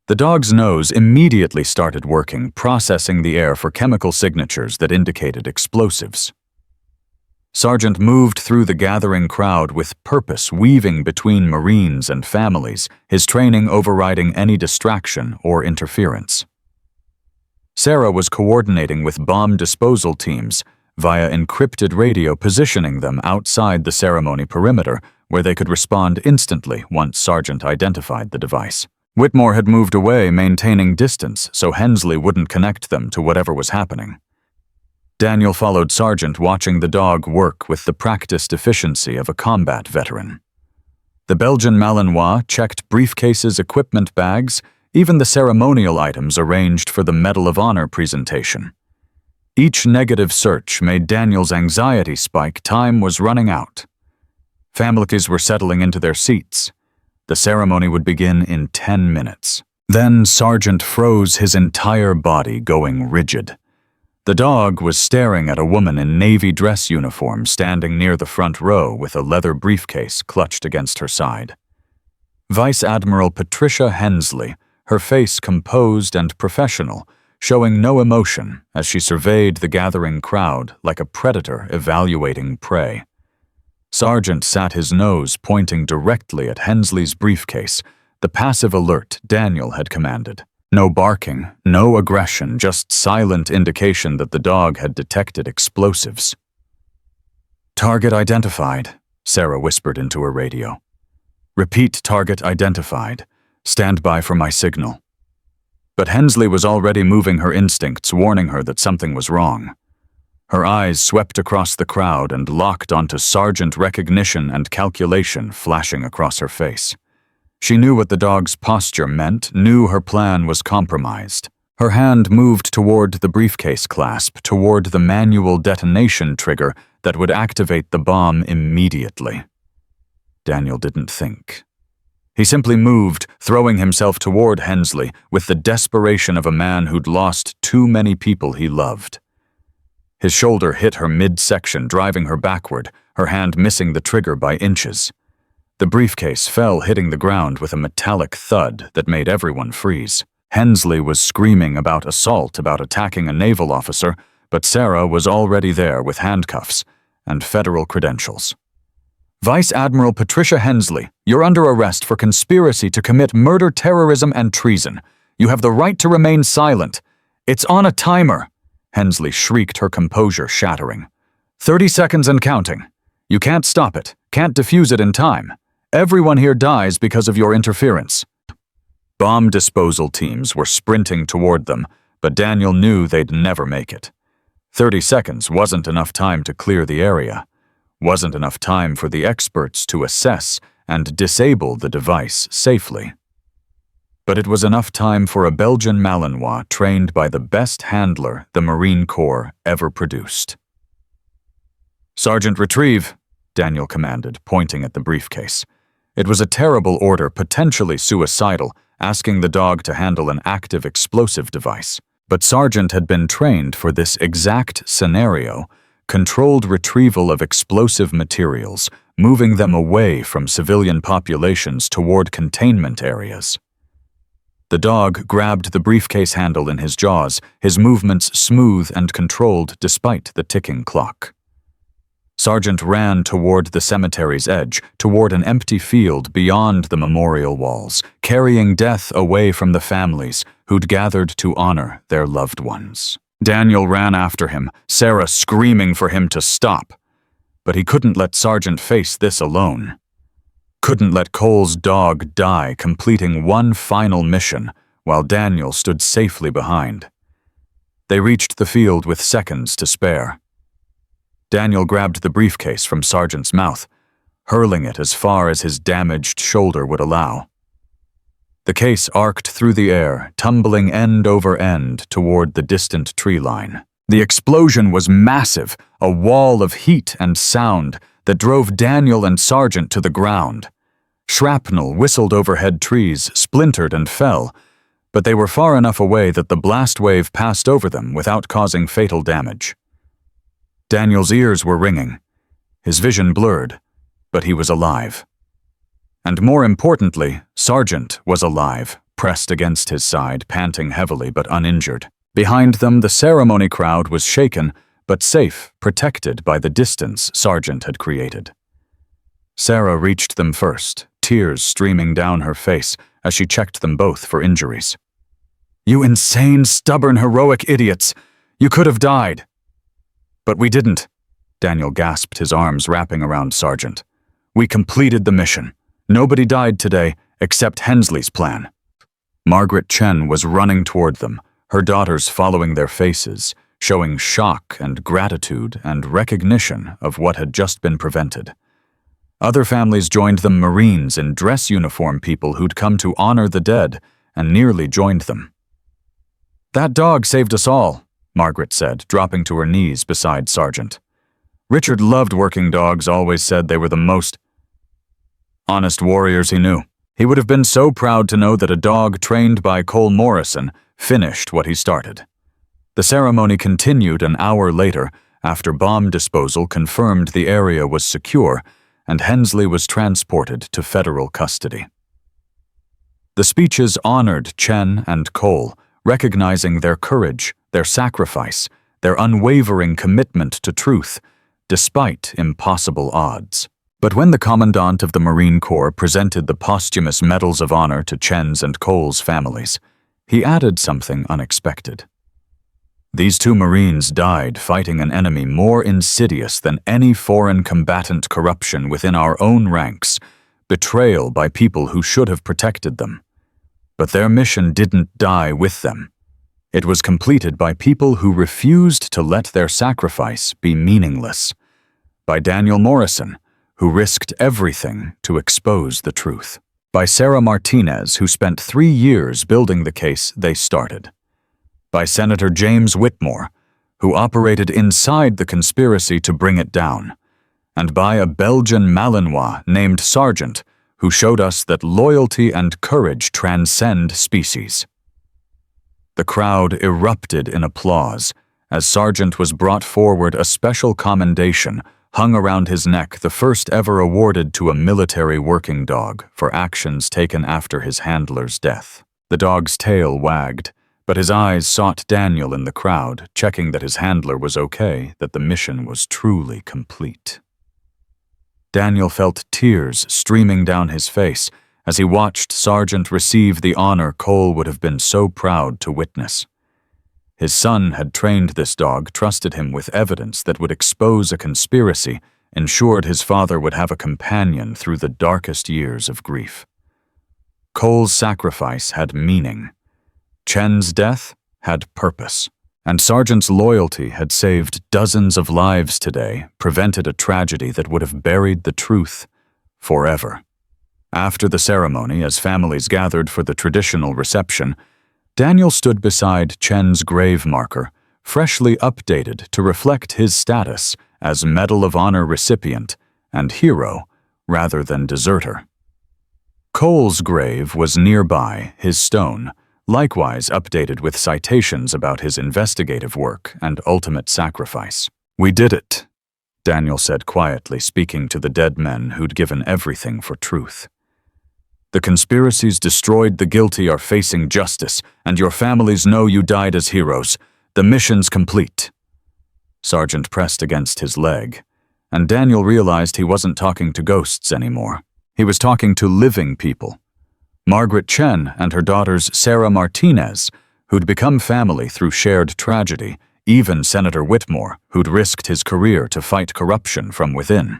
[SPEAKER 1] The dog's nose immediately started working, processing the air for chemical signatures that indicated explosives. Sargent moved through the gathering crowd with purpose, weaving between Marines and families, his training overriding any distraction or interference. Sarah was coordinating with bomb disposal teams via encrypted radio, positioning them outside the ceremony perimeter where they could respond instantly once Sargent identified the device. Whitmore had moved away, maintaining distance so Hensley wouldn't connect them to whatever was happening. Daniel followed Sargent, watching the dog work with the practiced efficiency of a combat veteran. The Belgian Malinois checked briefcases, equipment bags, even the ceremonial items arranged for the Medal of Honor presentation. Each negative search made Daniel's anxiety spike. Time was running out. Families were settling into their seats. The ceremony would begin in 10 minutes. Then Sargent froze, his entire body going rigid. The dog was staring at a woman in navy dress uniform standing near the front row with a leather briefcase clutched against her side. Vice Admiral Patricia Hensley, her face composed and professional, showing no emotion as she surveyed the gathering crowd like a predator evaluating prey. Sargent sat, his nose pointing directly at Hensley's briefcase, the passive alert Daniel had commanded. No barking, no aggression, just silent indication that the dog had detected explosives. "Target identified," Sarah whispered into her radio. "Repeat, target identified. Stand by for my signal." But Hensley was already moving, her instincts warning her that something was wrong. Her eyes swept across the crowd and locked onto Sargent, recognition and calculation flashing across her face. She knew what the dog's posture meant, knew her plan was compromised. Her hand moved toward the briefcase clasp, toward the manual detonation trigger that would activate the bomb immediately. Daniel didn't think. He simply moved, throwing himself toward Hensley with the desperation of a man who'd lost too many people he loved. His shoulder hit her midsection, driving her backward, her hand missing the trigger by inches. The briefcase fell, hitting the ground with a metallic thud that made everyone freeze. Hensley was screaming about assault, about attacking a naval officer, but Sarah was already there with handcuffs and federal credentials. "Vice Admiral Patricia Hensley, you're under arrest for conspiracy to commit murder, terrorism, and treason. You have the right to remain silent. It's on a timer," Hensley shrieked, her composure shattering. 30 seconds and counting. You can't stop it, can't defuse it in time. Everyone here dies because of your interference." Bomb disposal teams were sprinting toward them, but Daniel knew they'd never make it. 30 seconds wasn't enough time to clear the area, wasn't enough time for the experts to assess and disable the device safely. But it was enough time for a Belgian Malinois trained by the best handler the Marine Corps ever produced. "Sergeant, retrieve," Daniel commanded, pointing at the briefcase. It was a terrible order, potentially suicidal, asking the dog to handle an active explosive device. But Sargent had been trained for this exact scenario, controlled retrieval of explosive materials, moving them away from civilian populations toward containment areas. The dog grabbed the briefcase handle in his jaws, his movements smooth and controlled despite the ticking clock. Sargent ran toward the cemetery's edge, toward an empty field beyond the memorial walls, carrying death away from the families who'd gathered to honor their loved ones. Daniel ran after him, Sarah screaming for him to stop. But he couldn't let Sargent face this alone. Couldn't let Cole's dog die, completing one final mission, while Daniel stood safely behind. They reached the field with seconds to spare. Daniel grabbed the briefcase from Sargent's mouth, hurling it as far as his damaged shoulder would allow. The case arced through the air, tumbling end over end toward the distant tree line. The explosion was massive, a wall of heat and sound that drove Daniel and Sargent to the ground. Shrapnel whistled overhead, trees splintered and fell, but they were far enough away that the blast wave passed over them without causing fatal damage. Daniel's ears were ringing, his vision blurred, but he was alive. And more importantly, Sargent was alive, pressed against his side, panting heavily but uninjured. Behind them, the ceremony crowd was shaken, but safe, protected by the distance Sargent had created. Sarah reached them first, tears streaming down her face as she checked them both for injuries. "You insane, stubborn, heroic idiots! You could have died!" "But we didn't," Daniel gasped, his arms wrapping around Sargent. "We completed the mission. Nobody died today, except Hensley's plan." Margaret Chen was running toward them, her daughters following their faces, showing shock and gratitude and recognition of what had just been prevented. Other families joined them, Marines in dress uniform, people who'd come to honor the dead, and nearly joined them. "That dog saved us all," Margaret said, dropping to her knees beside Sargent. "Richard loved working dogs, always said they were the most honest warriors he knew. He would have been so proud to know that a dog trained by Cole Morrison finished what he started." The ceremony continued an hour later, after bomb disposal confirmed the area was secure and Hensley was transported to federal custody. The speeches honored Chen and Cole, recognizing their courage, their sacrifice, their unwavering commitment to truth, despite impossible odds. But when the Commandant of the Marine Corps presented the posthumous Medals of Honor to Chen's and Cole's families, he added something unexpected. "These two Marines died fighting an enemy more insidious than any foreign combatant corruption within our own ranks, betrayal by people who should have protected them. But their mission didn't die with them. It was completed by people who refused to let their sacrifice be meaningless. By Daniel Morrison, who risked everything to expose the truth. By Sarah Martinez, who spent 3 years building the case they started. By Senator James Whitmore, who operated inside the conspiracy to bring it down. And by a Belgian Malinois named Sargent, who showed us that loyalty and courage transcend species." The crowd erupted in applause as Sargent was brought forward, a special commendation hung around his neck, the first ever awarded to a military working dog for actions taken after his handler's death. The dog's tail wagged, but his eyes sought Daniel in the crowd, checking that his handler was okay, that the mission was truly complete. Daniel felt tears streaming down his face as he watched Sargent receive the honor Cole would have been so proud to witness. His son had trained this dog, trusted him with evidence that would expose a conspiracy, ensured his father would have a companion through the darkest years of grief. Cole's sacrifice had meaning. Chen's death had purpose, and Sargent's loyalty had saved dozens of lives today, prevented a tragedy that would have buried the truth forever. After the ceremony, as families gathered for the traditional reception, Daniel stood beside Chen's grave marker, freshly updated to reflect his status as Medal of Honor recipient and hero rather than deserter. Cole's grave was nearby, his stone, likewise updated with citations about his investigative work and ultimate sacrifice. "We did it," Daniel said quietly, speaking to the dead men who'd given everything for truth. "The conspiracies destroyed the guilty are facing justice, and your families know you died as heroes. The mission's complete." Sargent pressed against his leg, and Daniel realized he wasn't talking to ghosts anymore. He was talking to living people. Margaret Chen and her daughters Sarah Martinez, who'd become family through shared tragedy, even Senator Whitmore, who'd risked his career to fight corruption from within.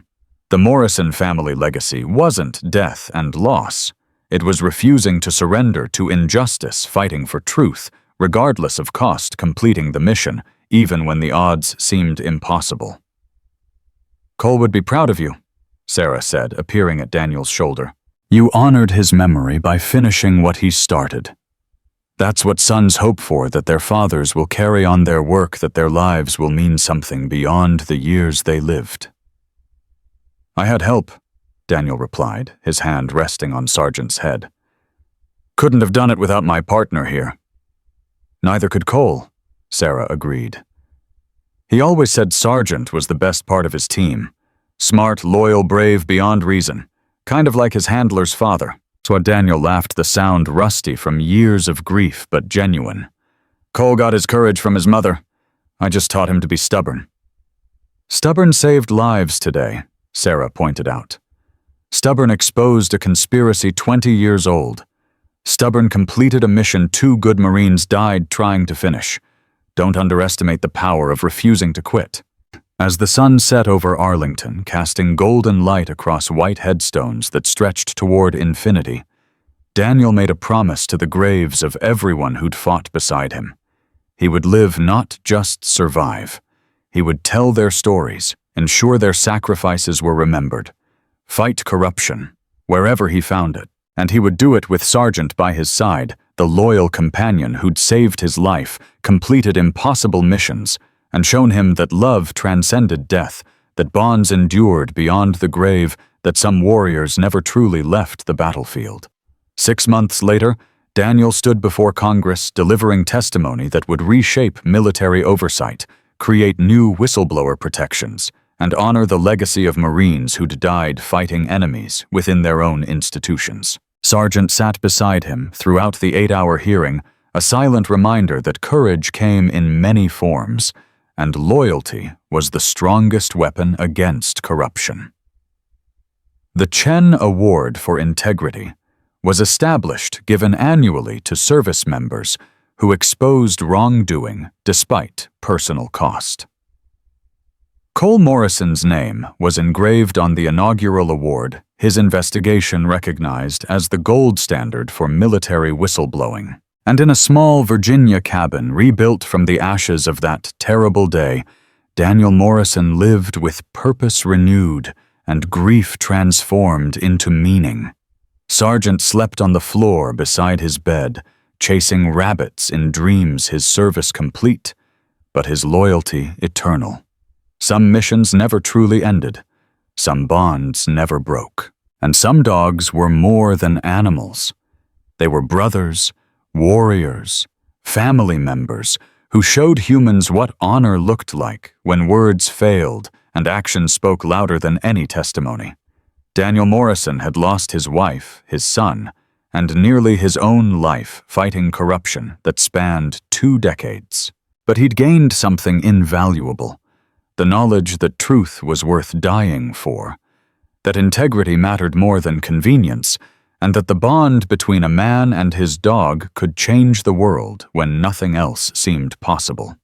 [SPEAKER 1] The Morrison family legacy wasn't death and loss. It was refusing to surrender to injustice, fighting for truth, regardless of cost, completing the mission, even when the odds seemed impossible. "Cole would be proud of you," Sarah said, appearing at Daniel's shoulder. "You honored his memory by finishing what he started. That's what sons hope for, that their fathers will carry on their work, that their lives will mean something beyond the years they lived." "I had help," Daniel replied, his hand resting on Sargent's head. "Couldn't have done it without my partner here." "Neither could Cole," Sarah agreed. "He always said Sargent was the best part of his team. Smart, loyal, brave beyond reason. Kind of like his handler's father." So Daniel laughed, the sound rusty from years of grief but genuine. "Cole got his courage from his mother. I just taught him to be stubborn. Stubborn saved lives today, Sarah pointed out. Stubborn exposed a conspiracy 20 years old. Stubborn completed a mission 2 good Marines died trying to finish. Don't underestimate the power of refusing to quit. As the sun set over Arlington, casting golden light across white headstones that stretched toward infinity, Daniel made a promise to the graves of everyone who'd fought beside him. He would live, not just survive. He would tell their stories, ensure their sacrifices were remembered, fight corruption, wherever he found it. And he would do it with Sargent by his side, the loyal companion who'd saved his life, completed impossible missions, and shown him that love transcended death, that bonds endured beyond the grave, that some warriors never truly left the battlefield. 6 months later, Daniel stood before Congress delivering testimony that would reshape military oversight, create new whistleblower protections, and honor the legacy of Marines who'd died fighting enemies within their own institutions. Sargent sat beside him throughout the 8-hour hearing, a silent reminder that courage came in many forms, and loyalty was the strongest weapon against corruption. The Chen Award for Integrity was established, given annually to service members who exposed wrongdoing despite personal cost. Cole Morrison's name was engraved on the inaugural award, his investigation recognized as the gold standard for military whistleblowing. And in a small Virginia cabin rebuilt from the ashes of that terrible day, Daniel Morrison lived with purpose renewed and grief transformed into meaning. Sargent slept on the floor beside his bed, chasing rabbits in dreams his service complete, but his loyalty eternal. Some missions never truly ended, some bonds never broke, and some dogs were more than animals. They were brothers, warriors, family members who showed humans what honor looked like when words failed and action spoke louder than any testimony. Daniel Morrison had lost his wife, his son, and nearly his own life fighting corruption that spanned 2 decades. But he'd gained something invaluable. The knowledge that truth was worth dying for, that integrity mattered more than convenience, and that the bond between a man and his dog could change the world when nothing else seemed possible.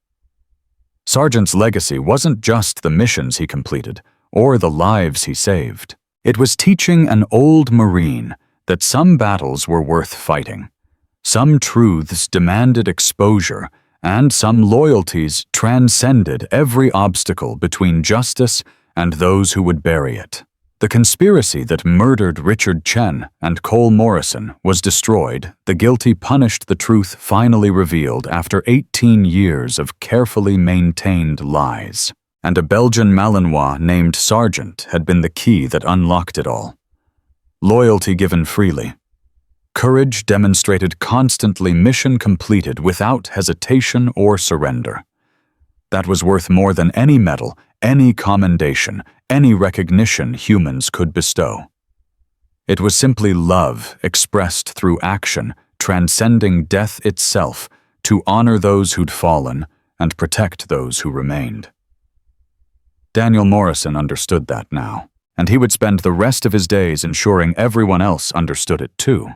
[SPEAKER 1] Sargent's legacy wasn't just the missions he completed or the lives he saved. It was teaching an old Marine that some battles were worth fighting, some truths demanded exposure, and some loyalties transcended every obstacle between justice and those who would bury it. The conspiracy that murdered Richard Chen and Cole Morrison was destroyed, the guilty punished, the truth finally revealed after 18 years of carefully maintained lies. And a Belgian Malinois named Sargent had been the key that unlocked it all. Loyalty given freely. Courage demonstrated constantly, mission completed without hesitation or surrender. That was worth more than any medal, any commendation, any recognition humans could bestow. It was simply love expressed through action, transcending death itself, to honor those who'd fallen and protect those who remained. Daniel Morrison understood that now, and he would spend the rest of his days ensuring everyone else understood it too.